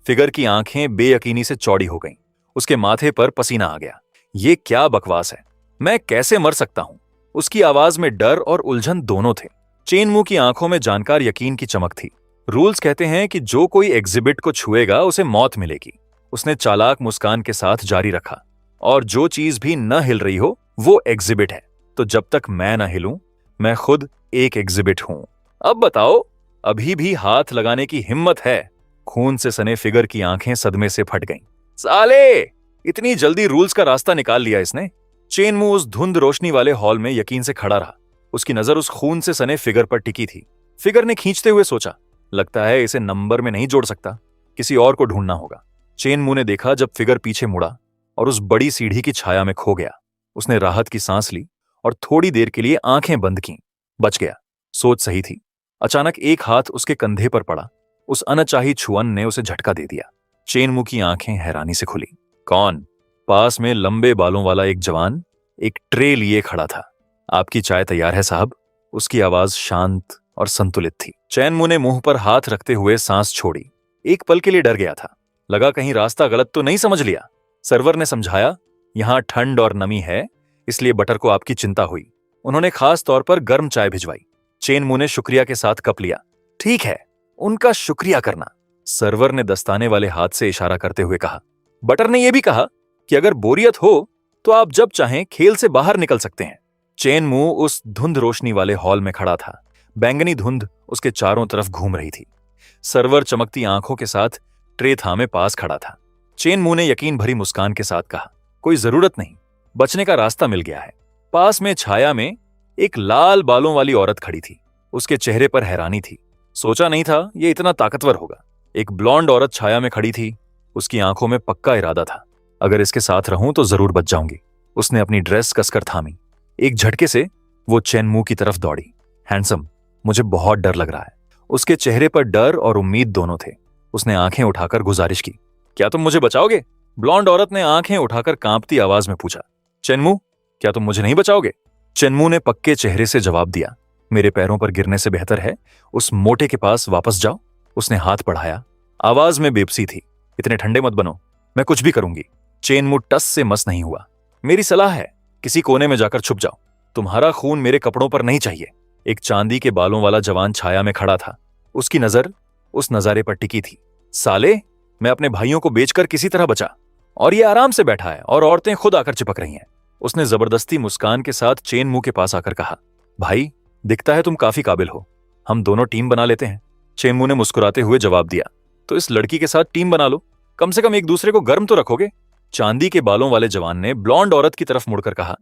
Speaker 1: फिगर की आंखें बेयकीनी से चौड़ी हो गईं। उसके माथे पर पसीना आ गया। ये क्या बकवास है, मैं कैसे मर सकता हूं? उसकी आवाज में डर और उलझन दोनों थे। चेनमू की आंखों में जानकार यकीन की चमक थी। रूल्स कहते हैं कि जो कोई एग्जिबिट को छुएगा उसे मौत मिलेगी। उसने चालाक मुस्कान के साथ जारी रखा, और जो चीज भी न हिल रही हो वो एग्जिबिट है। तो जब तक मैं न हिलूं, मैं खुद एक एग्जिबिट हूं। अब बताओ, अभी भी हाथ लगाने की हिम्मत है? खून से सने फिगर की आंखें सदमे से फट गईं। साले, इतनी जल्दी रूल्स का रास्ता निकाल लिया इसने। चेनमू उस धुंध रोशनी वाले हॉल में यकीन से खड़ा रहा। उसकी नजर उस खून से सने फिगर पर टिकी थी। फिगर ने खींचते हुए सोचा, लगता है इसे नंबर में नहीं जोड़ सकता, किसी और को ढूंढना होगा। चेनमू ने देखा जब फिगर पीछे मुड़ा और उस बड़ी सीढ़ी की छाया में खो गया। उसने राहत की सांस ली और थोड़ी देर के लिए आंखें बंद कीं। बच गया, सोच सही थी। अचानक एक हाथ उसके कंधे पर पड़ा। उस अनचाही छुअन ने उसे झटका दे दिया। चेनमू की आंखें हैरानी से खुली। कौन? पास में लंबे बालों वाला एक जवान एक ट्रे लिए खड़ा था। आपकी चाय तैयार है साहब। उसकी आवाज शांत और संतुलित थी। चेनमू ने मुंह पर हाथ रखते हुए सांस छोड़ी। एक पल के लिए डर गया था, लगा कहीं रास्ता गलत तो नहीं समझ लिया। सर्वर ने समझाया, यहां ठंड और नमी है, इसलिए बटर को आपकी चिंता हुई। उन्होंने खास तौर पर गर्म चाय भिजवाई। चेनमू ने शुक्रिया के साथ कप लिया। ठीक है, उनका शुक्रिया करना, सर्वर ने दस्ताने वाले हाथ से इशारा करते हुए कहा। बटर ने यह भी कहा कि अगर बोरियत हो तो आप जब चाहें खेल से बाहर निकल सकते हैं। चेनमू उस धुंध रोशनी वाले हॉल में खड़ा था। बैंगनी धुंध उसके चारों तरफ घूम रही थी। सर्वर चमकती आंखों के साथ ट्रे थामे पास खड़ा था। चेनमू ने यकीन भरी मुस्कान के साथ कहा, कोई जरूरत नहीं, बचने का रास्ता मिल गया है। पास में छाया में एक लाल बालों वाली औरत खड़ी थी। उसके चेहरे पर हैरानी थी। सोचा नहीं था ये इतना ताकतवर होगा। एक ब्लॉन्ड औरत छाया में खड़ी थी। उसकी आंखों में पक्का इरादा था, अगर इसके साथ रहूं तो जरूर बच जाऊंगी। उसने अपनी ड्रेस कसकर थामी। एक झटके से वो चेनमू की तरफ दौड़ी। हैंडसम, मुझे बहुत डर लग रहा है। उसके चेहरे पर डर और उम्मीद दोनों थे। उसने आंखें उठाकर गुजारिश की, क्या तुम मुझे बचाओगे? ब्लॉन्ड औरत ने आंखें उठाकर कांपती आवाज में पूछा। चेनमू, क्या तुम मुझे नहीं बचाओगे? चेनमू ने पक्के चेहरे से जवाब दिया, मेरे पैरों पर गिरने से बेहतर है उस मोटे के पास वापस जाओ। उसने हाथ बढ़ाया। आवाज में बेबसी थी, इतने ठंडे मत बनो, मैं कुछ भी करूंगी। चेनमू टस से मस नहीं हुआ। मेरी सलाह है, किसी कोने में जाकर छुप जाओ, तुम्हारा खून मेरे कपड़ों पर नहीं चाहिए। एक चांदी के बालों वाला जवान छाया में खड़ा था। उसकी नजर उस नजारे पर टिकी थी। साले, मैं अपने भाइयों को बेचकर किसी तरह बचा, और ये आराम से बैठा है और औरतें खुद आकर चिपक रही हैं। उसने जबरदस्ती मुस्कान के साथ चेनमू के पास आकर कहा, भाई, दिखता है तुम काफी काबिल हो, हम दोनों टीम बना लेते हैं। चेनमू ने मुस्कुराते हुए जवाब दिया, तो इस लड़की के साथ टीम बना लो, कम से कम एक दूसरे को गर्म तो रखोगे। चांदी के बालों वाले जवान ने ब्लॉन्ड औरत की तरफ मुड़कर कहा,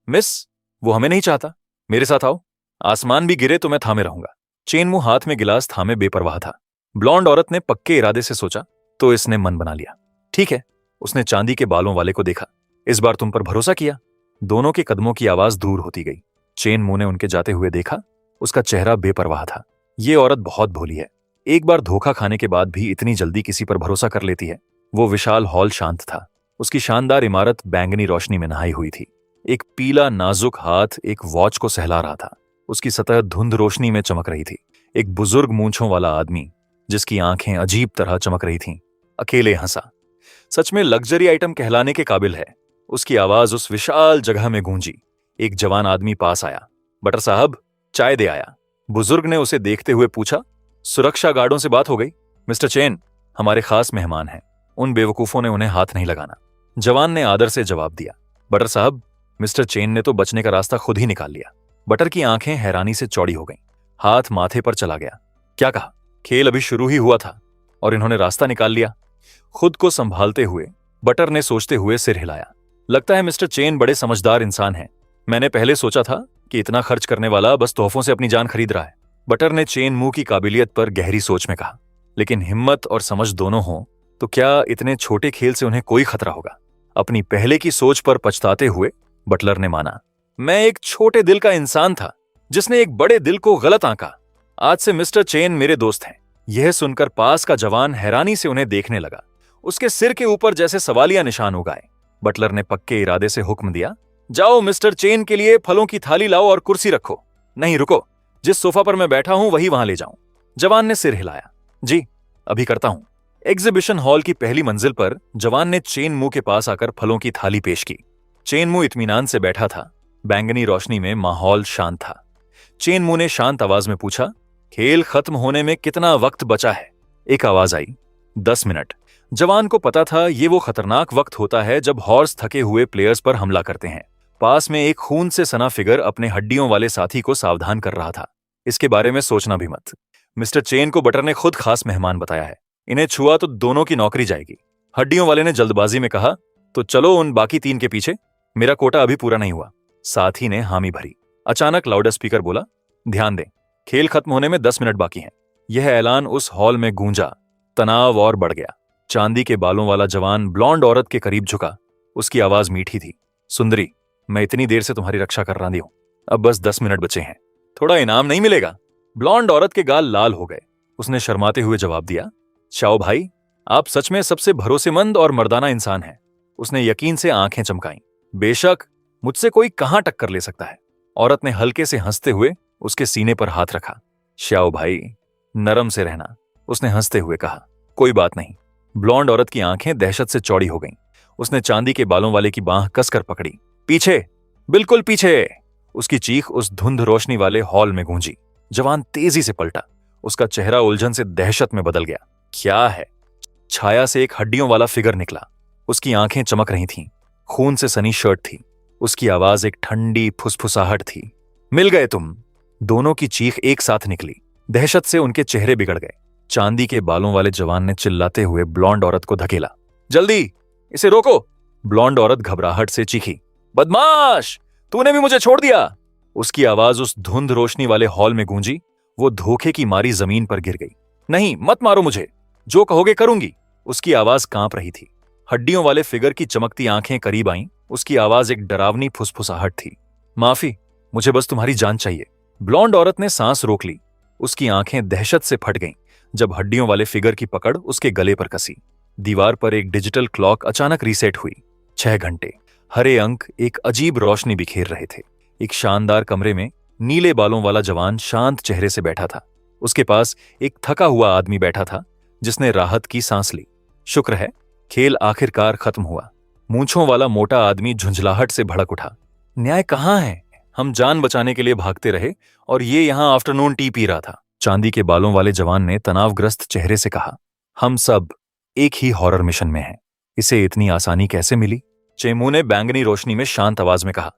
Speaker 1: मिस, वो हमें नहीं चाहता, मेरे साथ आओ, आसमान भी गिरे तो मैं थामे रहूंगा। चेनमू हाथ में गिलास थामे बेपरवाह था। ब्लॉन्ड औरत ने पक्के इरादे से सोचा, तो इसने मन बना लिया। ठीक है। उसने चांदी के बालों वाले को देखा, इस बार तुम पर भरोसा किया। दोनों के कदमों की आवाज दूर होती गई। चेनमू ने उनके जाते हुए देखा, उसका चेहरा बेपरवाह था। ये औरत बहुत भोली है, एक बार धोखा खाने के बाद भी इतनी जल्दी किसी पर भरोसा कर लेती है। वो विशाल हॉल शांत था। उसकी शानदार इमारत बैंगनी रोशनी में नहाई हुई थी। एक पीला नाजुक हाथ एक वॉच को सहला रहा था। उसकी सतह धुंध रोशनी में चमक रही थी। एक बुजुर्ग मूंछों वाला आदमी, जिसकी आंखें अजीब तरह चमक रही थीं, अकेले हंसा। सच में लग्जरी आइटम कहलाने के काबिल है। उसकी आवाज उस विशाल जगह में गूंजी। एक जवान आदमी पास आया। बटर साहब, चाय दे आया। बुजुर्ग ने उसे देखते हुए पूछा, सुरक्षा गार्डों से बात हो गई? मिस्टर चेन हमारे खास मेहमान हैं, उन बेवकूफों ने उन्हें हाथ नहीं लगाना। जवान ने आदर से जवाब दिया। बटर साहब, मिस्टर चेन ने तो बचने का रास्ता खुद ही निकाल लिया। बटर की आंखें हैरानी से चौड़ी हो गईं। हाथ माथे पर चला गया। क्या कहा? खेल अभी शुरू ही हुआ था और इन्होंने रास्ता निकाल लिया। खुद को संभालते हुए बटर ने सोचते हुए सिर हिलाया। लगता है मिस्टर चेन बड़े समझदार इंसान हैं। मैंने पहले सोचा था कि इतना खर्च करने वाला बस तोहफों से अपनी जान खरीद रहा है। बटर ने चेन मू की काबिलियत पर गहरी सोच में कहा। लेकिन हिम्मत और समझ दोनों हों तो क्या इतने छोटे खेल से उन्हें कोई खतरा होगा? अपनी पहले की सोच पर पछताते हुए बटलर ने माना, मैं एक छोटे दिल का इंसान था जिसने एक बड़े दिल को गलत आंका। आज से मिस्टर चेन मेरे दोस्त हैं। यह सुनकर पास का जवान हैरानी से उन्हें देखने लगा। उसके सिर के ऊपर जैसे सवालिया निशान उगाए। बटलर ने पक्के इरादे से हुक्म दिया, जाओ मिस्टर चेन के लिए फलों की थाली लाओ और कुर्सी रखो। नहीं रुको, जिस सोफा पर मैं बैठा हूं वही वहां ले जाऊं। जवान ने सिर हिलाया, जी अभी करता हूं। एग्जीबिशन हॉल की पहली मंजिल पर जवान ने चेन मू के पास आकर फलों की थाली पेश की। चेन मू इत्मीनान से बैठा था। बैंगनी रोशनी में माहौल शांत था। चेन मू ने शांत आवाज में पूछा, खेल खत्म होने में कितना वक्त बचा है? एक आवाज आई, 10 मिनट। जवान को पता था ये वो खतरनाक वक्त होता है जब हॉर्स थके हुए प्लेयर्स पर हमला करते हैं। पास में एक खून से सना फिगर अपने हड्डियों वाले साथी को सावधान कर रहा था, इसके बारे में सोचना भी मत। मिस्टर चेन को बटर ने खुद खास मेहमान बताया है। इन्हें छुआ तो दोनों की नौकरी जाएगी। हड्डियों वाले ने जल्दबाजी में कहा, तो चलो उन बाकी 3 के पीछे, मेरा कोटा अभी पूरा नहीं हुआ। साथी ने हामी भरी। अचानक लाउड स्पीकर बोला, ध्यान दें, खेल खत्म होने में 10 मिनट बाकी हैं। यह ऐलान उस हॉल में गूंजा। तनाव और बढ़ गया। चांदी के बालों वाला जवान ब्लॉन्ड औरत के करीब झुका। उसकी आवाज मीठी थी, सुंदरी, मैं इतनी देर से तुम्हारी रक्षा कर रहा हूं। अब बस 10 मिनट बचे हैं। थोड़ा इनाम नहीं मिलेगा? ब्लॉन्ड औरत के गाल लाल हो गए। उसने शर्माते हुए जवाब दिया, शाओ भाई, आप सच में सबसे भरोसेमंद और मर्दाना इंसान हैं। उसने यकीन से आंखें चमकाईं। बेशक, मुझसे कोई कहां टक्कर ले सकता है। औरत ने हल्के से हंसते हुए उसके सीने पर हाथ रखा। श्याओ भाई, नरम से रहना, उसने हंसते हुए कहा। कोई बात नहीं। ब्लॉन्ड औरत की आंखें दहशत से चौड़ी हो गईं। उसने चांदी के बालों वाले की बांह कसकर पकड़ी। पीछे, बिल्कुल पीछे। उसकी चीख उस धुंध रोशनी वाले हॉल में गूंजी। जवान तेजी से पलटा। उसका चेहरा उलझन से दहशत में बदल गया। क्या है? छाया से एक हड्डियों वाला फिगर निकला। उसकी आंखें चमक रही थीं। खून से सनी शर्ट थी। उसकी आवाज एक ठंडी फुसफुसाहट थी। मिल गए तुम। दोनों की चीख एक साथ निकली। दहशत से उनके चेहरे बिगड़ गए। चांदी के बालों वाले जवान ने चिल्लाते हुए ब्लॉन्ड औरत को धकेला। जल्दी, इसे रोको। ब्लॉन्ड औरत घबराहट से चीखी, बदमाश, तूने भी मुझे छोड़ दिया। उसकी आवाज उस धुंध रोशनी वाले हॉल में गूंजी। वो धोखे की मारी जमीन पर गिर गई। नहीं, मत मारो मुझे, जो कहोगे करूंगी। उसकी आवाज कांप रही थी। हड्डियों वाले फिगर की चमकती आंखें करीब आईं। उसकी आवाज एक डरावनी फुसफुसाहट थी। माफी, मुझे बस तुम्हारी जान चाहिए। ब्लॉन्ड औरत ने सांस रोक ली। उसकी आंखें दहशत से फट गईं जब हड्डियों वाले फिगर की पकड़ उसके गले पर कसी। दीवार पर एक डिजिटल क्लॉक अचानक रीसेट हुई। 6 घंटे। हरे अंक एक अजीब रोशनी बिखेर रहे थे। एक शानदार कमरे में नीले बालों वाला जवान शांत चेहरे से बैठा था। उसके पास एक थका हुआ आदमी बैठा था जिसने राहत की सांस ली। शुक्र है, खेल आखिरकार खत्म हुआ। मूंछों वाला मोटा आदमी झुंझलाहट से भड़क उठा। न्याय कहां है? हम जान बचाने के लिए भागते रहे और ये यहां आफ्टरनून टी पी रहा था। चांदी के बालों वाले जवान ने तनावग्रस्त चेहरे से कहा, हम सब एक ही हॉरर मिशन में हैं। इसे इतनी आसानी कैसे मिली? चेमू ने बैंगनी रोशनी में शांत आवाज में कहा,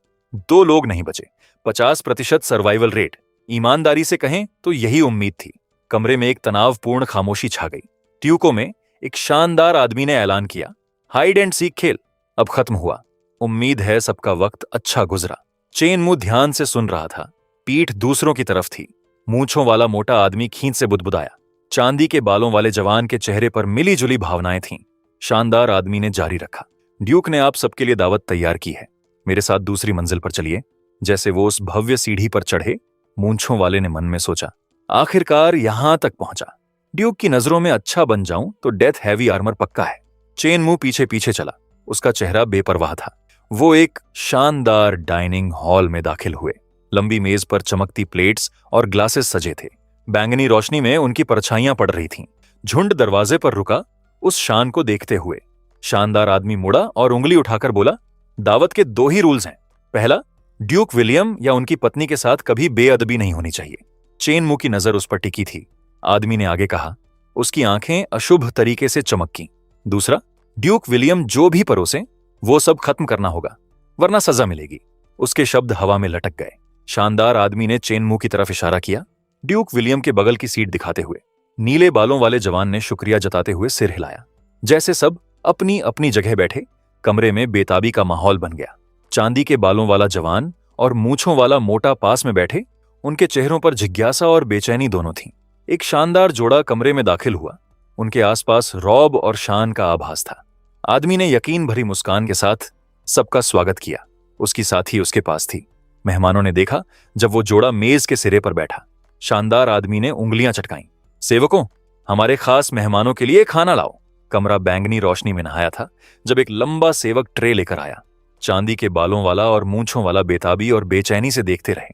Speaker 1: 2 लोग नहीं बचे। 50% सर्वाइवल रेट। ईमानदारी से कहें तो यही उम्मीद थी। कमरे में एक तनावपूर्ण खामोशी छा गई। ट्यूको में एक शानदार आदमी ने ऐलान किया, हाइड एंड सीक खेल अब खत्म हुआ। उम्मीद है सबका वक्त अच्छा गुजरा। चेन मू ध्यान से सुन रहा था। पीठ दूसरों की तरफ थी। मूंछों वाला मोटा आदमी खींच से बुदबुदाया। चांदी के बालों वाले जवान के चेहरे पर मिली जुली भावनाएं थीं। शानदार आदमी ने जारी रखा, ड्यूक ने आप सबके लिए दावत तैयार की है। मेरे साथ दूसरी मंजिल पर चलिए। जैसे वो उस भव्य सीढ़ी पर चढ़े, मूंछों वाले ने मन में सोचा, आखिरकार यहां तक पहुंचा। ड्यूक की नजरों में अच्छा बन जाऊं तो डेथ हैवी आर्मर पक्का है। चेन मू पीछे पीछे चला। उसका चेहरा बेपरवाह था। वो एक शानदार डाइनिंग हॉल में दाखिल हुए। लंबी मेज पर चमकती प्लेट्स और ग्लासेस सजे थे। बैंगनी रोशनी में उनकी परछाइयां पड़ रही थीं। झुंड दरवाजे पर रुका, उस शान को देखते हुए। शानदार आदमी मुड़ा और उंगली उठाकर बोला, दावत के 2 ही रूल्स हैं। पहला, ड्यूक विलियम या उनकी पत्नी के साथ कभी बेअदबी नहीं होनी चाहिए। चेन मू की नजर उस पर टिकी थी। आदमी ने आगे कहा। उसकी आंखें अशुभ तरीके से चमकी। दूसरा, ड्यूक विलियम जो भी परोसे वो सब खत्म करना होगा, वरना सजा मिलेगी। उसके शब्द हवा में लटक गए। शानदार आदमी ने चेन मू की तरफ इशारा किया, ड्यूक विलियम के बगल की सीट दिखाते हुए। नीले बालों वाले जवान ने शुक्रिया जताते हुए सिर हिलाया। जैसे सब अपनी अपनी जगह बैठे, कमरे में बेताबी का माहौल बन गया। चांदी के बालों वाला जवान और मूंछों वाला मोटा पास में बैठे, उनके चेहरों पर जिज्ञासा और बेचैनी दोनों थीं। एक शानदार जोड़ा कमरे में दाखिल हुआ। उनके आसपास रौब और शान का आभास था। आदमी ने यकीन भरी मुस्कान के साथ सबका स्वागत किया। उसकी साथी उसके पास थी। मेहमानों ने देखा जब वो जोड़ा मेज के सिरे पर बैठा। शानदार आदमी ने उंगलियां चटकाईं। सेवकों, हमारे खास मेहमानों के लिए खाना लाओ। कमरा बैंगनी रोशनी में नहाया था जब एक लंबा सेवक ट्रे लेकर आया। चांदी के बालों वाला और मूंछों वाला बेताबी और बेचैनी से देखते रहे।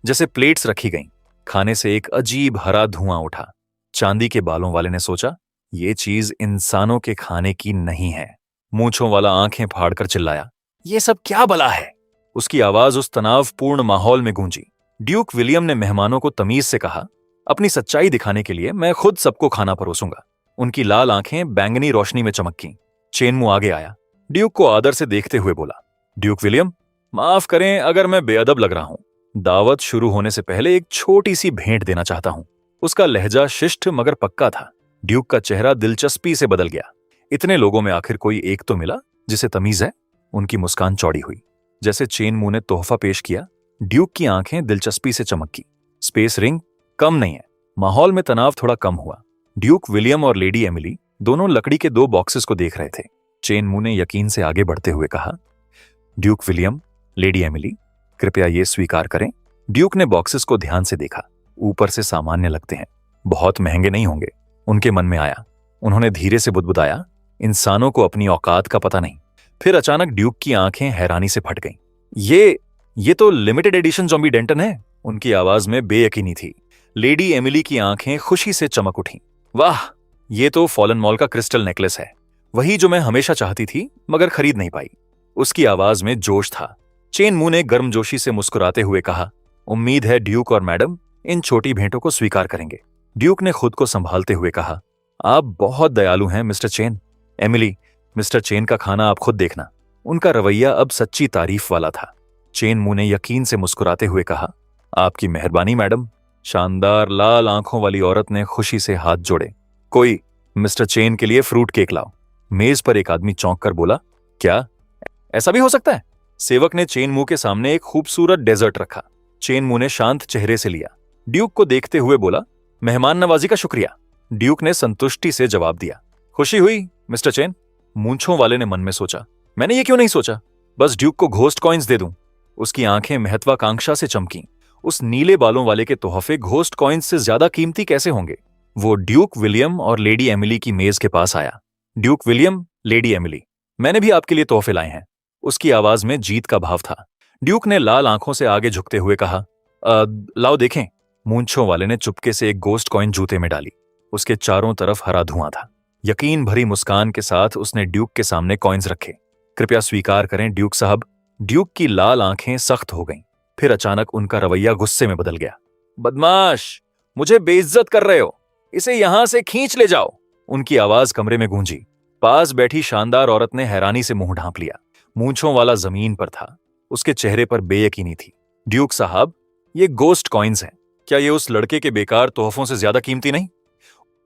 Speaker 1: जैसे प्लेट्स रखी गईं, खाने से एक अजीब हरा धुआं उठा। चांदी के बालों वाले ने सोचा, ये चीज इंसानों के खाने की नहीं है। मूंछों वाला आंखें फाड़कर चिल्लाया, ये सब क्या बला है? उसकी आवाज उस तनावपूर्ण माहौल में गूंजी। ड्यूक विलियम ने मेहमानों को तमीज से कहा, अपनी सच्चाई दिखाने के लिए मैं खुद सबको खाना परोसूंगा। उनकी लाल आंखें बैंगनी रोशनी में चमकीं। चेनमू आगे आया, ड्यूक को आदर से देखते हुए बोला, ड्यूक विलियम, माफ करें अगर मैं बेअदब लग रहा हूं। दावत शुरू होने से पहले एक छोटी सी भेंट देना चाहता हूं। उसका लहजा शिष्ट मगर पक्का था। ड्यूक का चेहरा दिलचस्पी से बदल गया। इतने लोगों में आखिर कोई एक तो मिला जिसे तमीज है। उनकी मुस्कान चौड़ी हुई। जैसे चेनमू ने तोहफा पेश किया, ड्यूक की आंखें दिलचस्पी से चमकी। स्पेस रिंग कम नहीं है। माहौल में तनाव थोड़ा कम हुआ। ड्यूक विलियम और लेडी एमिली दोनों लकड़ी के 2 बॉक्सेस को देख रहे थे। चेनमू ने यकीन से आगे बढ़ते हुए कहा, ड्यूक विलियम, लेडी एमिली, कृपया ये स्वीकार करें। ड्यूक ने बॉक्सेस को ध्यान से देखा। ऊपर से सामान्य लगते हैं, बहुत महंगे नहीं होंगे। उनके मन में आया। उन्होंने धीरे से बुदबुदाया, इंसानों को अपनी औकात का पता नहीं। फिर अचानक ड्यूक की आंखें हैरानी से फट गईं। ये तो लिमिटेड एडिशन ज़ॉम्बी डेंटन है। उनकी आवाज में बेयकीनी थी। लेडी एमिली की आंखें खुशी से चमक उठीं। वाह, ये तो फॉलन मॉल का क्रिस्टल नेकलेस है। वही जो मैं हमेशा चाहती थी मगर खरीद नहीं पाई। उसकी आवाज में जोश था। चेनमू ने गर्मजोशी से मुस्कुराते हुए कहा, उम्मीद है ड्यूक और मैडम इन छोटी भेंटों को स्वीकार करेंगे। ड्यूक ने खुद को संभालते हुए कहा, आप बहुत दयालु हैं mister chain. Emily, mister chain का खाना आप खुद देखना। उनका रवैया अब सच्ची तारीफ वाला था। चेनमू ने यकीन से मुस्कुराते हुए कहा, आपकी मेहरबानी मैडम। शानदार लाल आंखों वाली औरत ने खुशी से हाथ जोड़े। कोई मिस्टर चेन के लिए फ्रूट केक लाओ। मेज पर एक आदमी चौंक कर बोला, क्या ऐसा भी हो सकता है? सेवक ने चेनमू के सामने एक खूबसूरत डेजर्ट रखा। चेनमू ने शांत चेहरे से लिया। ड्यूक को देखते हुए बोला, मेहमान नवाजी का शुक्रिया। ड्यूक ने संतुष्टि से जवाब दिया, खुशी हुई मिस्टर चेन। मूंछों वाले ने मन में सोचा, मैंने ये क्यों नहीं सोचा, बस ड्यूक को घोस्ट कॉइन्स दे दूं। उसकी आंखें महत्वाकांक्षा से चमकीं। उस नीले बालों वाले के तोहफे घोस्ट कॉइन्स से ज्यादा कीमती कैसे होंगे? वो ड्यूक विलियम और लेडी एमिली की मेज के पास आया। ड्यूक विलियम, लेडी एमिली, मैंने भी आपके लिए तोहफे लाए हैं। उसकी आवाज में जीत का भाव था। ड्यूक ने लाल आंखों से आगे झुकते हुए कहा, लाओ देखें। मूंछों वाले ने चुपके से एक गोस्ट कॉइन जूते में डाली। उसके चारों तरफ हरा धुआं था। यकीन भरी मुस्कान के साथ उसने ड्यूक के सामने कॉइन्स रखे। कृपया स्वीकार करें ड्यूक साहब। ड्यूक की लाल आंखें सख्त हो गईं। फिर अचानक उनका रवैया गुस्से में बदल गया। बदमाश, मुझे बेइज्जत कर रहे हो, इसे यहां से खींच ले जाओ। उनकी आवाज कमरे में गूंजी। पास बैठी शानदार औरत ने हैरानी से मुंह ढांप लिया। मूंछों वाला जमीन पर था। उसके चेहरे पर बेयकीनी थी। ड्यूक साहब, ये गोस्ट कॉइन्स हैं। क्या ये उस लड़के के बेकार तोहफों से ज्यादा कीमती नहीं?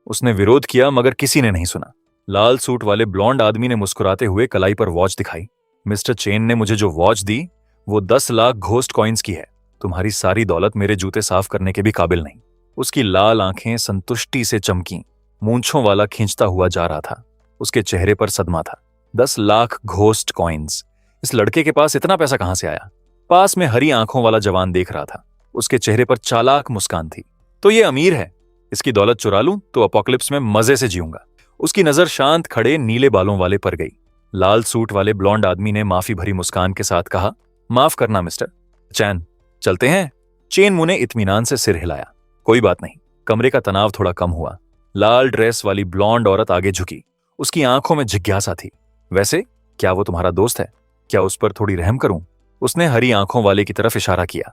Speaker 1: उसने विरोध किया मगर किसी ने नहीं सुना। लाल सूट वाले ब्लॉन्ड आदमी ने मुस्कुराते हुए कलाई पर वॉच दिखाई। मिस्टर चेन ने मुझे जो वॉच दी वो 10 लाख घोस्ट कॉइन्स की है। तुम्हारी सारी दौलत मेरे जूते साफ करने के भी काबिल नहीं। उसकी लाल आंखें संतुष्टि से चमकीं। मूंछों वाला खींचता हुआ जा रहा था। उसके चेहरे पर सदमा था। 10 लाख घोस्ट कॉइन्स। इस लड़के के पास इतना पैसा कहां से आया? पास में हरी आंखों वाला जवान देख रहा था। उसके चेहरे पर चालाक मुस्कान थी। तो ये अमीर है, इसकी दौलत चुरा लूं तो अपोकलिप्स में मजे से जीऊंगा। उसकी नजर शांत खड़े नीले बालों वाले पर गई। लाल सूट वाले ब्लॉन्ड आदमी ने माफी भरी मुस्कान के साथ कहा, माफ करना मिस्टर चैन, चलते हैं। चेनमू ने इत्मीनान से सिर हिलाया। कोई बात नहीं। कमरे का तनाव थोड़ा कम हुआ। लाल ड्रेस वाली ब्लॉन्ड औरत आगे झुकी। उसकी आंखों में जिज्ञासा थी। वैसे क्या वो तुम्हारा दोस्त है? क्या उस पर थोड़ी रहम करूं? उसने हरी आंखों वाले की तरफ इशारा किया।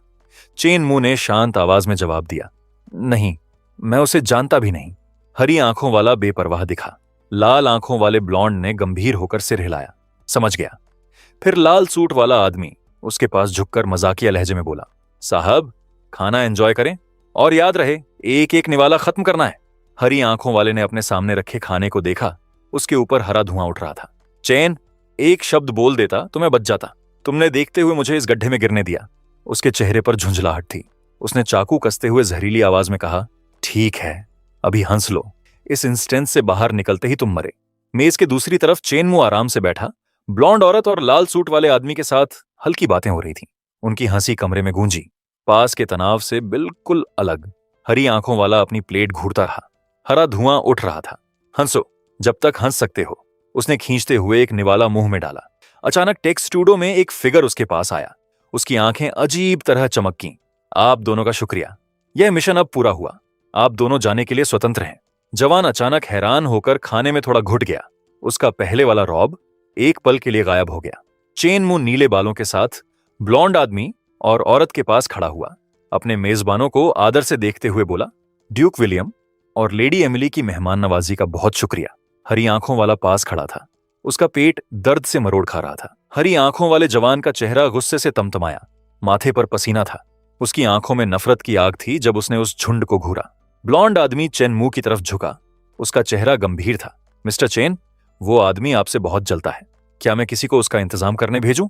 Speaker 1: चेनमू ने शांत आवाज में जवाब दिया, नहीं, मैं उसे जानता भी नहीं। हरी आंखों वाला बेपरवाह दिखा। लाल आंखों वाले ब्लॉन्ड ने गंभीर होकर सिर हिलाया। समझ गया। फिर लाल सूट वाला आदमी उसके पास झुककर मजाकिया लहजे में बोला, साहब खाना एंजॉय करें और याद रहे एक एक निवाला खत्म करना है। हरी आंखों वाले ने अपने सामने रखे खाने को देखा। उसके ऊपर हरा धुआं उठ रहा था। चेन, एक शब्द बोल देता तो मैं बच जाता। तुमने देखते हुए मुझे इस गड्ढे में गिरने दिया। उसके चेहरे पर झुंझलाहट थी। उसने चाकू कसते हुए जहरीली आवाज में कहा, ठीक है, अभी हंस लो। इस इंस्टेंस से बाहर निकलते ही तुम मरे। मेज के दूसरी तरफ चेनमू आराम से बैठा ब्लॉन्ड औरत और लाल सूट वाले आदमी के साथ हल्की बातें हो रही थीं। उनकी हंसी कमरे में गूंजी। पास के तनाव से बिल्कुल अलग हरी आंखों वाला अपनी प्लेट घूरता रहा। हरा धुआं उठ रहा था। हंसो, जब तक हंस सकते हो। उसने खींचते हुए एक निवाला मुंह में डाला। अचानक टेक्स्ट स्टूडियो में एक फिगर उसके पास आया। उसकी आंखें अजीब तरह चमकीं। आप दोनों का शुक्रिया। यह मिशन अब पूरा हुआ। आप दोनों जाने के लिए स्वतंत्र हैं। जवान अचानक हैरान होकर खाने में थोड़ा घुट गया। उसका पहले वाला रॉब एक पल के लिए गायब हो गया। चेनमू नीले बालों के साथ ब्लॉन्ड आदमी और औरत के पास खड़ा हुआ। अपने मेजबानों को आदर से देखते हुए बोला, ड्यूक विलियम और लेडी एमिली की मेहमान नवाजी का बहुत शुक्रिया। हरी आंखों वाला पास खड़ा था। उसका पेट दर्द से मरोड़ खा रहा था। हरी आंखों वाले जवान का चेहरा गुस्से से तमतमाया। माथे पर पसीना था। उसकी आंखों में नफरत की आग थी जब उसने उस झुंड को घूरा। ब्लॉन्ड आदमी चेनमू की तरफ झुका। उसका चेहरा गंभीर था। मिस्टर चेन, वो आदमी आपसे बहुत जलता है। क्या मैं किसी को उसका इंतजाम करने भेजूं?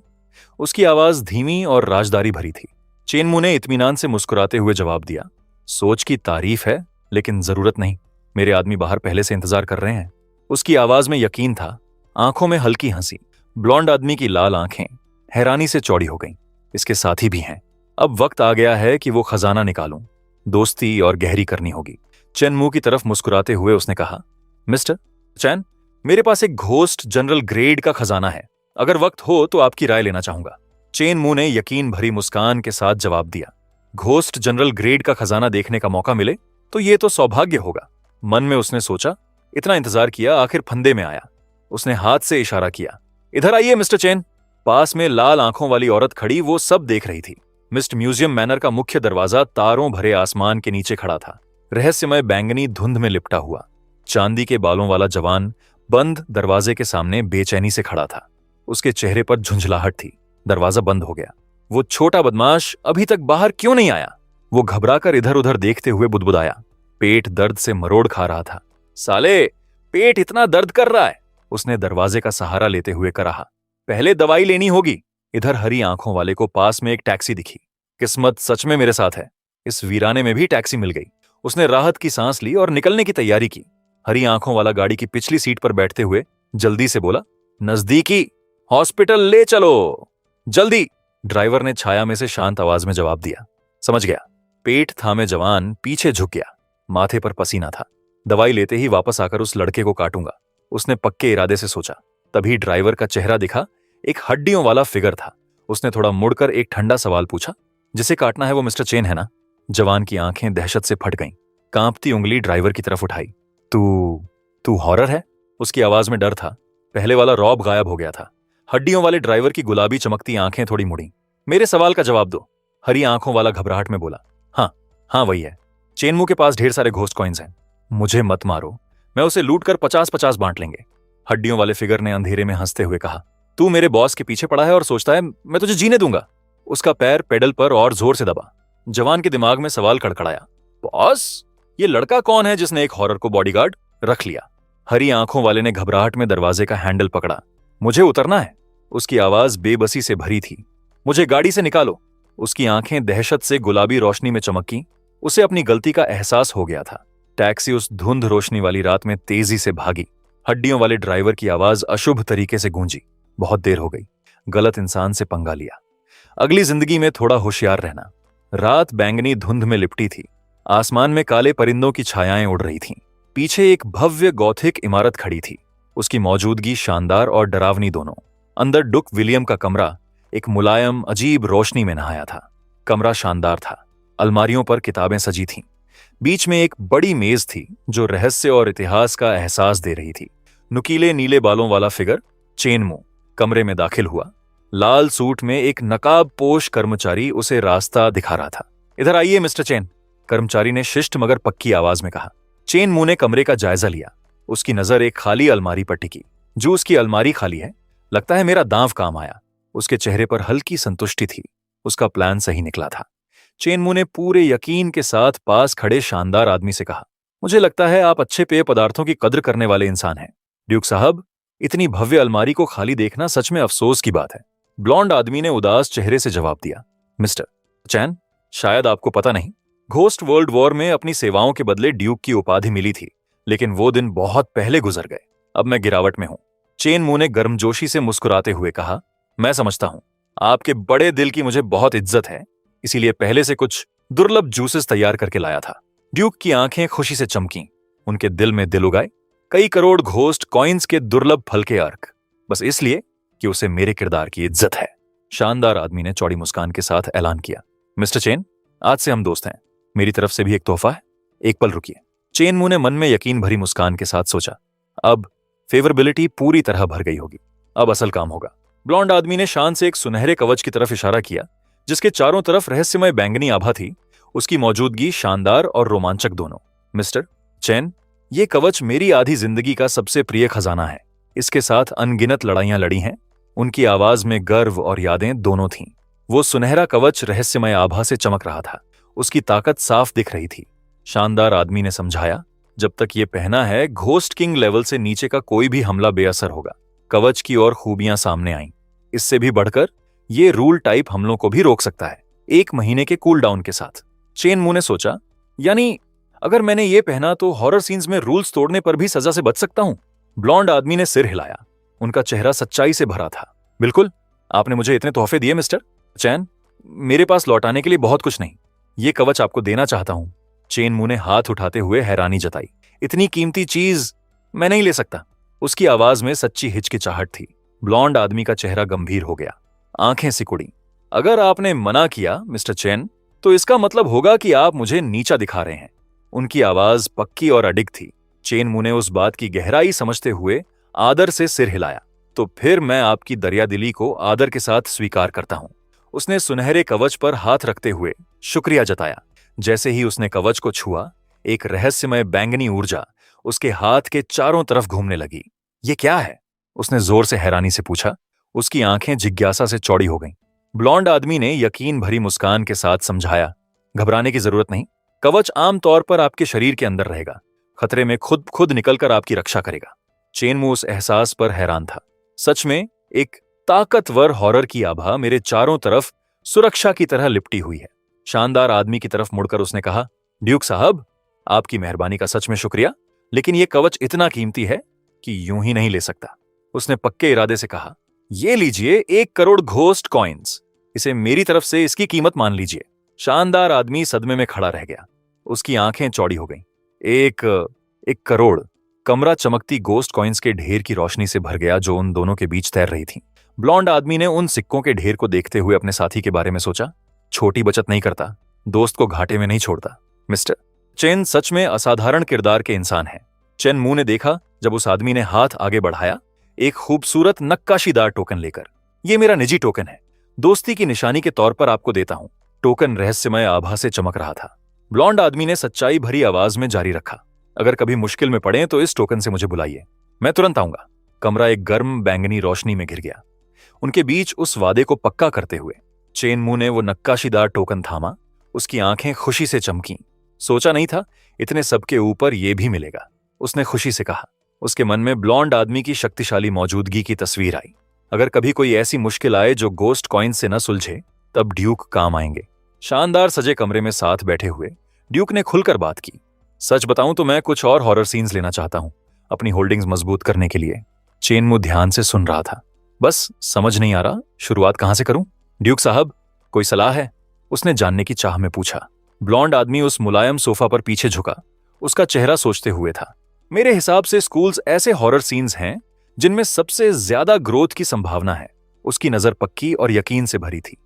Speaker 1: उसकी आवाज धीमी और राजदारी भरी थी। चेनमू ने इत्मीनान से मुस्कुराते हुए जवाब दिया, सोच की तारीफ है, लेकिन जरूरत नहीं। मेरे आदमी बाहर पहले से इंतजार कर रहे हैं। उसकी आवाज में यकीन था, आंखों में हल्की हंसी। ब्लॉन्ड आदमी की लाल आंखें हैरानी से चौड़ी हो गईं। इसके साथी भी हैं। अब वक्त आ गया है कि वो खजाना निकालूं। दोस्ती और गहरी करनी होगी। चेनमू की तरफ मुस्कुराते हुए उसने कहा, मिस्टर चैन, मेरे पास एक घोस्ट जनरल ग्रेड का खजाना है। अगर वक्त हो तो आपकी राय लेना चाहूंगा। चेनमू ने यकीन भरी मुस्कान के साथ जवाब दिया, घोस्ट जनरल ग्रेड का खजाना देखने का मौका मिले तो ये तो सौभाग्य होगा। मन में उसने सोचा, इतना इंतजार किया, आखिर फंदे में आया। उसने हाथ से इशारा किया, इधर आइए मिस्टर चेन। पास में लाल आंखों वाली औरत खड़ी वो सब देख रही थी। मिस्ट म्यूजियम मैनर का मुख्य दरवाजा तारों भरे आसमान के नीचे खड़ा था, रहस्यमय बैंगनी धुंध में लिपटा हुआ। चांदी के बालों वाला जवान बंद दरवाजे के सामने बेचैनी से खड़ा था। उसके चेहरे पर झुंझलाहट थी। दरवाजा बंद हो गया। वो छोटा बदमाश अभी तक बाहर क्यों नहीं आया? वो घबराकर इधर उधर देखते हुए बुदबुदाया। पेट दर्द से मरोड़ खा रहा था। साले, पेट इतना दर्द कर रहा है? उसने दरवाजे का सहारा लेते हुए कहा, पहले दवाई लेनी होगी। इधर हरी आंखों वाले को पास में एक टैक्सी दिखी। किस्मत सच में मेरे साथ है। इस वीराने में भी टैक्सी मिल गई। उसने राहत की सांस ली और निकलने की तैयारी की। हरी आंखों वाला गाड़ी की पिछली सीट पर बैठते हुए जल्दी से बोला, नजदीकी हॉस्पिटल ले चलो, जल्दी। ड्राइवर ने छाया में से शांत आवाज में जवाब दिया, समझ गया। पेट थामे जवान पीछे झुक गया। माथे पर पसीना था। दवाई लेते ही वापस आकर उस लड़के को काटूंगा, उसने पक्के इरादे से सोचा। तभी ड्राइवर का चेहरा दिखा। एक हड्डियों वाला फिगर था। उसने थोड़ा मुड़कर एक ठंडा सवाल पूछा, जिसे काटना है वो मिस्टर चेन है ना? जवान की आंखें दहशत से फट गईं। कांपती उंगली ड्राइवर की तरफ उठाई। तू हॉरर है? उसकी आवाज में डर था। पहले वाला रॉब गायब हो गया था। हड्डियों वाले ड्राइवर की गुलाबी चमकती आंखें थोड़ी मुड़ी। मेरे सवाल का जवाब दो, हरी आंखों वाला घबराहट में बोला। हाँ वही है। चेनमू के पास ढेर सारे घोस्ट कॉइन्स हैं। मुझे मत मारो, मैं उसे लूट कर 50-50 बांट लेंगे। हड्डियों वाले फिगर ने अंधेरे में हंसते हुए कहा, तू मेरे बॉस के पीछे पड़ा है और सोचता है मैं तुझे जीने दूंगा। उसका पैर पेडल पर और जोर से दबा। जवान के दिमाग में सवाल कड़कड़ाया, बॉस? ये लड़का कौन है जिसने एक हॉरर को बॉडीगार्ड रख लिया? हरी आंखों वाले ने घबराहट में दरवाजे का हैंडल पकड़ा। मुझे उतरना है। उसकी आवाज बेबसी से भरी थी। मुझे गाड़ी से निकालो। उसकी आंखें दहशत से गुलाबी रोशनी में चमकी। उसे अपनी गलती का एहसास हो गया था। टैक्सी उस धुंध रोशनी वाली रात में तेजी से भागी। हड्डियों वाले ड्राइवर की आवाज अशुभ तरीके से गूंजी। बहुत देर हो गई। गलत इंसान से पंगा लिया। अगली जिंदगी में थोड़ा होशियार रहना। रात बैंगनी धुंध में लिपटी थी। आसमान में काले परिंदों की छायाएं उड़ रही थीं। पीछे एक भव्य गॉथिक इमारत खड़ी थी। उसकी मौजूदगी शानदार और डरावनी दोनों। अंदर डुक विलियम का कमरा एक मुलायम अजीब रोशनी में नहाया था। कमरा शानदार था। अलमारियों पर किताबें सजी थीं। बीच में एक बड़ी मेज थी जो रहस्य और इतिहास का एहसास दे रही थी। नुकीले नीले बालों वाला फिगर चेनमू कमरे में दाखिल हुआ। लाल सूट में एक नकाब पोश कर्मचारी उसे रास्ता दिखा रहा था। इधर आइए मिस्टर चेन, कर्मचारी ने शिष्ट मगर पक्की आवाज में कहा। चेनमू ने कमरे का जायजा लिया। उसकी नजर एक खाली अलमारी पर टिकी। जो उसकी अलमारी खाली है, लगता है मेरा दांव काम आया। उसके चेहरे पर हल्की संतुष्टि थी। उसका प्लान सही निकला था। चेनमू ने पूरे यकीन के साथ पास खड़े शानदार आदमी से कहा, मुझे लगता है आप अच्छे पेय पदार्थों की कद्र करने वाले इंसान हैं। ड्यूक साहब, इतनी भव्य अलमारी को खाली देखना सच में अफसोस की बात है। ब्लॉन्ड आदमी ने उदास चेहरे से जवाब दिया, मिस्टर चैन, शायद आपको पता नहीं, घोस्ट वर्ल्ड वॉर में अपनी सेवाओं के बदले ड्यूक की उपाधि मिली थी, लेकिन वो दिन बहुत पहले गुजर गए। अब मैं गिरावट में हूं। चेन मू ने गर्मजोशी से मुस्कुराते हुए कहा, मैं समझता हूं, आपके बड़े दिल की मुझे बहुत इज्जत है, इसीलिए पहले से कुछ दुर्लभ जूसेस तैयार करके लाया था। ड्यूक की आंखें खुशी से चमकीं, उनके दिल में दिल उगाए कई करोड़ घोस्ट कॉइन्स के दुर्लभ फल के अर्क, बस इसलिए कि उसे मेरे किरदार की इज्जत है। शानदार आदमी ने चौड़ी मुस्कान के साथ ऐलान किया, मिस्टर चेन, आज से हम दोस्त हैं, मेरी तरफ से भी एक तोहफा है। एक पल रुकिए। चेन मू ने मन में यकीन भरी मुस्कान के साथ सोचा, अब फेवरेबिलिटी पूरी तरह भर गई होगी, अब असल काम होगा। ब्लॉन्ड आदमी ने शान से एक सुनहरे कवच की तरफ इशारा किया, जिसके चारों तरफ रहस्यमय बैंगनी आभा थी, उसकी मौजूदगी शानदार और रोमांचक दोनों। मिस्टर चेन, ये कवच मेरी आधी जिंदगी का सबसे प्रिय खजाना है। इसके साथ अनगिनत लड़ाइयां लड़ी हैं। उनकी आवाज में गर्व और यादें दोनों थीं। वो सुनहरा कवच रहस्यमय आभा से चमक रहा था, उसकी ताकत साफ दिख रही थी। शानदार आदमी ने समझाया, जब तक ये पहना है, घोस्ट किंग लेवल से नीचे का कोई भी हमला बेअसर होगा। कवच की और खूबियां सामने आईं। इससे भी बढ़कर ये रूल टाइप हमलों को भी रोक सकता है, 1 महीने के कूल डाउन के साथ। चेन मू ने सोचा, यानी अगर मैंने ये पहना तो हॉरर सीन्स में रूल्स तोड़ने पर भी सजा से बच सकता हूं? ब्लॉन्ड आदमी ने सिर हिलाया, उनका चेहरा सच्चाई से भरा था। बिल्कुल, आपने मुझे इतने तोहफे दिए मिस्टर चैन, मेरे पास लौटाने के लिए बहुत कुछ नहीं, ये कवच आपको देना चाहता हूं। चेन मू ने हाथ उठाते हुए हैरानी जताई, इतनी कीमती चीज मैं नहीं ले सकता। उसकी आवाज में सच्ची हिचकिचाहट थी। ब्लॉन्ड आदमी का चेहरा गंभीर हो गया, आंखें सिकुड़ी। अगर आपने मना किया मिस्टर चेन, तो इसका मतलब होगा कि आप मुझे नीचा दिखा रहे हैं। उनकी आवाज पक्की और अडिग थी। चेन मू ने उस बात की गहराई समझते हुए आदर से सिर हिलाया, तो फिर मैं आपकी दरियादिली को आदर के साथ स्वीकार करता हूं। उसने सुनहरे कवच पर हाथ रखते हुए शुक्रिया जताया। जैसे ही उसने कवच को छुआ, एक रहस्यमय बैंगनी ऊर्जा उसके हाथ के चारों तरफ घूमने लगी। ये क्या है? उसने जोर से हैरानी से पूछा। उसकी आंखें जिज्ञासा से चौड़ी हो गईं। ब्लॉन्ड आदमी ने यकीन भरी मुस्कान के साथ समझाया, घबराने की जरूरत नहीं, कवच आमतौर पर आपके शरीर के अंदर रहेगा, खतरे में खुद निकलकर आपकी रक्षा करेगा। चेन मू उस एहसास पर हैरान था। सच में एक ताकतवर हॉरर की आभा मेरे चारों तरफ सुरक्षा की तरह लिपटी हुई है। शानदार आदमी की तरफ मुड़कर उसने कहा, ड्यूक साहब, आपकी मेहरबानी का सच में शुक्रिया, लेकिन यह कवच इतना कीमती है कि यूं ही नहीं ले सकता। उसने पक्के इरादे से कहा, ये लीजिए 1 करोड़ घोस्ट कॉइन्स, इसे मेरी तरफ से इसकी कीमत मान लीजिए। शानदार आदमी सदमे में खड़ा रह गया, उसकी आंखें चौड़ी हो गईं। 1 करोड़। कमरा चमकती गोस्ट कॉइन्स के ढेर की रोशनी से भर गया जो उन दोनों के बीच तैर रही थीं। ब्लॉन्ड आदमी ने उन सिक्कों के ढेर को देखते हुए अपने साथी के बारे में सोचा, छोटी बचत नहीं करता, दोस्त को घाटे में नहीं छोड़ता। मिस्टर चेन सच में असाधारण किरदार के इंसान हैं। चेन मू ने देखा जब उस आदमी ने हाथ आगे बढ़ाया, एक खूबसूरत नक्काशीदार टोकन लेकर। यह मेरा निजी टोकन है, दोस्ती की निशानी के तौर पर आपको देता हूं। टोकन रहस्यमय आभा से चमक रहा था। ब्लॉन्ड आदमी ने सच्चाई भरी आवाज में जारी रखा, अगर कभी मुश्किल में पड़े तो इस टोकन से मुझे बुलाइए, मैं तुरंत आऊंगा। कमरा एक गर्म बैंगनी रोशनी में घिर गया। उनके बीच उस वादे को पक्का करते हुए चेन मू ने वो नक्काशीदार टोकन थामा। उसकी आंखें खुशी से चमकीं। सोचा नहीं था इतने सबके ऊपर यह भी मिलेगा, उसने खुशी से कहा। उसके मन में ब्लॉन्ड आदमी की शक्तिशाली मौजूदगी की तस्वीर आई। अगर कभी कोई ऐसी मुश्किल आए जो गोस्ट कॉइन से न सुलझे, तब ड्यूक काम आएंगे। शानदार सजे कमरे में साथ बैठे हुए ड्यूक ने खुलकर बात की। सच बताऊं तो मैं कुछ और हॉरर सीन्स लेना चाहता हूं, अपनी होल्डिंग्स मजबूत करने के लिए। चेन मू ध्यान से सुन रहा था, बस समझ नहीं आ रहा शुरुआत कहां से करूं। ड्यूक साहब, कोई सलाह है? उसने जानने की चाह में पूछा। ब्लॉन्ड आदमी उस मुलायम सोफा पर पीछे झुका, उसका चेहरा सोचते हुए था। मेरे हिसाब से स्कूल्स ऐसे हॉरर सीन्स हैं जिनमें सबसे ज्यादा ग्रोथ की संभावना है। उसकी नजर पक्की और यकीन से भरी थी।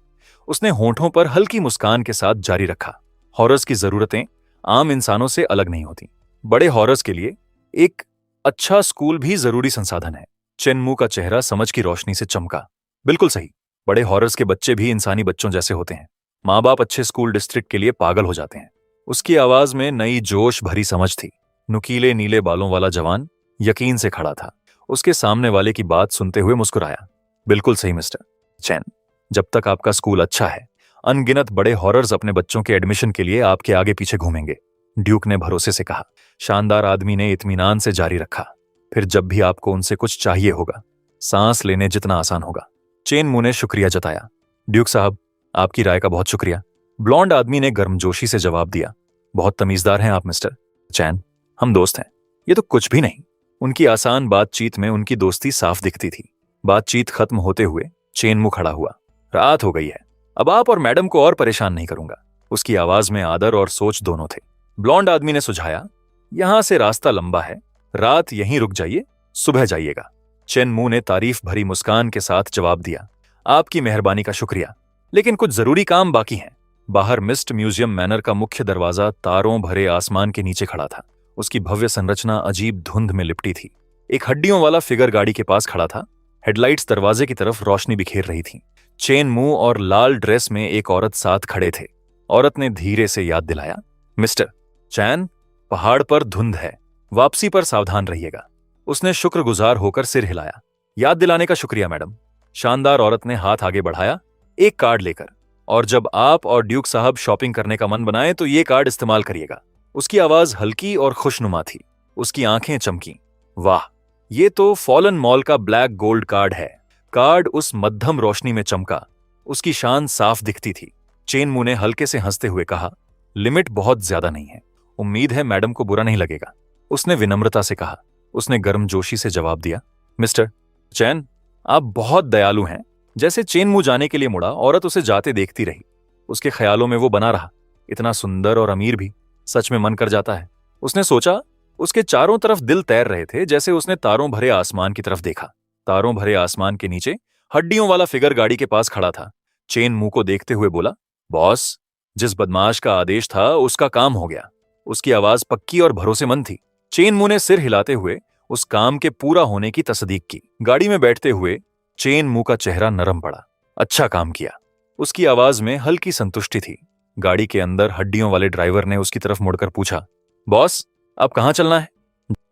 Speaker 1: उसने होंठों पर हल्की मुस्कान के साथ जारी रखा, हॉरर्स की जरूरतें आम इंसानों से अलग नहीं होती। बड़े हॉरर्स के लिए एक अच्छा स्कूल भी जरूरी संसाधन है। चेन मू का चेहरा समझ की रोशनी से चमका। बिल्कुल सही, बड़े हॉरर्स के बच्चे भी इंसानी बच्चों जैसे होते हैं। माँ बाप अच्छे स्कूल डिस्ट्रिक्ट के लिए पागल हो जाते हैं। उसकी आवाज में नई जोश भरी समझ थी। नुकीले नीले बालों वाला जवान यकीन से खड़ा था, उसके सामने वाले की बात सुनते हुए मुस्कुराया। बिल्कुल सही मिस्टर चैन, जब तक आपका स्कूल अच्छा है, अनगिनत बड़े हॉरर्स अपने बच्चों के एडमिशन के लिए आपके आगे पीछे घूमेंगे, ड्यूक ने भरोसे से कहा। शानदार आदमी ने इत्मीनान से जारी रखा। फिर जब भी आपको उनसे कुछ चाहिए होगा, सांस लेने जितना आसान होगा। चेन मू ने शुक्रिया जताया। ड्यूक साहब, आपकी राय का बहुत शुक्रिया। ब्लॉन्ड आदमी ने गर्मजोशी से जवाब दिया। बहुत तमीजदार हैं आप मिस्टर चैन, हम दोस्त हैं। ये तो कुछ भी नहीं। उनकी आसान बातचीत में उनकी दोस्ती साफ दिखती थी। बातचीत खत्म होते हुए चेन मू खड़ा हुआ। रात हो गई है, अब आप और मैडम को और परेशान नहीं करूंगा। उसकी आवाज में आदर और सोच दोनों थे। ब्लॉन्ड आदमी ने सुझाया, यहां से रास्ता लंबा है, रात यहीं रुक जाइए, सुबह जाइएगा। चेन मू ने तारीफ भरी मुस्कान के साथ जवाब दिया, आपकी मेहरबानी का शुक्रिया, लेकिन कुछ जरूरी काम बाकी हैं। बाहर मिस्ट म्यूजियम मैनर का मुख्य दरवाजा तारों भरे आसमान के नीचे खड़ा था। उसकी भव्य संरचना अजीब धुंध में लिपटी थी। एक हड्डियों वाला फिगर गाड़ी के पास खड़ा था। हेडलाइट्स दरवाजे की तरफ रोशनी बिखेर रही थी। चेन मू और लाल ड्रेस में एक औरत साथ खड़े थे। औरत ने धीरे से याद दिलाया, मिस्टर चैन, पहाड़ पर धुंध है, वापसी पर सावधान रहिएगा। उसने शुक्रगुजार होकर सिर हिलाया। याद दिलाने का शुक्रिया मैडम। शानदार औरत ने हाथ आगे बढ़ाया एक कार्ड लेकर, और जब आप और ड्यूक साहब शॉपिंग करने का मन बनाए तो ये कार्ड इस्तेमाल करिएगा। उसकी आवाज हल्की और खुशनुमा थी। उसकी आंखें चमकी। वाह, ये तो फॉलन मॉल का ब्लैक गोल्ड कार्ड है। कार्ड उस मध्यम रोशनी में चमका। उसकी शान साफ दिखती थी। चेन मू ने हल्के से हंसते हुए कहा, लिमिट बहुत ज्यादा नहीं है, उम्मीद है मैडम को बुरा नहीं लगेगा। उसने विनम्रता से कहा। उसने गर्मजोशी से जवाब दिया, मिस्टर चैन, आप बहुत दयालु हैं। जैसे चेन मू जाने के लिए मुड़ा, औरत उसे जाते देखती रही। उसके ख्यालों में वो बना रहा। इतना सुंदर और अमीर भी, सच में मन कर जाता है। उसने सोचा, उसके चारों तरफ दिल तैर रहे थे। जैसे उसने तारों भरे आसमान की तरफ देखा। तारों भरे आसमान के नीचे हड्डियों वाला फिगर गाड़ी के पास खड़ा था। चेन मू को देखते हुए बोला, बॉस, जिस बदमाश का आदेश था उसका काम हो गया। उसकी आवाज पक्की और भरोसेमंद थी। चेन मू ने सिर हिलाते हुए उस काम के पूरा होने की तस्दीक की। गाड़ी में बैठते हुए चेन मू का चेहरा नरम पड़ा। अच्छा काम किया। उसकी आवाज में हल्की संतुष्टि थी। गाड़ी के अंदर हड्डियों वाले ड्राइवर ने उसकी तरफ मुड़कर पूछा, बॉस, अब कहां चलना है?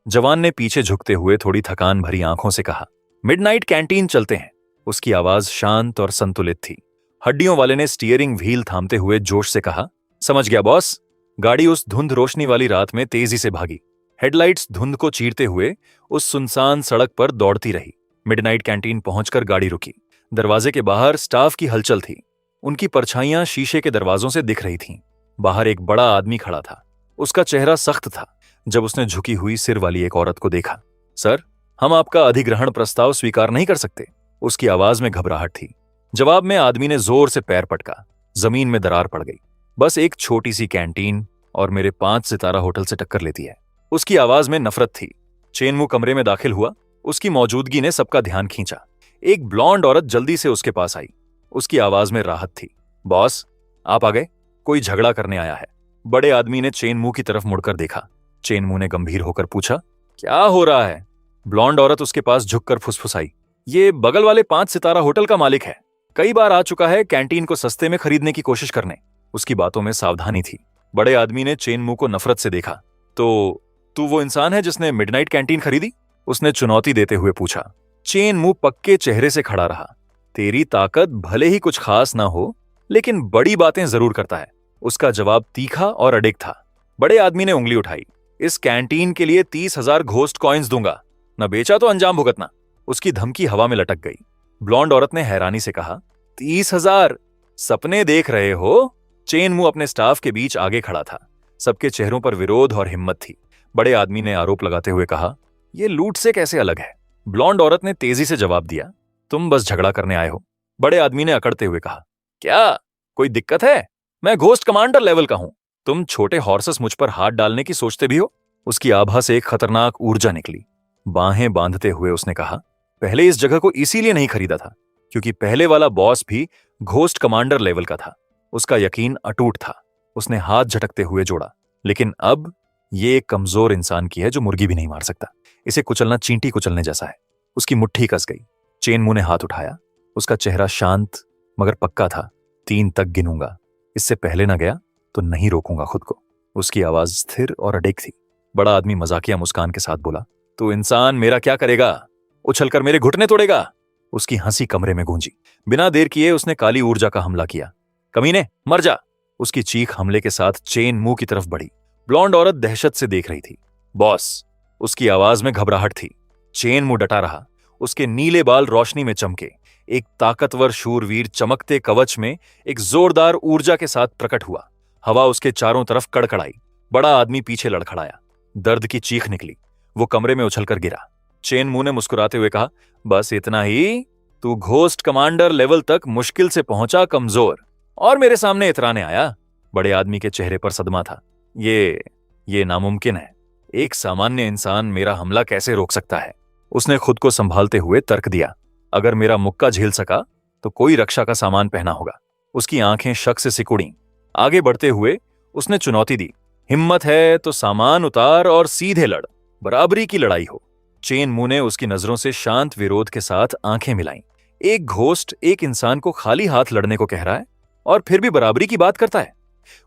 Speaker 1: जवान ने पीछे झुकते हुए थोड़ी थकान भरी आंखों से कहा, मिडनाइट कैंटीन चलते हैं। उसकी आवाज शांत और संतुलित थी। हड्डियों वाले ने स्टीयरिंग व्हील थामते हुए जोश से कहा, समझ गया बॉस। गाड़ी उस धुंध रोशनी वाली रात में तेजी से भागी। हेडलाइट्स धुंध को चीरते हुए उस सुनसान सड़क पर दौड़ती रही। मिडनाइट कैंटीन पहुंचकर गाड़ी रुकी। दरवाजे के बाहर स्टाफ की हलचल थी। उनकी परछाइयां शीशे के दरवाजों से दिख रही थीं। बाहर एक बड़ा आदमी खड़ा था। उसका चेहरा सख्त था। जब उसने झुकी हुई सिर वाली एक औरत को देखा, सर, हम आपका अधिग्रहण प्रस्ताव स्वीकार नहीं कर सकते। उसकी आवाज में घबराहट थी। जवाब में आदमी ने जोर से पैर पटका। जमीन में दरार पड़ गई। बस एक छोटी सी कैंटीन और मेरे 5 सितारा होटल से टक्कर लेती है। उसकी आवाज में नफरत थी। चेन मू कमरे में दाखिल हुआ। उसकी मौजूदगी ने सबका ध्यान खींचा। एक ब्लॉन्ड औरत जल्दी से उसके पास आई। उसकी आवाज में राहत थी। बॉस, आप आ गए? कोई झगड़ा करने आया है। बड़े आदमी ने चेन मू की तरफ मुड़कर देखा। चेन मू ने गंभीर होकर पूछा, क्या हो रहा है? ब्लॉन्ड औरत उसके पास झुककर फुसफुसाई, ये बगल वाले 5 सितारा होटल का मालिक है। कई बार आ चुका है कैंटीन को सस्ते में खरीदने की कोशिश करने। उसकी बातों में सावधानी थी। बड़े आदमी ने चेन मू को नफरत से देखा। तो तू वो इंसान है जिसने मिडनाइट कैंटीन खरीदी? उसने चुनौती देते हुए पूछा। चेन मू पक्के चेहरे से खड़ा रहा। तेरी ताकत भले ही कुछ खास ना हो, लेकिन बड़ी बातें जरूर करता है। उसका जवाब तीखा और अडिग था। बड़े आदमी ने उंगली उठाई। इस कैंटीन के लिए 30,000 घोस्ट कॉइन्स दूंगा, न बेचा तो अंजाम भुगतना। उसकी धमकी हवा में लटक गई। ब्लॉन्ड औरत ने हैरानी से कहा, 30,000? सपने देख रहे हो? चेन मू अपने स्टाफ के बीच आगे खड़ा था। सबके चेहरों पर विरोध और हिम्मत थी। बड़े आदमी ने आरोप लगाते हुए कहा, यह लूट से कैसे अलग है? ब्लॉन्ड औरत ने तेजी से जवाब दिया, तुम बस झगड़ा करने आए हो। बड़े आदमी ने अकड़ते हुए कहा, क्या कोई दिक्कत है? मैं घोस्ट कमांडर लेवल का हूं। तुम छोटे हॉर्सेस मुझ पर हाथ डालने की सोचते भी हो? उसकी आभा से एक खतरनाक ऊर्जा निकली। बाहें बांधते हुए उसने कहा, पहले इस जगह को इसीलिए नहीं खरीदा था क्योंकि पहले वाला बॉस भी घोस्ट कमांडर लेवल का था। उसका यकीन अटूट था। उसने हाथ झटकते हुए जोड़ा, लेकिन अब ये एक कमजोर इंसान की है जो मुर्गी भी नहीं मार सकता। इसे कुचलना चींटी कुचलने जैसा है। उसकी मुट्ठी कस गई। चेन मू ने हाथ उठाया। उसका चेहरा शांत मगर पक्का था। 3 तक गिनूंगा, इससे पहले ना गया तो नहीं रोकूंगा खुद को। उसकी आवाज स्थिर और अडिग थी। बड़ा आदमी मजाकिया मुस्कान के साथ बोला, तू इंसान मेरा क्या करेगा? उछलकर मेरे घुटने तोड़ेगा? उसकी हंसी कमरे में गूंजी। बिना देर किए उसने काली ऊर्जा का हमला किया। कमीने, मर जा! उसकी चीख हमले के साथ चेन मू की तरफ बढ़ी। ब्लॉन्ड औरत दहशत से देख रही थी। बॉस! उसकी आवाज में घबराहट थी। चेन मुंह डटा रहा। उसके नीले बाल रोशनी में चमके। एक ताकतवर शूरवीर चमकते कवच में एक जोरदार ऊर्जा के साथ प्रकट हुआ। हवा उसके चारों तरफ कड़कड़ाई। बड़ा आदमी पीछे लड़खड़ाया। दर्द की चीख निकली। वो कमरे में उछलकर गिरा। चेन मुंह ने मुस्कुराते हुए कहा, बस इतना ही? तू घोस्ट कमांडर लेवल तक मुश्किल से पहुंचा कमजोर, और मेरे सामने इतराने आया? बड़े आदमी के चेहरे पर सदमा था। ये नामुमकिन है। एक सामान्य इंसान मेरा हमला कैसे रोक सकता है? उसने खुद को संभालते हुए तर्क दिया। अगर मेरा मुक्का झेल सका तो कोई रक्षा का सामान पहना होगा। उसकी आंखें शक से सिकुड़ी। आगे बढ़ते हुए उसने चुनौती दी, हिम्मत है तो सामान उतार और सीधे लड़, बराबरी की लड़ाई हो। चेन मुंह ने उसकी नजरों से शांत विरोध के साथ आंखें मिलाईं। एक घोस्ट एक इंसान को खाली हाथ लड़ने को कह रहा है और फिर भी बराबरी की बात करता है।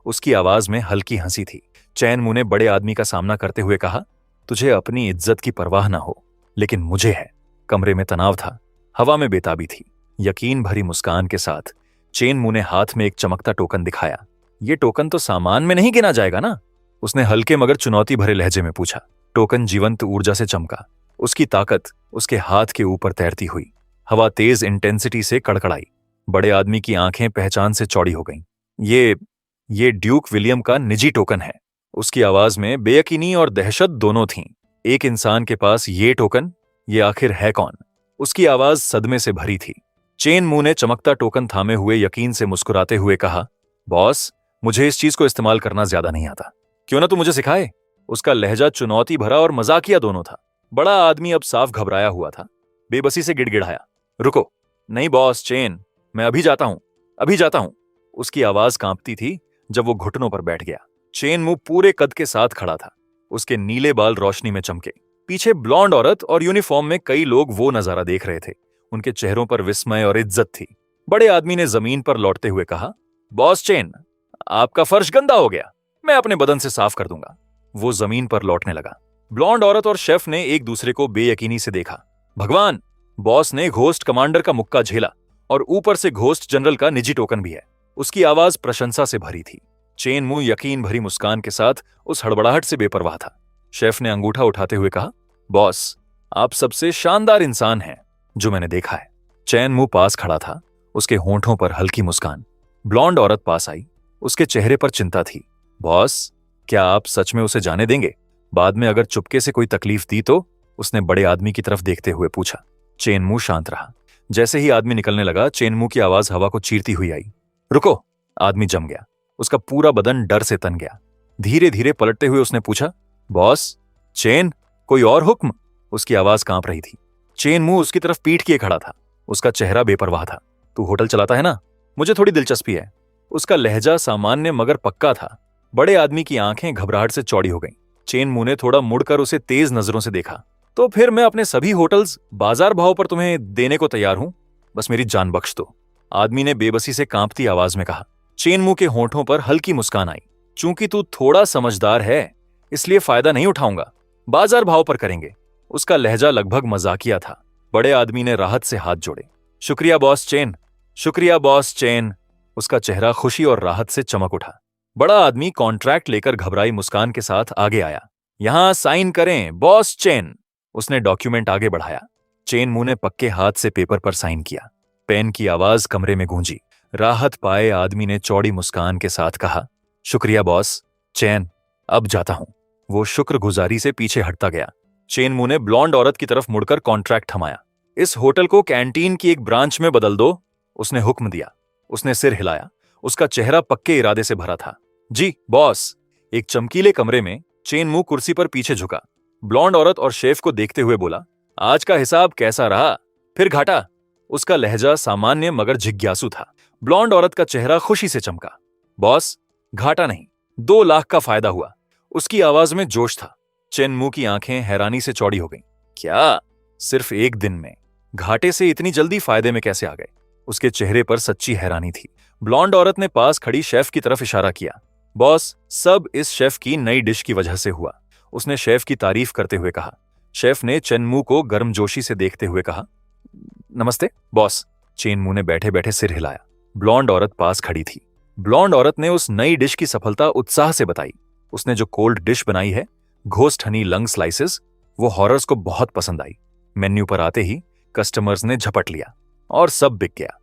Speaker 1: उसकी आवाज में हल्की हंसी थी। चैन मुंह ने बड़े आदमी का सामना करते हुए कहा, तुझे अपनी इज्जत की परवाह ना हो, लेकिन मुझे है। कमरे में तनाव था, हवा में बेताबी थी। यकीन भरी मुस्कान के साथ चेन मुंह ने हाथ में एक चमकता टोकन दिखाया। ये टोकन तो सामान में नहीं गिना जाएगा ना? उसने हल्के मगर चुनौती भरे लहजे में पूछा। टोकन जीवंत ऊर्जा से चमका। उसकी ताकत उसके हाथ के ऊपर तैरती हुई। हवा तेज इंटेंसिटी से कड़कड़ाई। बड़े आदमी की आंखें पहचान से चौड़ी हो गईं। ये ड्यूक विलियम का निजी टोकन है। उसकी आवाज में बेयकीनी और दहशत दोनों थीं। एक इंसान के पास ये टोकन, ये आखिर है कौन? उसकी आवाज सदमे से भरी थी। चेन मुंह ने चमकता टोकन थामे हुए यकीन से मुस्कुराते हुए कहा, बॉस, मुझे इस चीज को इस्तेमाल करना ज्यादा नहीं आता। क्यों ना तू मुझे सिखाए? उसका लहजा चुनौती भरा और मजाकिया दोनों था। बड़ा आदमी अब साफ घबराया हुआ था। बेबसी से गिड़गिड़ाया, रुको। नहीं बॉस चेन, मैं अभी जाता हूं। उसकी आवाज कांपती थी जब वो घुटनों पर बैठ गया। चेन मुंह पूरे कद के साथ खड़ा था। उसके नीले बाल रोशनी में चमके। पीछे ब्लॉन्ड औरत और यूनिफॉर्म में कई लोग वो नजारा देख रहे थे। उनके चेहरों पर विस्मय और इज्जत थी। बड़े आदमी ने जमीन पर लौटते हुए कहा, बॉस चेन, आपका फर्श गंदा हो गया, मैं अपने बदन से साफ कर दूंगा। वो जमीन पर लौटने लगा। ब्लॉन्ड औरत और शेफ ने एक दूसरे को बेयकीनी से देखा। भगवान, बॉस ने घोस्ट कमांडर का मुक्का झेला और ऊपर से घोस्ट जनरल का निजी टोकन भी है। उसकी आवाज प्रशंसा से भरी थी। चेन मुंह यकीन भरी मुस्कान के साथ उस हड़बड़ाहट से बेपरवाह था। शेफ ने अंगूठा उठाते हुए कहा, बॉस, आप सबसे शानदार इंसान हैं जो मैंने देखा है। चैन मुंह पास खड़ा था। उसके होंठों पर हल्की मुस्कान। ब्लॉन्ड औरत पास आई। उसके चेहरे पर चिंता थी। बॉस, क्या आप सच में उसे जाने देंगे? बाद में अगर चुपके से कोई तकलीफ दी तो? उसने बड़े आदमी की तरफ देखते हुए पूछा। चेन मुंह शांत रहा। जैसे ही आदमी निकलने लगा, चेन मुंह की आवाज हवा को चीरती हुई आई, रुको। आदमी जम गया। उसका पूरा बदन डर से तन गया। धीरे धीरे पलटते हुए उसने पूछा, बॉस चेन, कोई और हुक्म? उसकी आवाज कांप रही थी। चेन मुंह उसकी तरफ पीठ किए खड़ा था। उसका चेहरा बेपरवाह था। तू होटल चलाता है ना? मुझे थोड़ी दिलचस्पी है। उसका लहजा सामान्य मगर पक्का था। बड़े आदमी की आंखें घबराहट से चौड़ी हो गईं। चेन मुंह ने थोड़ा मुड़कर उसे तेज नजरों से देखा। तो फिर मैं अपने सभी होटल्स बाजार भाव पर तुम्हें देने को तैयार हूं, बस मेरी जान बख्श दो। आदमी ने बेबसी से कांपती आवाज में कहा। चेन मुंह के होंठों पर हल्की मुस्कान आई। चूंकि तू थोड़ा समझदार है, इसलिए फायदा नहीं उठाऊंगा, बाजार भाव पर करेंगे। उसका लहजा लगभग मजाकिया था। बड़े आदमी ने राहत से हाथ जोड़े। शुक्रिया बॉस चेन, शुक्रिया बॉस चेन। उसका चेहरा खुशी और राहत से चमक उठा। बड़ा आदमी कॉन्ट्रैक्ट लेकर घबराई मुस्कान के साथ आगे आया। यहां साइन करें बॉस चेन। उसने डॉक्यूमेंट आगे बढ़ाया। चेन मुंह ने पक्के हाथ से पेपर पर साइन किया। पेन की आवाज कमरे में गूंजी। राहत पाए आदमी ने चौड़ी मुस्कान के साथ कहा, शुक्रिया बॉस चेन, अब जाता हूं। वो शुक्रगुजारी से पीछे हटता गया। चेन मुंह ने ब्लॉन्ड औरत की तरफ मुड़कर कॉन्ट्रैक्ट थमाया। इस होटल को कैंटीन की एक ब्रांच में बदल दो, उसने हुक्म दिया। उसने सिर हिलाया। उसका चेहरा पक्के इरादे से भरा था। जी बॉस। एक चमकीले कमरे में चेन मुंह कुर्सी पर पीछे झुका। ब्लॉन्ड औरत और शेफ को देखते हुए बोला, आज का हिसाब कैसा रहा? फिर घाटा? उसका लहजा सामान्य मगर जिज्ञासु था। ब्लॉन्ड औरत का चेहरा खुशी से चमका। बॉस, घाटा नहीं, 2 लाख का फायदा हुआ। उसकी आवाज में जोश था। चेन मुंह की आंखें हैरानी से चौड़ी हो गईं। क्या? सिर्फ एक दिन में? घाटे से इतनी जल्दी फायदे में कैसे आ गए? उसके चेहरे पर सच्ची हैरानी थी। ब्लॉन्ड औरत ने पास खड़ी शेफ की तरफ इशारा किया। बॉस, सब इस शेफ की नई डिश की वजह से हुआ, उसने शेफ की तारीफ करते हुए कहा। शेफ ने चेनमू को गर्मजोशी से देखते हुए कहा, नमस्ते बॉस। चेनमू ने बैठे बैठे सिर हिलाया। ब्लॉन्ड औरत पास खड़ी थी। ब्लॉन्ड औरत ने उस नई डिश की सफलता उत्साह से बताई। उसने जो कोल्ड डिश बनाई है, घोस्ट हनी लंग स्लाइसेस, वो हॉरर्स को बहुत पसंद आई। मेन्यू पर आते ही कस्टमर्स ने झपट लिया और सब बिक गया।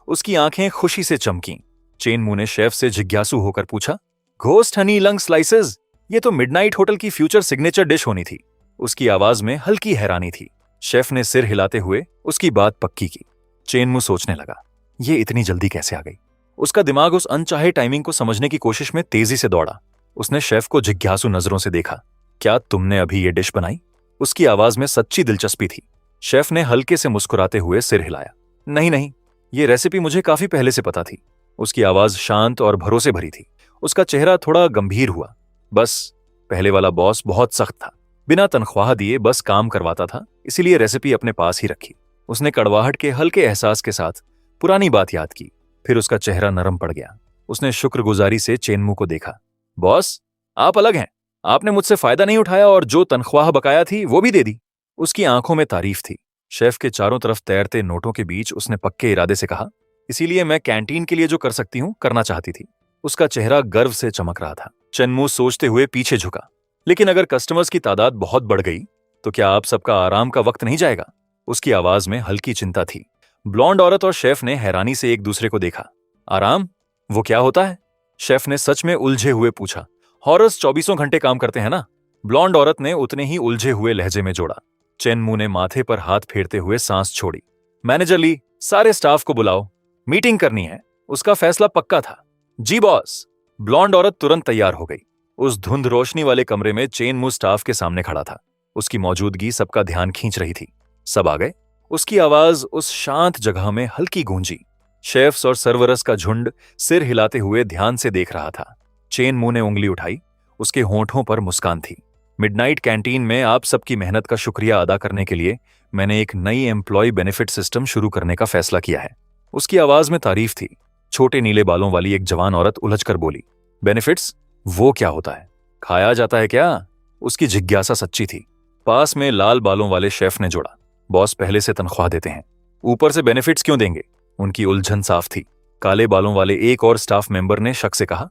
Speaker 1: उसकी आंखें खुशी से चमकीं। चेन मू ने शेफ से जिज्ञासु होकर पूछा, घोस्ट हनी लंग स्लाइसेस, ये तो मिडनाइट होटल की फ्यूचर सिग्नेचर डिश होनी थी। उसकी आवाज में हल्की हैरानी थी। शेफ ने सिर हिलाते हुए उसकी बात पक्की की। चेन मू सोचने लगा, ये इतनी जल्दी कैसे आ गई। उसका दिमाग उस अनचाहे टाइमिंग को समझने की कोशिश में तेजी से दौड़ा। उसने शेफ को जिज्ञासु नजरों से देखा। क्या तुमने अभी ये डिश बनाई? उसकी आवाज में सच्ची दिलचस्पी थी। शेफ ने हल्के से मुस्कुराते हुए सिर हिलाया। नहीं नहीं, ये रेसिपी मुझे काफी पहले से पता थी। उसकी आवाज शांत और भरोसे भरी थी। उसका चेहरा थोड़ा गंभीर हुआ। बस पहले वाला बॉस बहुत सख्त था, बिना तनख्वाह दिए बस काम करवाता था, इसीलिए रेसिपी अपने पास ही रखी। उसने कड़वाहट के हल्के एहसास के साथ पुरानी बात याद की। फिर उसका चेहरा नरम पड़ गया। उसने शुक्रगुजारी से चेनमू को देखा। बॉस, आप अलग हैं। आपने मुझसे फायदा नहीं उठाया और जो तनख्वाह बकाया थी वो भी दे दी। उसकी आंखों में तारीफ थी। शेफ के चारों तरफ तैरते नोटों के बीच उसने पक्के इरादे से कहा, इसीलिए मैं कैंटीन के लिए जो कर सकती हूं करना चाहती थी। उसका चेहरा गर्व से चमक रहा था। चेनमू सोचते हुए पीछे झुका, लेकिन अगर कस्टमर्स की तादाद बहुत बढ़ गई तो क्या आप सबका आराम का वक्त नहीं जाएगा? उसकी आवाज में हल्की चिंता थी। ब्लॉन्ड औरत और शेफ ने हैरानी से एक दूसरे को देखा। आराम? वो क्या होता है? शेफ ने सच में उलझे हुए पूछा। हॉरर्स 24 घंटे काम करते हैं ना? ब्लॉन्ड औरत ने उतने ही उलझे हुए लहजे में जोड़ा। चेनमू ने माथे पर हाथ फेरते हुए सांस छोड़ी। मैनेजर ली, सारे स्टाफ को बुलाओ, मीटिंग करनी है। उसका फैसला पक्का था। जी बॉस। ब्लॉन्ड औरत तुरंत तैयार हो गई। उस धुंध रोशनी वाले कमरे में चेनमू स्टाफ के सामने खड़ा था। उसकी मौजूदगी सबका ध्यान खींच रही थी। सब आ गए। उसकी आवाज उस शांत जगह में हल्की गूंजी। शेफ्स और सर्वरस का झुंड सिर हिलाते हुए ध्यान से देख रहा था। चेनमू ने उंगली उठाई। उसके होंठों पर मुस्कान थी। मिडनाइट कैंटीन में आप सबकी मेहनत का शुक्रिया अदा करने के लिए मैंने एक नई एम्प्लॉय बेनिफिट सिस्टम शुरू करने का फैसला किया है। उसकी आवाज में तारीफ थी। छोटे नीले बालों वाली एक जवान औरत उलझकर बोली, बेनिफिट्स? वो क्या होता है? खाया जाता है क्या? उसकी जिज्ञासा सच्ची थी। पास में लाल बालों वाले शेफ ने जोड़ा, बॉस पहले से तनख्वाह देते हैं, ऊपर से बेनिफिट्स क्यों देंगे? उनकी उलझन साफ थी। काले बालों वाले एक और स्टाफ मेंबर ने शक से कहा,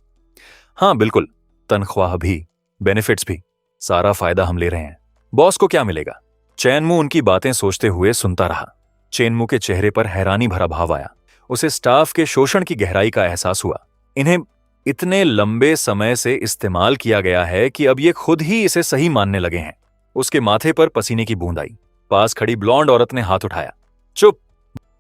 Speaker 1: हाँ बिल्कुल, तनख्वाह भी, बेनिफिट्स भी, सारा फायदा हम ले रहे हैं। बॉस को क्या मिलेगा? चेनमू उनकी बातें सोचते हुए सुनता रहा। चेनमू के चेहरे पर हैरानी भरा भाव आया। उसे स्टाफ के शोषण की गहराई का एहसास हुआ। इन्हें इतने लंबे समय से इस्तेमाल किया गया है कि अब ये खुद ही इसे सही मानने लगे हैं। उसके माथे पर पसीने की बूंद आई। पास खड़ी ब्लॉन्ड औरत ने हाथ उठाया। चुप,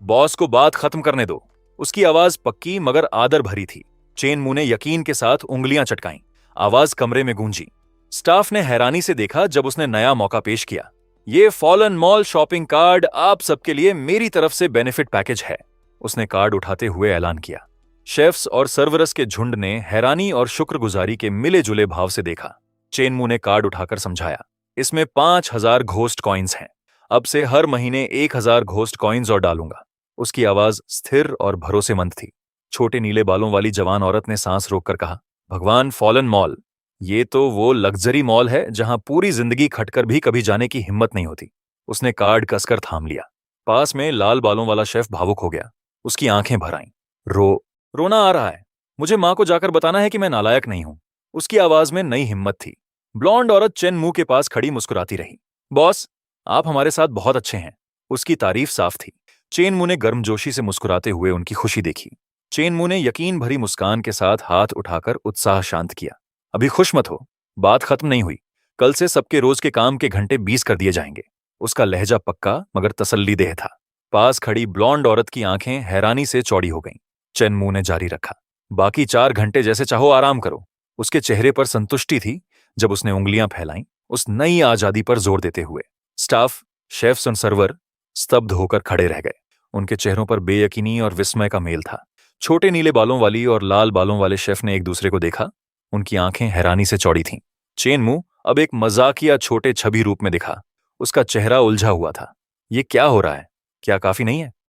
Speaker 1: बॉस को बात खत्म करने दो। उसकी आवाज पक्की मगर आदर भरी थी। चेनमू ने यकीन के साथ उंगलियां चटकाईं। आवाज कमरे में गूंजी। स्टाफ ने हैरानी से देखा जब उसने नया मौका पेश किया। ये फॉलन मॉल शॉपिंग कार्ड आप सबके लिए मेरी तरफ से बेनिफिट पैकेज है। उसने कार्ड उठाते हुए ऐलान किया। शेफ्स और सर्वरस के झुंड ने हैरानी और शुक्रगुजारी के मिले जुले भाव से देखा। चेनमू ने कार्ड उठाकर समझाया, इसमें 5000 घोस्ट कॉइन्स हैं। अब से हर महीने 1000 घोस्ट कॉइन्स और डालूंगा। उसकी आवाज स्थिर और भरोसेमंद थी। छोटे नीले बालों वाली जवान औरत ने सांस रोककर कहा, भगवान, फॉलन मॉल, ये तो वो लग्जरी मॉल है जहां पूरी जिंदगी खटकर भी कभी जाने की हिम्मत नहीं होती। उसने कार्ड कसकर थाम लिया। पास में लाल बालों वाला शेफ भावुक हो गया। उसकी आंखें भर आईं। रोना आ रहा है। मुझे मां को जाकर बताना है कि मैं नालायक नहीं हूं। उसकी आवाज में नई हिम्मत थी। ब्लॉन्ड औरत चेनमू के पास खड़ी मुस्कुराती रही। बॉस, आप हमारे साथ बहुत अच्छे हैं। उसकी तारीफ साफ थी। चेनमू ने गर्मजोशी से मुस्कुराते हुए उनकी खुशी देखी। चेनमू ने यकीन भरी मुस्कान के साथ हाथ उठाकर उत्साह शांत किया। अभी खुश मत हो, बात खत्म नहीं हुई। कल से सबके रोज के काम के घंटे 20 कर दिए जाएंगे। उसका लहजा पक्का मगर तसल्लीदेह था। पास खड़ी ब्लॉन्ड औरत की आंखें हैरानी से चौड़ी हो गईं। चेनमू ने जारी रखा, बाकी 4 घंटे जैसे चाहो आराम करो। उसके चेहरे पर संतुष्टि थी जब उसने उंगलियां फैलाईं, उस नई आजादी पर जोर देते हुए। स्टाफ, शेफ्स और सर्वर स्तब्ध होकर खड़े रह गए। उनके चेहरों पर बेयकीनी और विस्मय का मेल था। छोटे नीले बालों वाली और लाल बालों वाले शेफ ने एक दूसरे को देखा। उनकी आंखें हैरानी से चौड़ी थीं। चेनमू अब एक मजाकिया छोटे छवि रूप में दिखा। उसका चेहरा उलझा हुआ था। ये क्या हो रहा है? क्या काफी नहीं है?